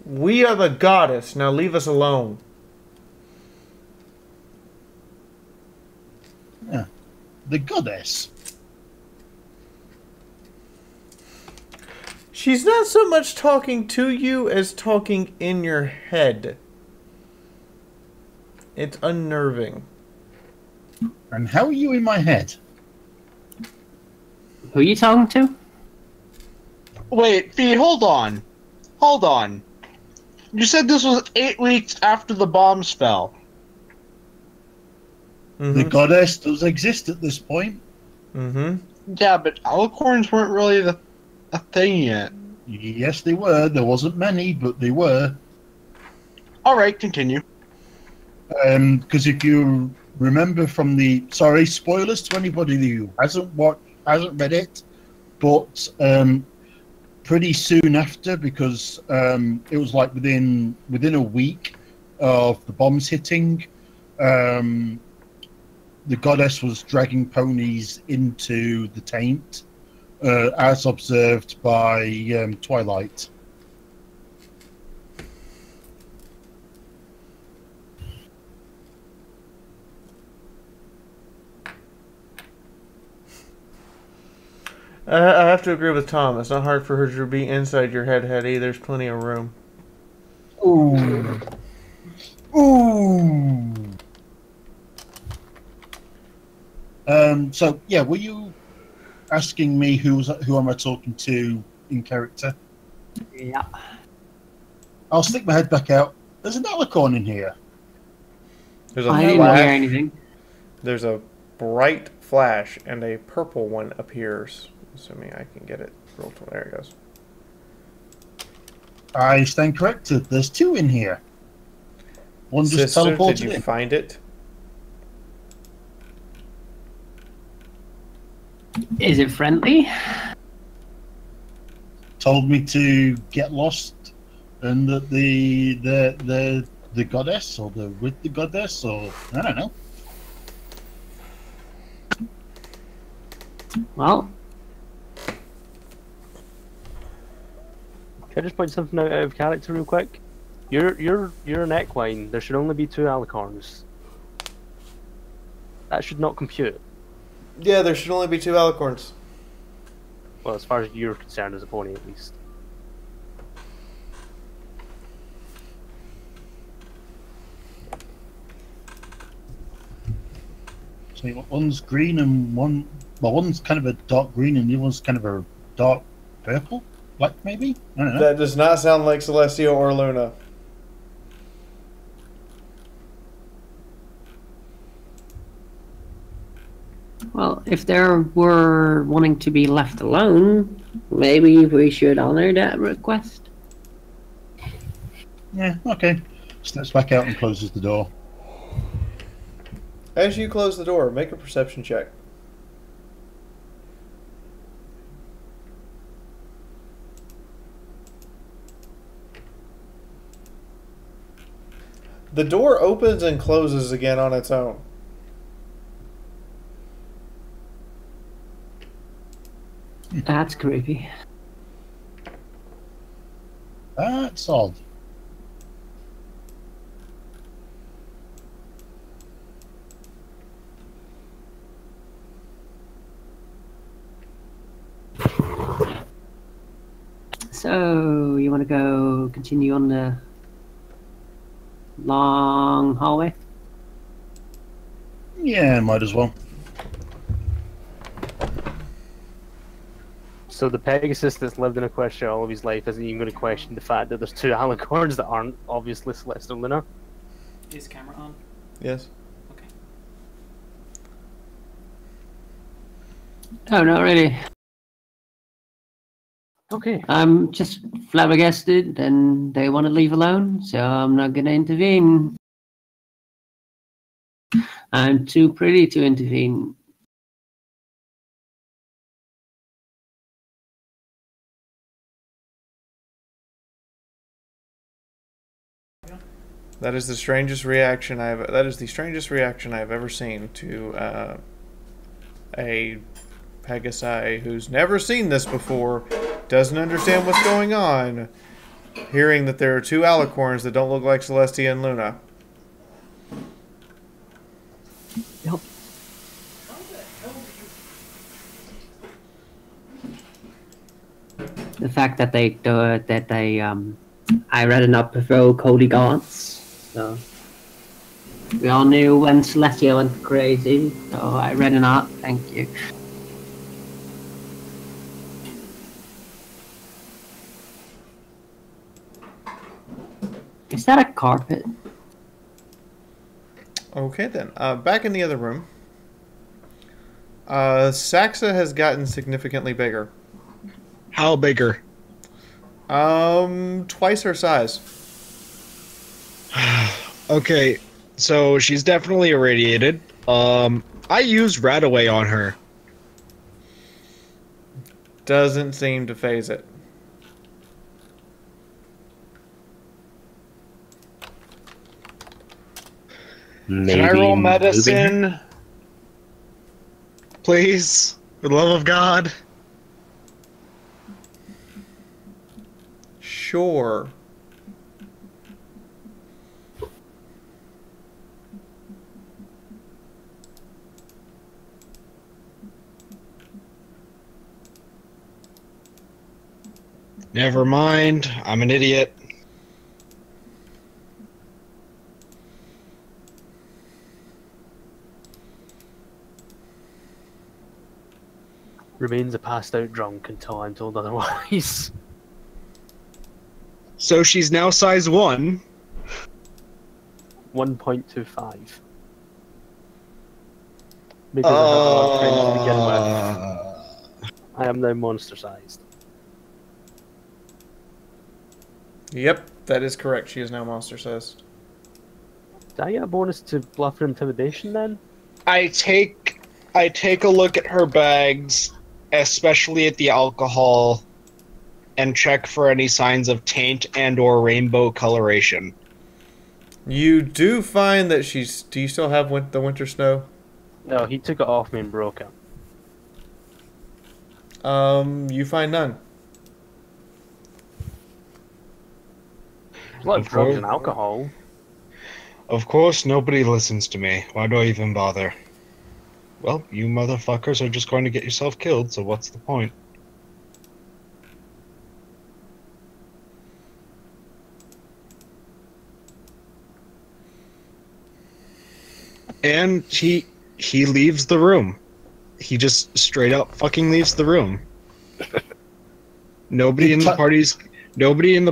We are the goddess. Now leave us alone. Yeah, the goddess. She's not so much talking to you as talking in your head. It's unnerving. And how are you in my head? Who are you talking to? Wait, Fee, hold on. Hold on. You said this was 8 weeks after the bombs fell. The goddess does exist at this point. Yeah, but alicorns weren't really a thing yet. Yes, they were. There wasn't many, but they were. Alright, continue. Because if you remember from the... Sorry, spoilers to anybody who hasn't read it, but pretty soon after, because it was like within a week of the bombs hitting, the goddess was dragging ponies into the taint, as observed by Twilight. I have to agree with Tom. It's not hard for her to be inside your head, Hetty. There's plenty of room. Ooh. Ooh. So yeah, were you asking me who am I talking to in character? Yeah. I'll stick my head back out. There's an alicorn in here. There's a I didn't flash. hear anything. There's a bright flash, and a purple one appears. Assuming I can get it. There it goes. I stand corrected. There's two in here. One just Sister, teleported did you in. find it? Is it friendly? Told me to get lost, and that the goddess or with the goddess, or I don't know. Well, can I just point something out of character real quick? You're an equine. There should only be 2 alicorns. That should not compute. Yeah, there should only be 2 alicorns. Well, as far as you're concerned as a pony, at least. So one's green and one's kind of a dark green and the other one's kind of a dark purple, black maybe. I don't know. That does not sound like Celestia or Luna. well, if they were wanting to be left alone, maybe we should honor that request. Yeah, okay. Steps back out and closes the door. As you close the door, make a perception check. The door opens and closes again on its own. That's creepy. That's odd. So, you want to go continue on the long hallway? Yeah, might as well. So the Pegasus that's lived in Equestria all of his life isn't even going to question the fact that there's two alicorns that aren't obviously Celestial Lunar? Is camera on? Yes. Okay. Oh, not really. Okay. I'm just flabbergasted and they want to leave alone, so I'm not going to intervene. I'm too pretty to intervene. That is the strangest reaction I've ever seen to a Pegasi who's never seen this before, doesn't understand what's going on, hearing that there are two alicorns that don't look like Celestia and Luna. Yep. The fact that I read an up before Cody Gaunt's, so we all knew when Celestia went crazy, so I read an up, thank you. Is that a carpet? Okay then. Back in the other room. Saxa has gotten significantly bigger. How bigger? Twice her size. Okay, so she's definitely irradiated. I used Radaway on her. Doesn't seem to phase it. Can I roll medicine? Please? For the love of God? Sure. Never mind. I'm an idiot. Remains a passed out drunk until I'm told otherwise. So she's now size 1. 1.25. Because I have a lot of time to begin with. I am now monster sized. Yep, that is correct. She is now monster sized. Did I get a bonus to bluff and intimidation then? I take a look at her bags, especially at the alcohol, and check for any signs of taint and or rainbow coloration. You do find that she's... Do you still have the winter snow? No, he took it off me and broke it. You find none. There's a lot of drugs and alcohol. Of course, nobody listens to me. Why do I even bother? Well, you motherfuckers are just going to get yourself killed, so what's the point? And he leaves the room. He just straight up fucking leaves the room. Nobody in the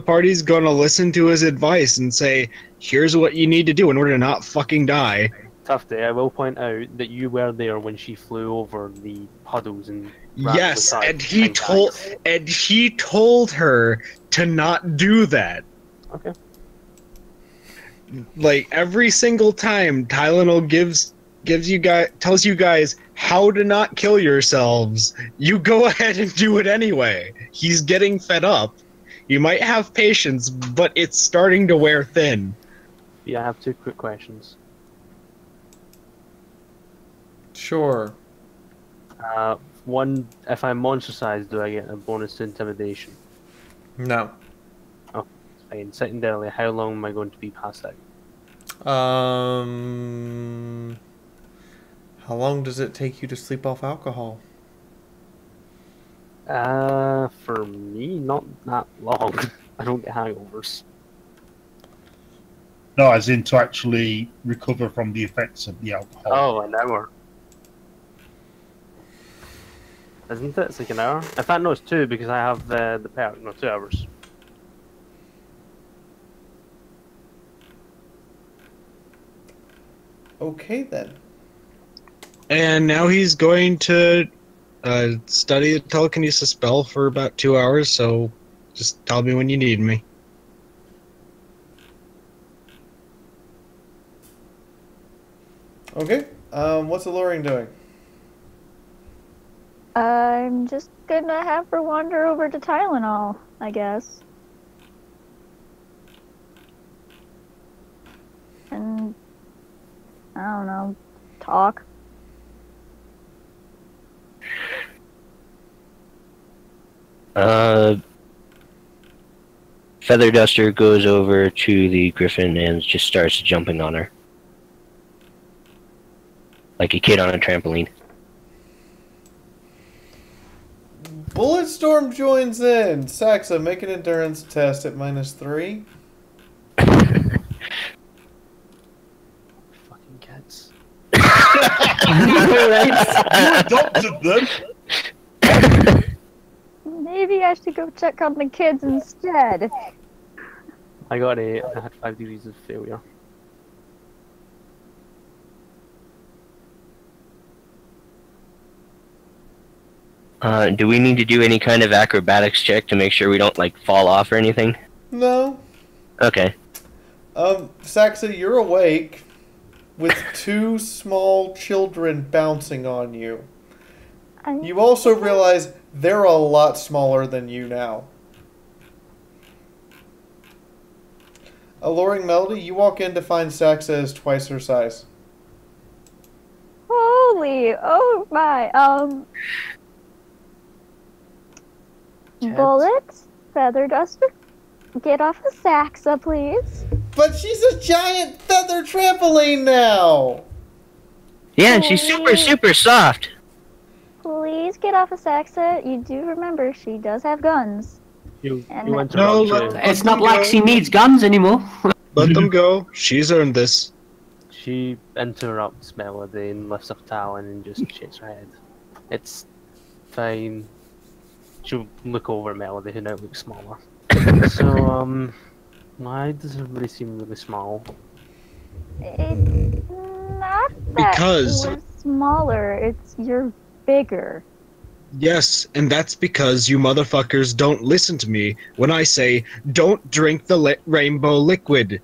party's gonna listen to his advice and say, here's what you need to do in order to not fucking die. Tough day. I will point out that you were there when she flew over the puddles and... Yes, and he told her to not do that. Okay. Like every single time Tylenol tells you guys how to not kill yourselves, you go ahead and do it anyway. He's getting fed up. You might have patience, but it's starting to wear thin. Sophie, I have 2 quick questions. Sure. One, if I'm monster sized, do I get a bonus to intimidation? No. Oh, fine. Secondarily, how long am I going to be passed out? How long does it take you to sleep off alcohol? For me, not that long. I don't get hangovers. No, as in to actually recover from the effects of the alcohol. Oh, an hour. Isn't it? It's like an hour? In fact, no, it's 2 because I have the perk. No, 2 hours. Okay, then. And now he's going to study the telekinesis spell for about 2 hours, so just tell me when you need me. Okay. What's Alluring doing? I'm just gonna have her wander over to Tylenol, I guess. And, I don't know, talk. Feather Duster goes over to the griffin and just starts jumping on her. Like a kid on a trampoline. Bulletstorm joins in. Saxa, make an endurance test at -3. Fucking kids. You adopted them. Maybe I should go check on the kids instead. I got 8. I had 5 degrees of failure. Do we need to do any kind of acrobatics check to make sure we don't, like, fall off or anything? No. Okay. Saxa, you're awake with 2 small children bouncing on you. You also realize they're a lot smaller than you now. Alluring Melody, you walk in to find Saxa is twice her size. Holy, oh my, Bullets, Feather Duster, get off of Saxa, please. But she's a giant feather trampoline now! Yeah, and she's super, super soft. Please get off of Saxa. You do remember she does have guns. You went It's not like she needs guns anymore. Let them go. She's earned this. She interrupts Melody and lifts up Talon and just shakes her head. It's fine. She'll look over at Melody, who now looks smaller. So, why does everybody seem really small? It's not that Because- you're smaller, it's you're bigger. Yes, and that's because you motherfuckers don't listen to me when I say don't drink the rainbow liquid.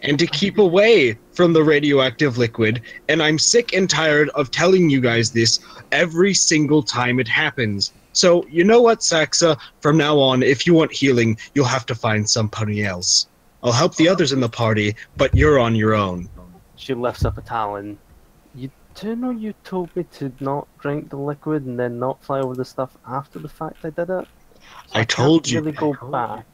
And to keep away from the radioactive liquid, and I'm sick and tired of telling you guys this every single time it happens. So, you know what, Saxa? From now on, if you want healing, you'll have to find somebody else. I'll help the others in the party, but you're on your own. She lifts up a Talon. You do know you told me to not drink the liquid and then not fly over the stuff after the fact I did it? So I told you. Really go back.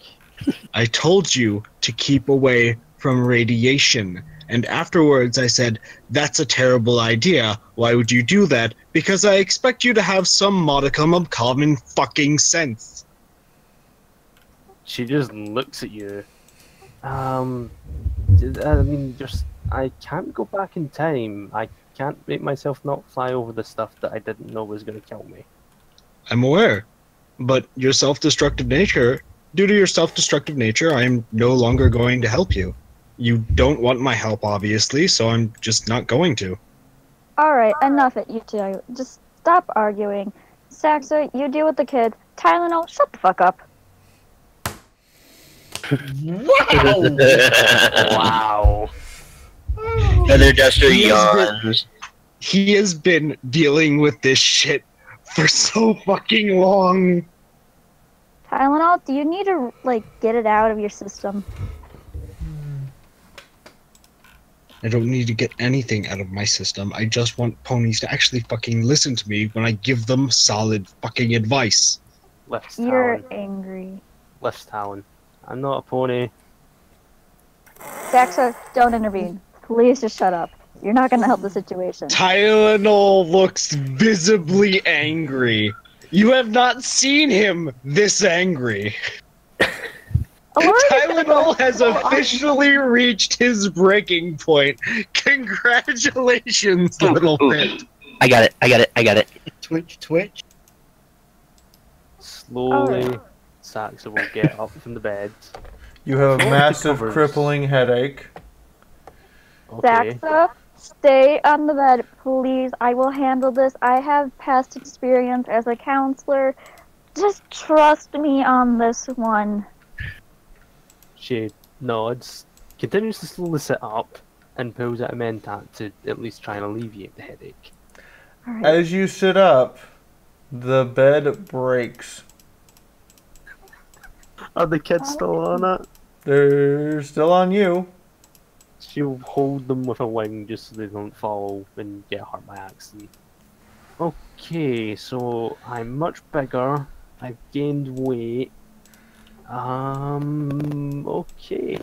I told you to keep away from radiation. And afterwards I said, that's a terrible idea. Why would you do that? Because I expect you to have some modicum of common fucking sense. She just looks at you. I mean, I can't go back in time. I can't make myself not fly over the stuff that I didn't know was going to kill me. I'm aware. But your self-destructive nature, due to your self-destructive nature, I am no longer going to help you. You don't want my help, obviously, so I'm just not going to. Alright, enough at you two. Just stop arguing. Saxa, you deal with the kid. Tylenol, shut the fuck up. Wow. Feather Duster yawns. He has been dealing with this shit for so fucking long. Tylenol, do you need to, like, get it out of your system? I don't need to get anything out of my system. I just want ponies to actually fucking listen to me when I give them solid fucking advice. Left You're Talon. angry. Left Talon. I'm not a pony. Saxa, don't intervene. Please just shut up. You're not gonna help the situation. Tylenol looks visibly angry. You have not seen him this angry. Tylenol has officially reached his breaking point. Congratulations, little bit. I got it. Twitch. Slowly, Saxa will get up from the bed. You have a massive Covers. crippling headache. Okay. Saxa, stay on the bed, please. I will handle this. I have past experience as a counselor. Just trust me on this one. She nods, continues to slowly sit up, and pulls out a mentat to at least try and alleviate the headache. Alright. As you sit up, the bed breaks. Are the kids still on it? They're still on you. She'll hold them with a wing just so they don't fall and get hurt by accident. Okay, so I'm much bigger. I've gained weight. Okay.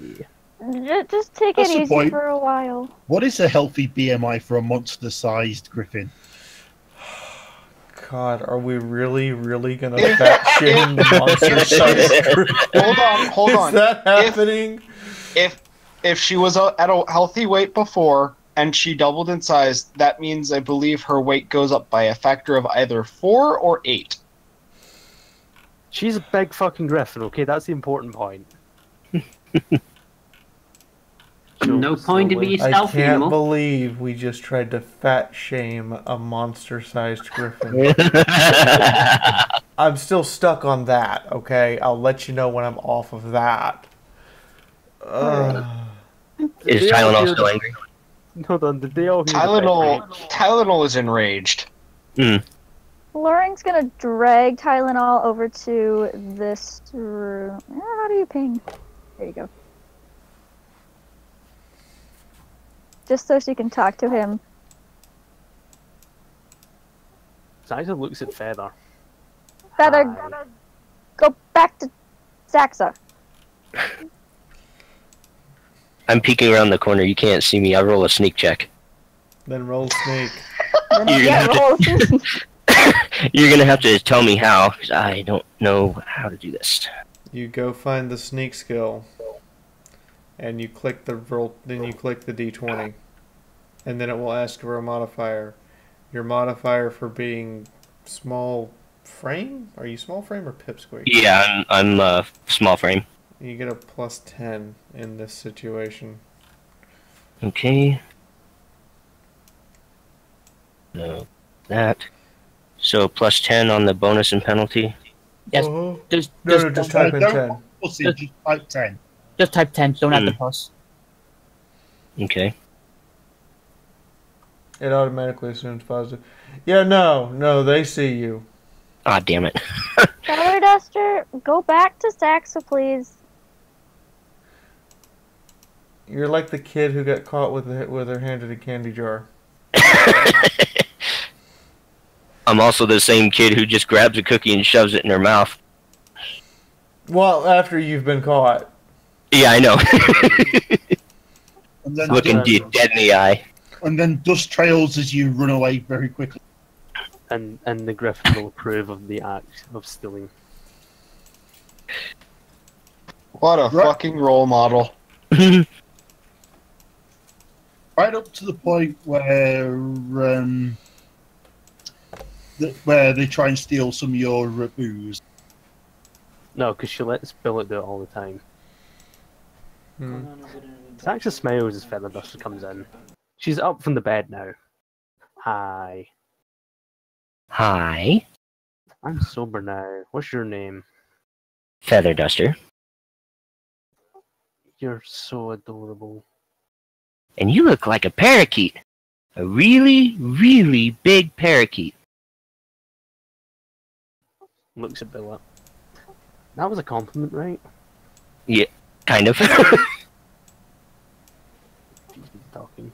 Just take That's it the easy point. for a while. What is a healthy BMI for a monster-sized griffin? God, are we really gonna fat shame the monster size griffin? Hold on. Is that happening? If she was at a healthy weight before and she doubled in size, that means I believe her weight goes up by a factor of either 4 or 8. She's a big fucking griffin, okay? That's the important point. No point in being I stealthy can't anymore. believe we just tried to fat shame a monster-sized griffin. I'm still stuck on that, okay? I'll let you know when I'm off of that. Is Tylenol still angry? Hold on, did they all hear Tylenol is enraged. Loring's gonna drag Tylenol over to this room. How do you ping? There you go. Just so she can talk to him. Saxa looks at Feather. Feather, go back to Saxa. I'm peeking around the corner. You can't see me. I roll a sneak check. Then roll sneak. You're gonna have to tell me how, 'cause I don't know how to do this. You go find the sneak skill, and you click the roll. Then you click the D20, and then it will ask for a modifier. Your modifier for being small frame? Are you small frame or pipsqueak? Yeah, I'm small frame. You get a +10 in this situation. Okay. No, that. So +10 on the bonus and penalty. Yes. Just type in 10. Just type 10. Just type 10. Don't add the plus. Okay. It automatically assumes positive. Yeah, no, they see you. Ah, damn it. Feather Duster, go back to Saxa, please. You're like the kid who got caught with her hand in a candy jar. I'm also the same kid who just grabs a cookie and shoves it in her mouth. Well, after you've been caught. Yeah, I know. And then Looking dead in the eye. And then dust trails as you run away very quickly. And the griffin will approve of the act of stealing. What a fucking role model. Right up to the point where where they try and steal some of your booze. No, because she lets Billet do it all the time. Saxa smiles as Feather Duster comes in. She's up from the bed now. Hi. Hi. I'm sober now. What's your name? Feather Duster. You're so adorable. And you look like a parakeet. A really, really big parakeet. Looks at Billet. That was a compliment, right? Yeah, kind of. talking.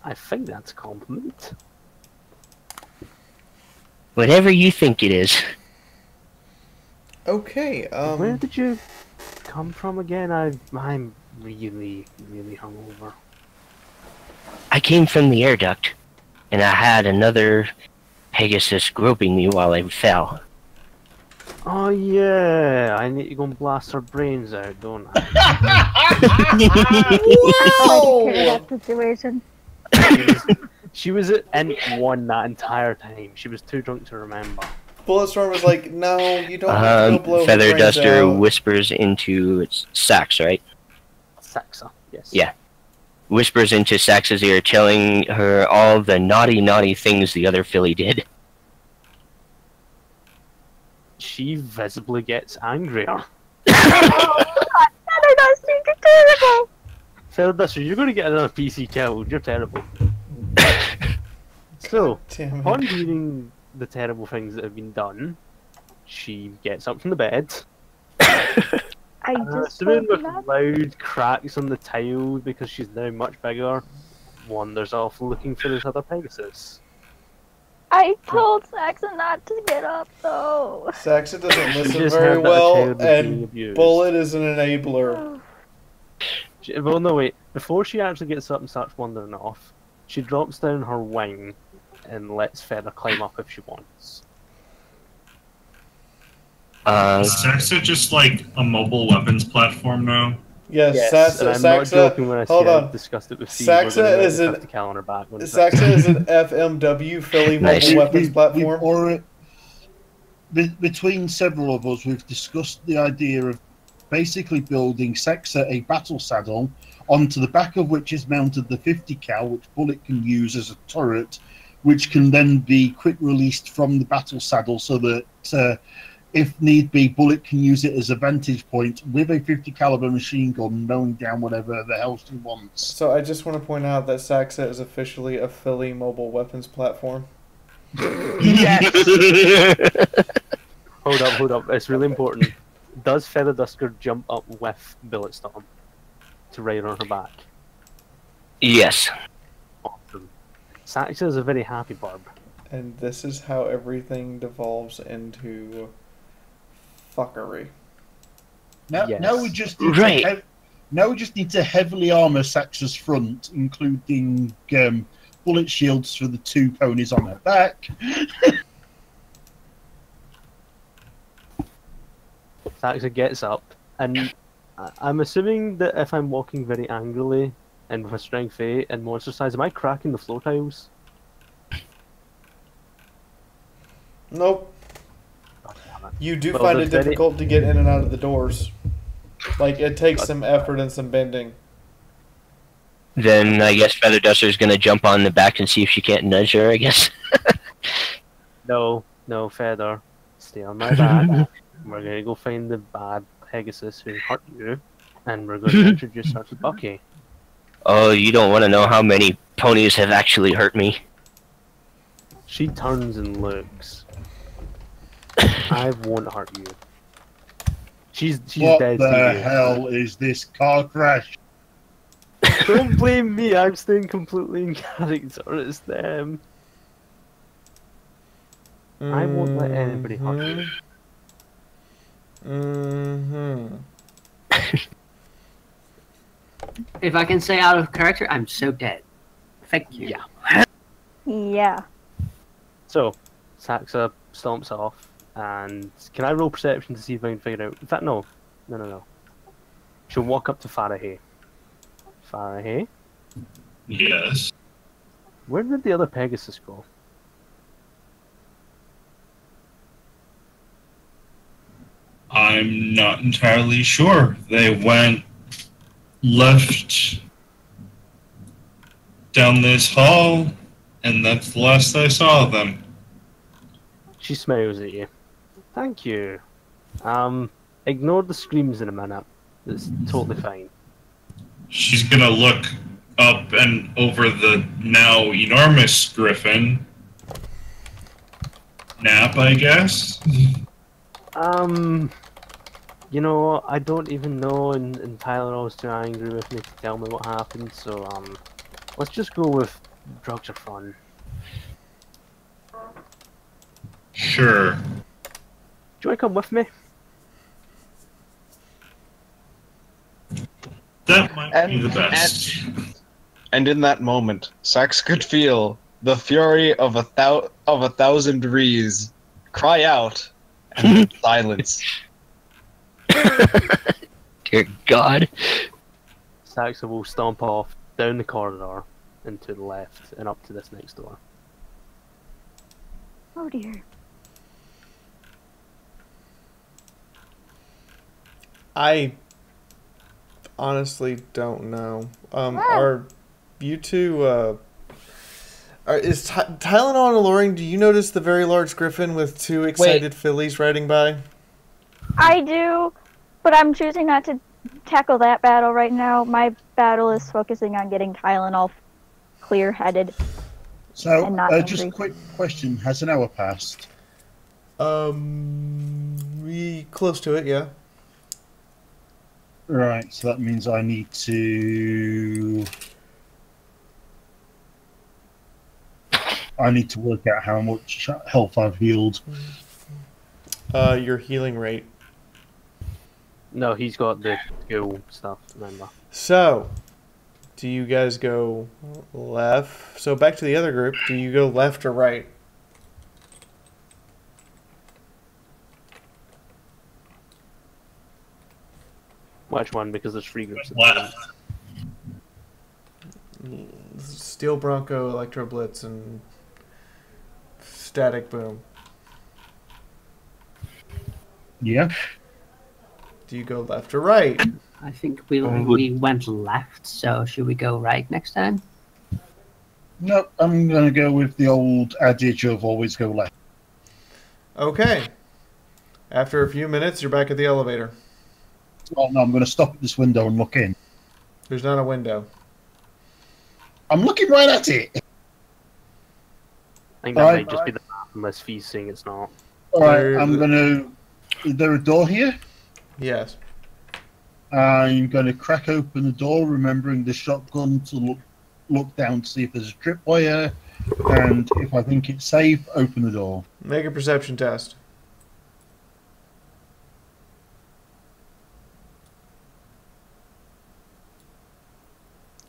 I think that's a compliment. Whatever you think it is. Okay, Where did you come from again? I'm really, really hungover. I came from the air duct, and I had another Pegasus groping me while I fell. Oh yeah, I need to go and blast her brains out, don't I? Wow! That situation. She was in one that entire time. She was too drunk to remember. Bulletstorm was like, no, you don't have to go blow her Feather brains Duster out. whispers into Sax, right? Saxa, yes. Yeah. Whispers into Sax's ear, telling her all the naughty, naughty things the other filly did. She visibly gets angrier. Feather Duster, you're terrible! Feather Duster, you're going to get another PC killed. You're terrible. So, Damn it. upon hearing the terrible things that have been done, she gets up from the bed. I just Assuming told with you that. loud cracks on the tile because she's now much bigger, wanders off looking for this other Pegasus. I told Saxon not to get up though. Saxa doesn't listen just very had that well, child being and abused. Bullet is an enabler. Well, no, wait. Before she actually gets up and starts wandering off, she drops down her wing and lets Feather climb up if she wants. Is Saxa just like a mobile weapons platform now? Yes, and I'm not Saxa. joking when I say Hold I've on. discussed it with Steve. Saxa We're is gonna an have to cal on her back when it's Saxa is an FMW Philly mobile weapons platform. Between several of us, we've discussed the idea of basically building Saxa a battle saddle, onto the back of which is mounted the 50 cal, which Bullet can use as a turret, which can then be quick released from the battle saddle so that if need be, Bullet can use it as a vantage point with a 50 caliber machine gun, mowing down whatever the hell she wants. So I just want to point out that Saxa is officially a Philly mobile weapons platform. Yes! Hold up. It's really important. Does Feather Duster jump up with Bulletstorm to ride on her back? Yes. Awesome. Saxa is a very happy barb. And this is how everything devolves into fuckery. Now we just need Right. now we just need to heavily armor Saxa's front, including bullet shields for the two ponies on her back. Saxa gets up, and I'm assuming that if I'm walking very angrily and with a strength 8 and monster size, am I cracking the floor tiles? Nope. You do Well, find it there's very- difficult to get in and out of the doors. Like, it takes some effort and some bending. Then I guess Feather Duster's gonna jump on the back and see if she can't nudge her, I guess. No, Feather. Stay on my back. We're gonna go find the bad Pegasus who hurt you, and we're gonna introduce her to Bucky. Oh, you don't want to know how many ponies have actually hurt me. She turns and looks. I won't hurt you. She's What dead. the to you. hell is this car crash? Don't blame me. I'm staying completely in character. It's them. I won't let anybody hurt you. If I can say out of character, I'm so dead. Thank you. Yeah. Yeah. So, Saxa stomps off, and can I roll perception to see if I can figure out? In fact, no. She'll walk up to Farahay. Farahay, Yes. where did the other Pegasus go? I'm not entirely sure. They went left down this hall, and that's the last I saw of them. She smiles at you. Thank you. Ignore the screams in a minute. It's totally fine. She's gonna look up and over the now enormous griffin. Nap, I guess. You know, I don't even know, and Tyler was too angry with me to tell me what happened, so, let's just go with drugs are fun. Sure. Do you want to come with me? That might be the best. And in that moment, Sax could feel the fury of a thousand rees cry out and silence. Dear God. Saxa will stomp off down the corridor and to the left and up to this next door. Oh dear. I honestly don't know. Are you two, is Tylenol and alluring, do you notice the very large griffin with two excited fillies riding by? I do, but I'm choosing not to tackle that battle right now. My battle is focusing on getting Tylenol clear-headed. So, and not just a angry. quick question. Has an hour passed? Close to it, yeah. Right, so that means I need to... work out how much health I've healed. Your healing rate. No, he's got the skill stuff, remember. So, do you guys go left? So back to the other group. Do you go left or right? Which one? Because there's 3 groups. Left. Steel Bronco, Electro Blitz, and Static Boom. Yeah. Do you go left or right? I think we went left, so should we go right next time? No, I'm going to go with the old adage of always go left. Okay. After a few minutes, you're back at the elevator. Oh, no, I'm going to stop at this window and look in. There's not a window. I'm looking right at it. I think that might just be the map, unless Fee's saying it's not. Alright, I'm going to... Is there a door here? Yes. I'm going to crack open the door, remembering the shotgun to look down to see if there's a tripwire, and if I think it's safe, open the door. Make a perception test.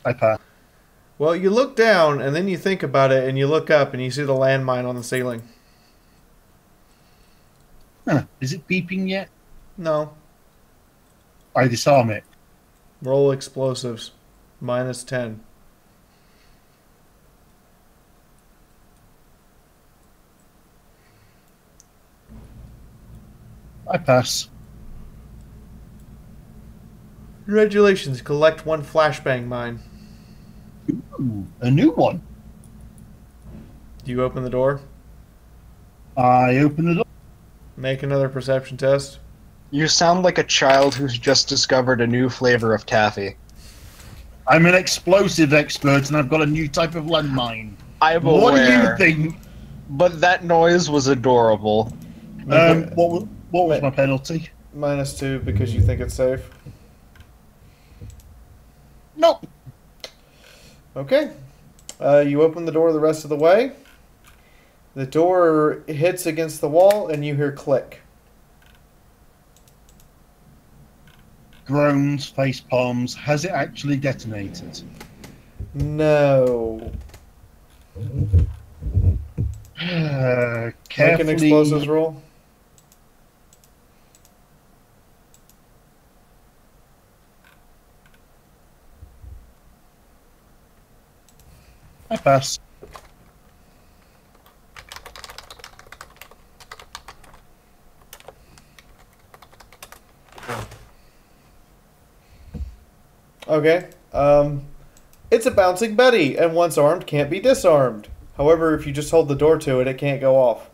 I pass. Well, you look down, and then you think about it, and you look up, and you see the landmine on the ceiling. Huh. Is it beeping yet? No. I disarm it. Roll explosives. -10. I pass. Congratulations. Collect 1 flashbang mine. Ooh, a new one. Do you open the door? I open the door. Make another perception test. You sound like a child who's just discovered a new flavor of taffy. I'm an explosive expert, and I've got a new type of landmine. I'm What do aware, you think? but that noise was adorable. What was my penalty? -2 because you think it's safe. Nope. Okay. You open the door the rest of the way. The door hits against the wall, and you hear click. Groans, face palms. Has it actually detonated? No. Carefully. Make an explosives roll. I pass. Okay. It's a bouncing Betty, and once armed, can't be disarmed. However, if you just hold the door to it, it can't go off.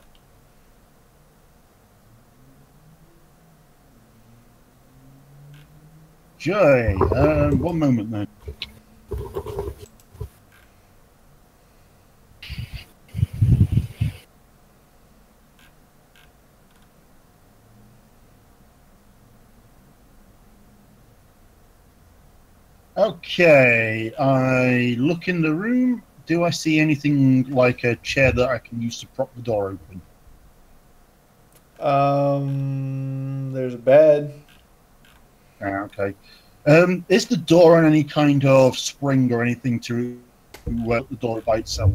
Joy. One moment then. Okay, I look in the room. Do I see anything like a chair that I can use to prop the door open? There's a bed. Okay. Is the door on any kind of spring or anything to the door by itself?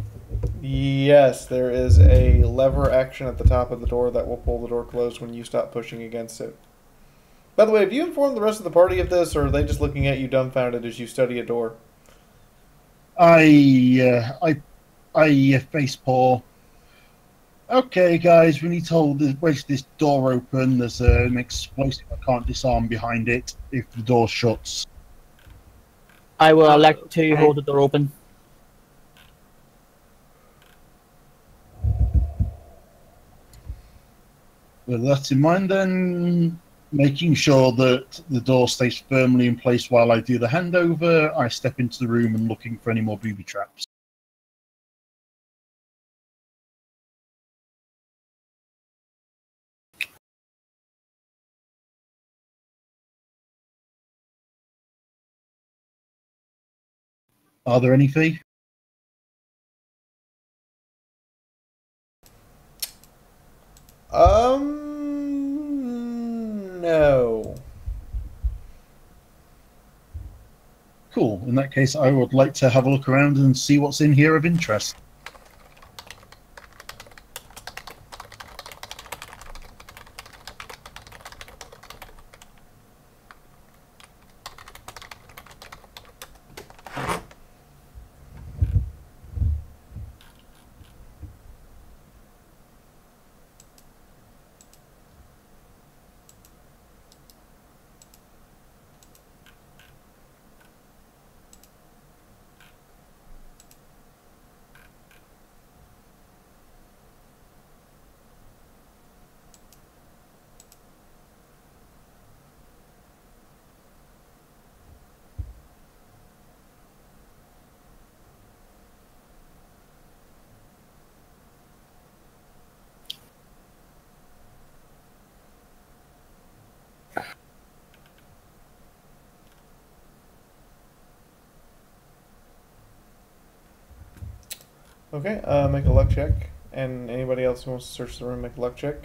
Yes, there is a lever action at the top of the door that will pull the door closed when you stop pushing against it. By the way, have you informed the rest of the party of this, or are they just looking at you dumbfounded as you study a door? I face paw. Okay, guys, we need to wedge this door open. There's an explosive I can't disarm behind it if the door shuts. I will elect to hold the door open. With that in mind, then, making sure that the door stays firmly in place while I do the handover, I step into the room and looking for any more booby traps. Are there any, Fee? No. Cool. In that case, I would like to have a look around and see what's in here of interest. Okay, make a luck check. And anybody else who wants to search the room, make a luck check.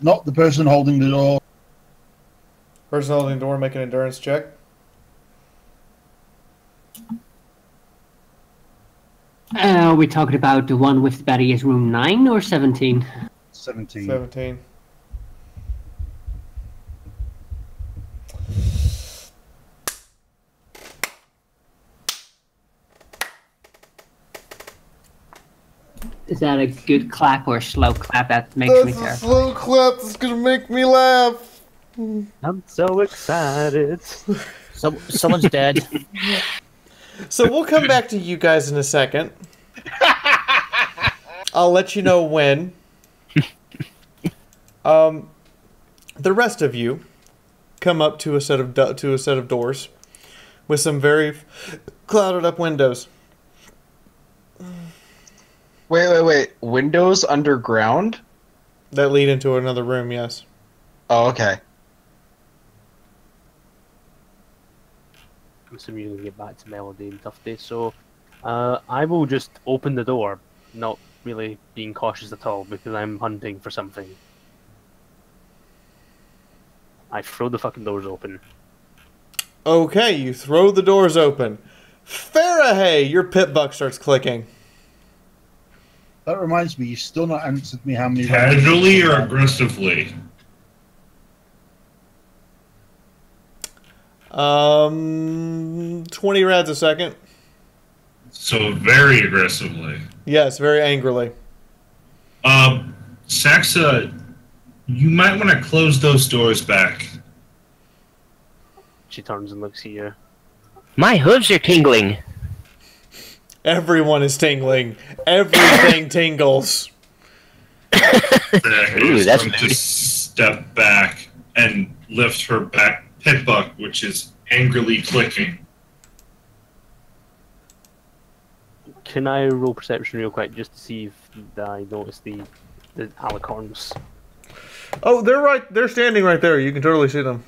Not the person holding the door. Person holding the door, make an endurance check. Are we talking about the one with Betty is room 9 or 17? 17. 17. Is that a good clap or a slow clap that makes me That's a terrified? slow clap that's gonna make me laugh. I'm so excited. Someone's dead. So we'll come back to you guys in a second. I'll let you know when. The rest of you come up to a set of doors with some very clouded up windows. Wait. Windows underground? That lead into another room, yes. Oh, okay. I'm assuming you're going to get back to Melody and Tufty, so I will just open the door, not really being cautious at all, because I'm hunting for something. I throw the fucking doors open. Okay, you throw the doors open. Farahay, your pit buck starts clicking. That reminds me, you've still not answered me how many... Casually or aggressively? 20 rads a second. So very aggressively. Yes, very angrily. Saxa, you might want to close those doors back. She turns and looks at you. My hooves are tingling. Everyone is tingling. Everything tingles. Ooh, that's going to step back and lift her back pit buck, which is angrily clicking. Can I roll perception real quick just to see if I notice the alicorns? Oh, they're standing right there. You can totally see them.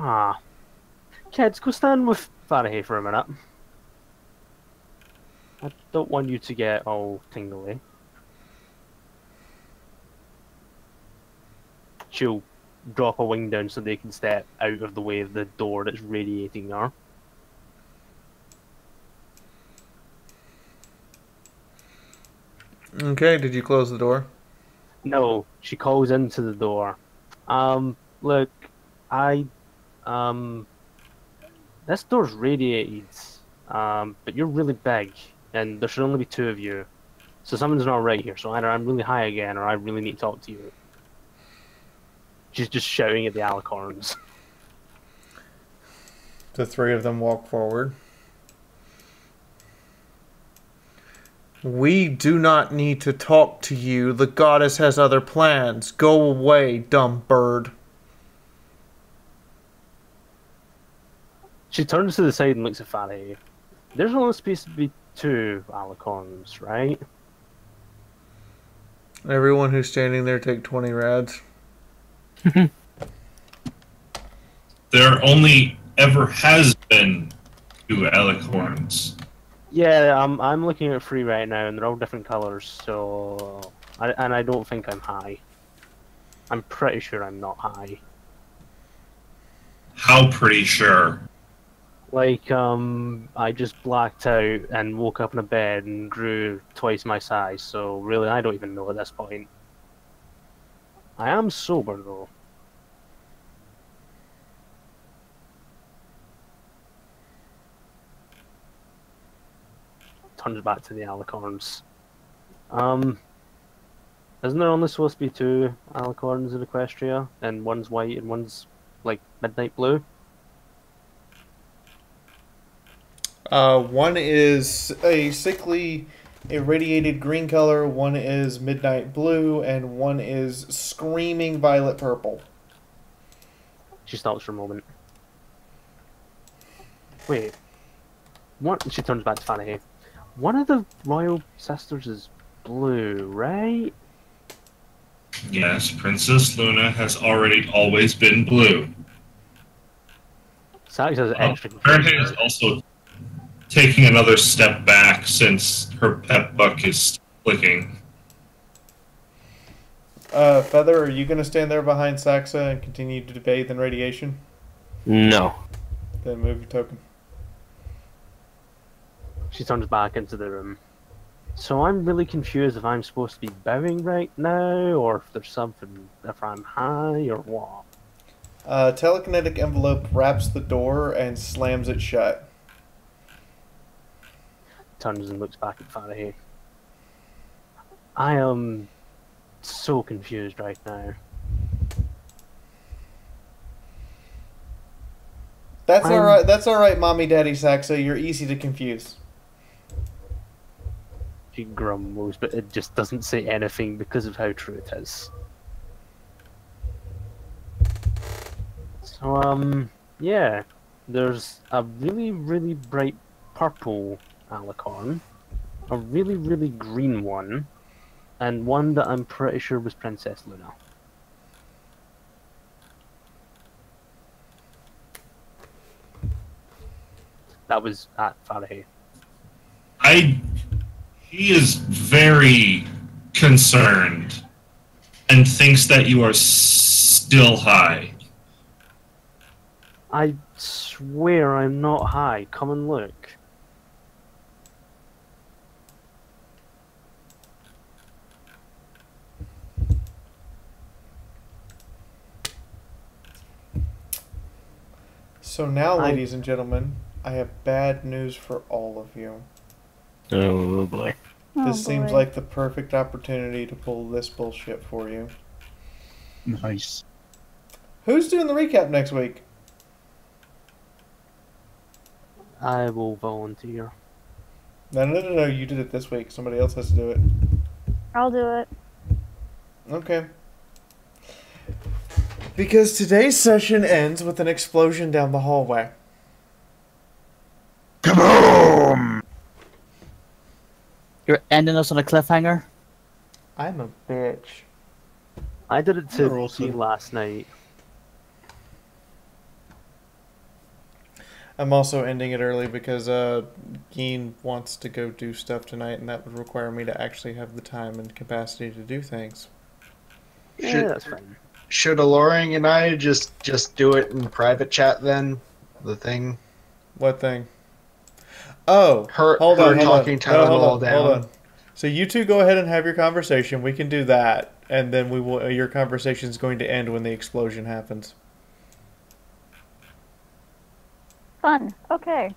Ah. Kids, go stand with Faraday for a minute. I don't want you to get all tingly. She'll drop a wing down so they can step out of the way of the door that's radiating there. Okay, did you close the door? No, she calls into the door. Look, this door's radiated, but you're really big, and there should only be two of you. So something's not right here, so either I'm really high again, or I really need to talk to you. She's just shouting at the alicorns. The three of them walk forward. We do not need to talk to you. The goddess has other plans. Go away, dumb bird. She turns to the side and looks at Fatty. There's only supposed to be two alicorns, right? Everyone who's standing there take 20 rads. There only ever has been two alicorns. Yeah, I'm looking at three right now, and they're all different colors. So, I don't think I'm high. I'm pretty sure I'm not high. How pretty sure? Like, I just blacked out and woke up in a bed and grew twice my size. So really, I don't even know at this point. I am sober though. Turns back to the alicorns. Isn't there only supposed to be two alicorns in Equestria? And one's white and one's, like, midnight blue? One is a sickly, irradiated green color, one is midnight blue, and one is screaming violet purple. She stops for a moment. Wait. What? She turns back to Fanny. One of the royal sisters is blue, right? Yes, Princess Luna has always been blue. Sax has extra. Verde is also taking another step back since her pep buck is flicking. Feather, are you going to stand there behind Saxa and continue to bathe in radiation? No. Then move your token. She turns back into the room. So I'm really confused if I'm supposed to be bowing right now, or if there's something, if I'm high, or what. Telekinetic envelope wraps the door and slams it shut. Turns and looks back at Faraday. I am so confused right now. That's alright. That's alright, Mommy Daddy Saxa. You're easy to confuse. She grumbles, but it just doesn't say anything because of how true it is. So, yeah. There's a really, really bright purple alicorn, a really, really green one, and one that I'm pretty sure was Princess Luna. That was at Faraday. He is very concerned and thinks that you are still high. I swear I'm not high. Come and look. So now, ladies and gentlemen, I have bad news for all of you. Oh boy. This seems like the perfect opportunity to pull this bullshit for you. Nice. Who's doing the recap next week? I will volunteer. No, you did it this week. Somebody else has to do it. I'll do it. Okay. Because today's session ends with an explosion down the hallway. Kaboom! You're ending us on a cliffhanger? I'm a bitch. I did it to see last night. I'm also ending it early because Geen wants to go do stuff tonight, and that would require me to actually have the time and capacity to do things. Yeah, that's fine. Should Alluring and I just do it in private chat then? The thing? What thing? Oh, hold on. Hold on. So you two go ahead and have your conversation. We can do that, and then we will. Your conversation is going to end when the explosion happens. Fun. Okay.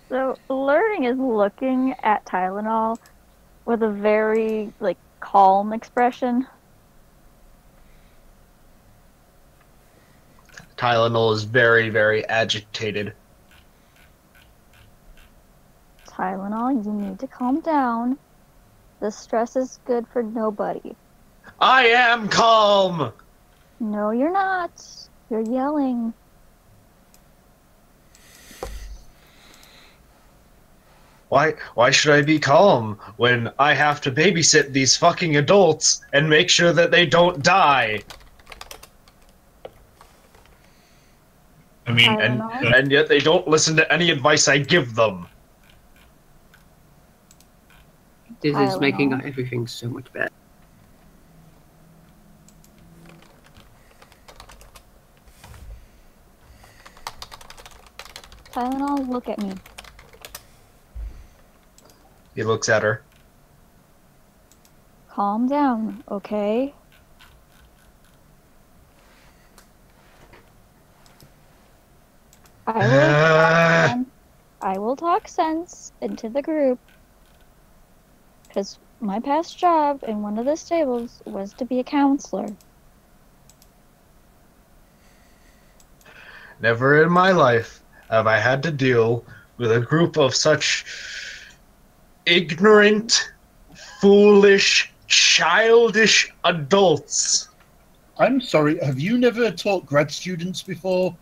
So Learning is looking at Tylenol with a very calm expression. Tylenol is very, very agitated. Tylenol, you need to calm down. The stress is good for nobody. I am calm! No, you're not. You're yelling. Why should I be calm when I have to babysit these fucking adults and make sure that they don't die? I mean, and yet they don't listen to any advice I give them. This is making everything so much better. Tylenol, look at me. He looks at her. Calm down, okay? I will talk sense into the group. Because my past job in one of the stables was to be a counselor. Never in my life have I had to deal with a group of such ignorant, foolish, childish adults. I'm sorry, have you never taught grad students before?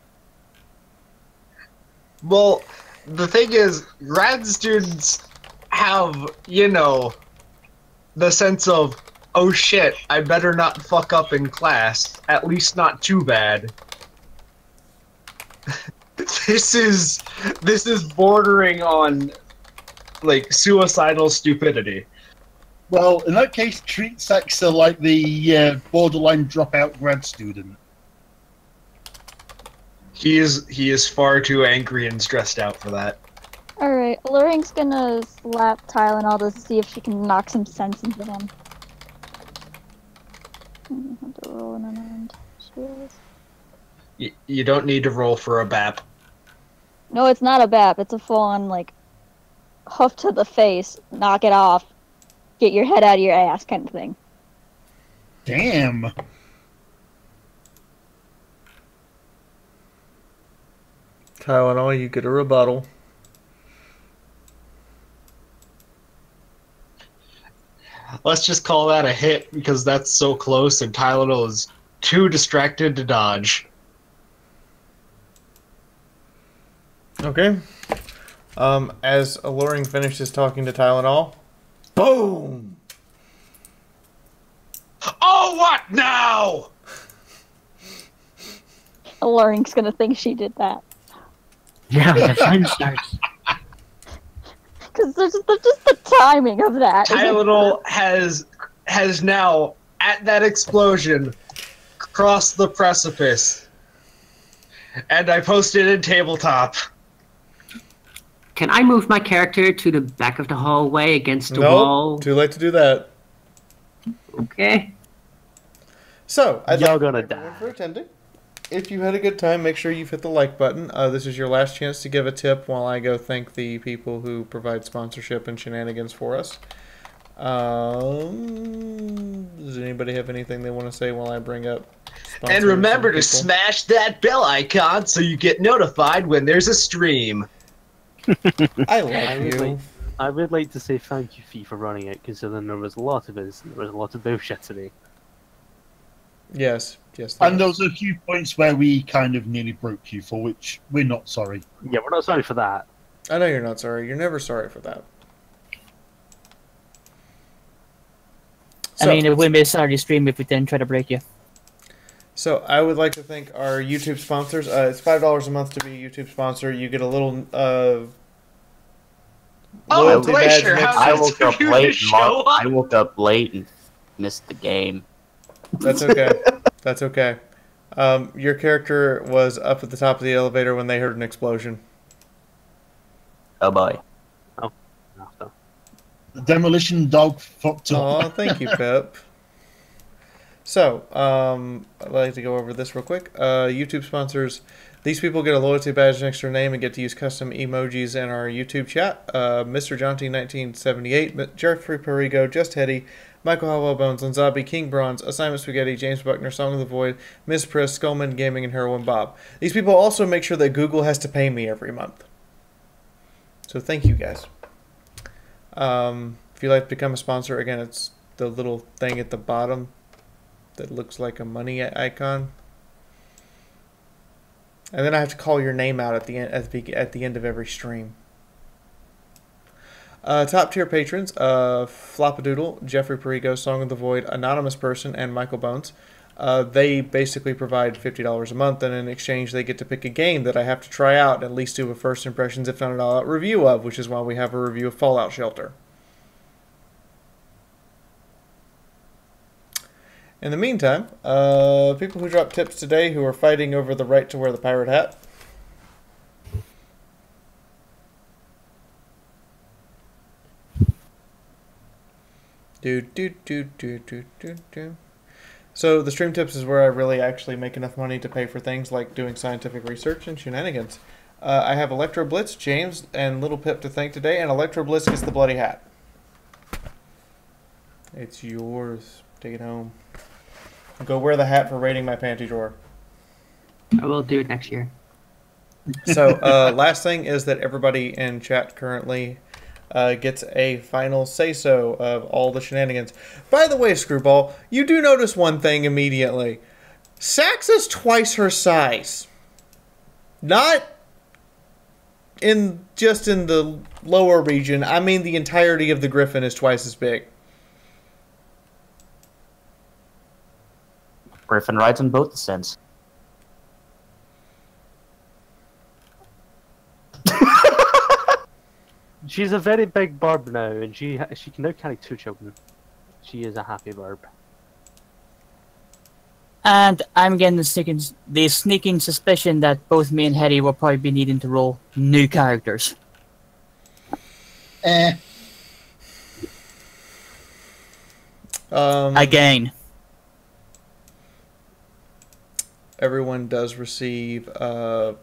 Well, the thing is, grad students have, the sense of, oh shit, I better not fuck up in class, at least not too bad. This is bordering on suicidal stupidity. Well, in that case, treat Saxa like the borderline dropout grad student. He is far too angry and stressed out for that. Alright, Alluring's gonna slap Tylenol to see if she can knock some sense into him. I have to roll an unarmed shield. You don't need to roll for a BAP. No, it's not a BAP. It's a full-on, hoof to the face, knock it off, get your head out of your ass kind of thing. Damn. Tylenol, you get a rebuttal. Let's just call that a hit because that's so close and Tylenol is too distracted to dodge. Okay. As Alluring finishes talking to Tylenol, boom! Oh, what now? Alluring's gonna think she did that. Yeah, the fun starts. Because there's just the timing of that. Tylenol has now, at that explosion, crossed the precipice. And I posted in tabletop. Can I move my character to the back of the hallway against the wall? Too late to do that. Okay. So, y'all gonna die for attending. If you had a good time, make sure you've hit the like button. This is your last chance to give a tip while I go thank the people who provide sponsorship and shenanigans for us. Does anybody have anything they want to say while I bring up sponsors? And remember to smash that bell icon so you get notified when there's a stream. I love you. I would like to say thank you, Fee, for running it, considering there was a lot of us and there was a lot of bullshit today. Yes, yes. And there was a few points where we kind of nearly broke you, for which we're not sorry. Yeah, we're not sorry for that. I know you're not sorry. You're never sorry for that. I mean, it wouldn't be a Saturday stream if we didn't try to break you. So I would like to thank our YouTube sponsors. It's $5 a month to be a YouTube sponsor. You get a little loyalty badge Glacier, next I to- woke up late. I woke up late and missed the game. That's okay. That's okay. Your character was up at the top of the elevator when they heard an explosion. Oh boy. Oh, no. The demolition dog fucked up. Oh, thank you, Pip. So, I'd like to go over this real quick. YouTube sponsors. These people get a loyalty badge next to their name and get to use custom emojis in our YouTube chat. Mr. Jonty 1978, Jeffrey Perigo, Just Hetty, Michael Howell Bones, Lanzabi, King Bronze, Assignment Spaghetti, James Buckner, Song of the Void, Miss Priss, Skullman Gaming, and Heroin Bob. These people also make sure that Google has to pay me every month. So thank you guys. If you'd like to become a sponsor, again, it's the little thing at the bottom that looks like a money icon. And then I have to call your name out at the end of every stream. Top tier patrons: Flopadoodle, Jeffrey Perigo, Song of the Void, Anonymous Person, and Michael Bones. They basically provide $50 a month, and in exchange they get to pick a game that I have to try out and at least do a first impressions, if not an all-out review of, which is why we have a review of Fallout Shelter. In the meantime, people who dropped tips today who are fighting over the right to wear the pirate hat. So the stream tips is where I really actually make enough money to pay for things like doing scientific research and shenanigans. I have Electro Blitz, James, and Little Pip to thank today, and Electro Blitz gets the bloody hat. It's yours. Take it home. Go wear the hat for raiding my panty drawer. I will do it next year. So, last thing is that everybody in chat currently gets a final say-so of all the shenanigans. By the way, Screwball, you do notice one thing immediately. Saxa's twice her size. Not just in the lower region. I mean the entirety of the Griffin is twice as big. Griffin rides on both descents. She's a very big burb now, and she can now carry 2 children. She is a happy burb. And I'm getting the sneaking suspicion that both me and Hetty will probably be needing to roll new characters. Again. Everyone does receive 500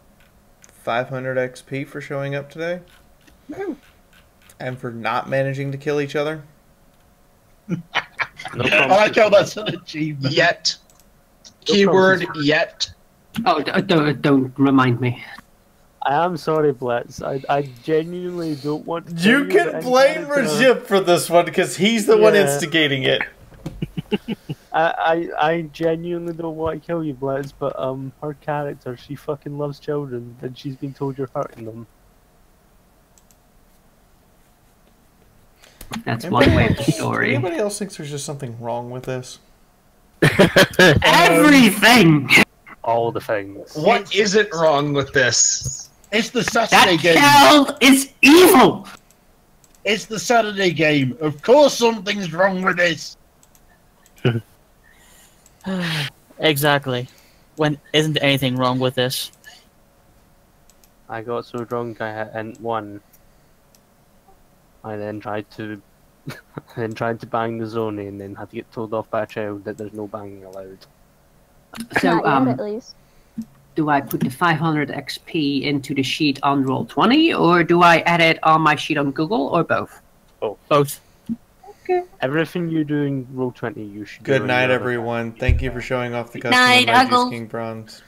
XP for showing up today. And for not managing to kill each other. I like how that's an achievement. Yet. Keyword yet. Oh, don't remind me. I am sorry, Blitz. I genuinely don't want to. You can blame Rajip for this one because he's the one instigating it. I genuinely don't want to kill you, Blitz, but her character, she fucking loves children, and she's been told you're hurting them. That's one way of the story. Anybody else thinks there's just something wrong with this? Everything! All the things. What isn't wrong with this? It's the Saturday game. That child is evil! It's the Saturday game. Of course something's wrong with this. Exactly. When isn't anything wrong with this? I got so drunk I hit N1. I then tried to bang the Zoni and then had to get told off by a child that there's no banging allowed. So, Not yet, at least. do I put the 500 XP into the sheet on Roll20, or do I add it on my sheet on Google, or both? Both. Okay. Everything you do in Roll20, you should do. Good in night, your other everyone. Thank you for showing off the custom Night, emojis, Uggles. King Bronze.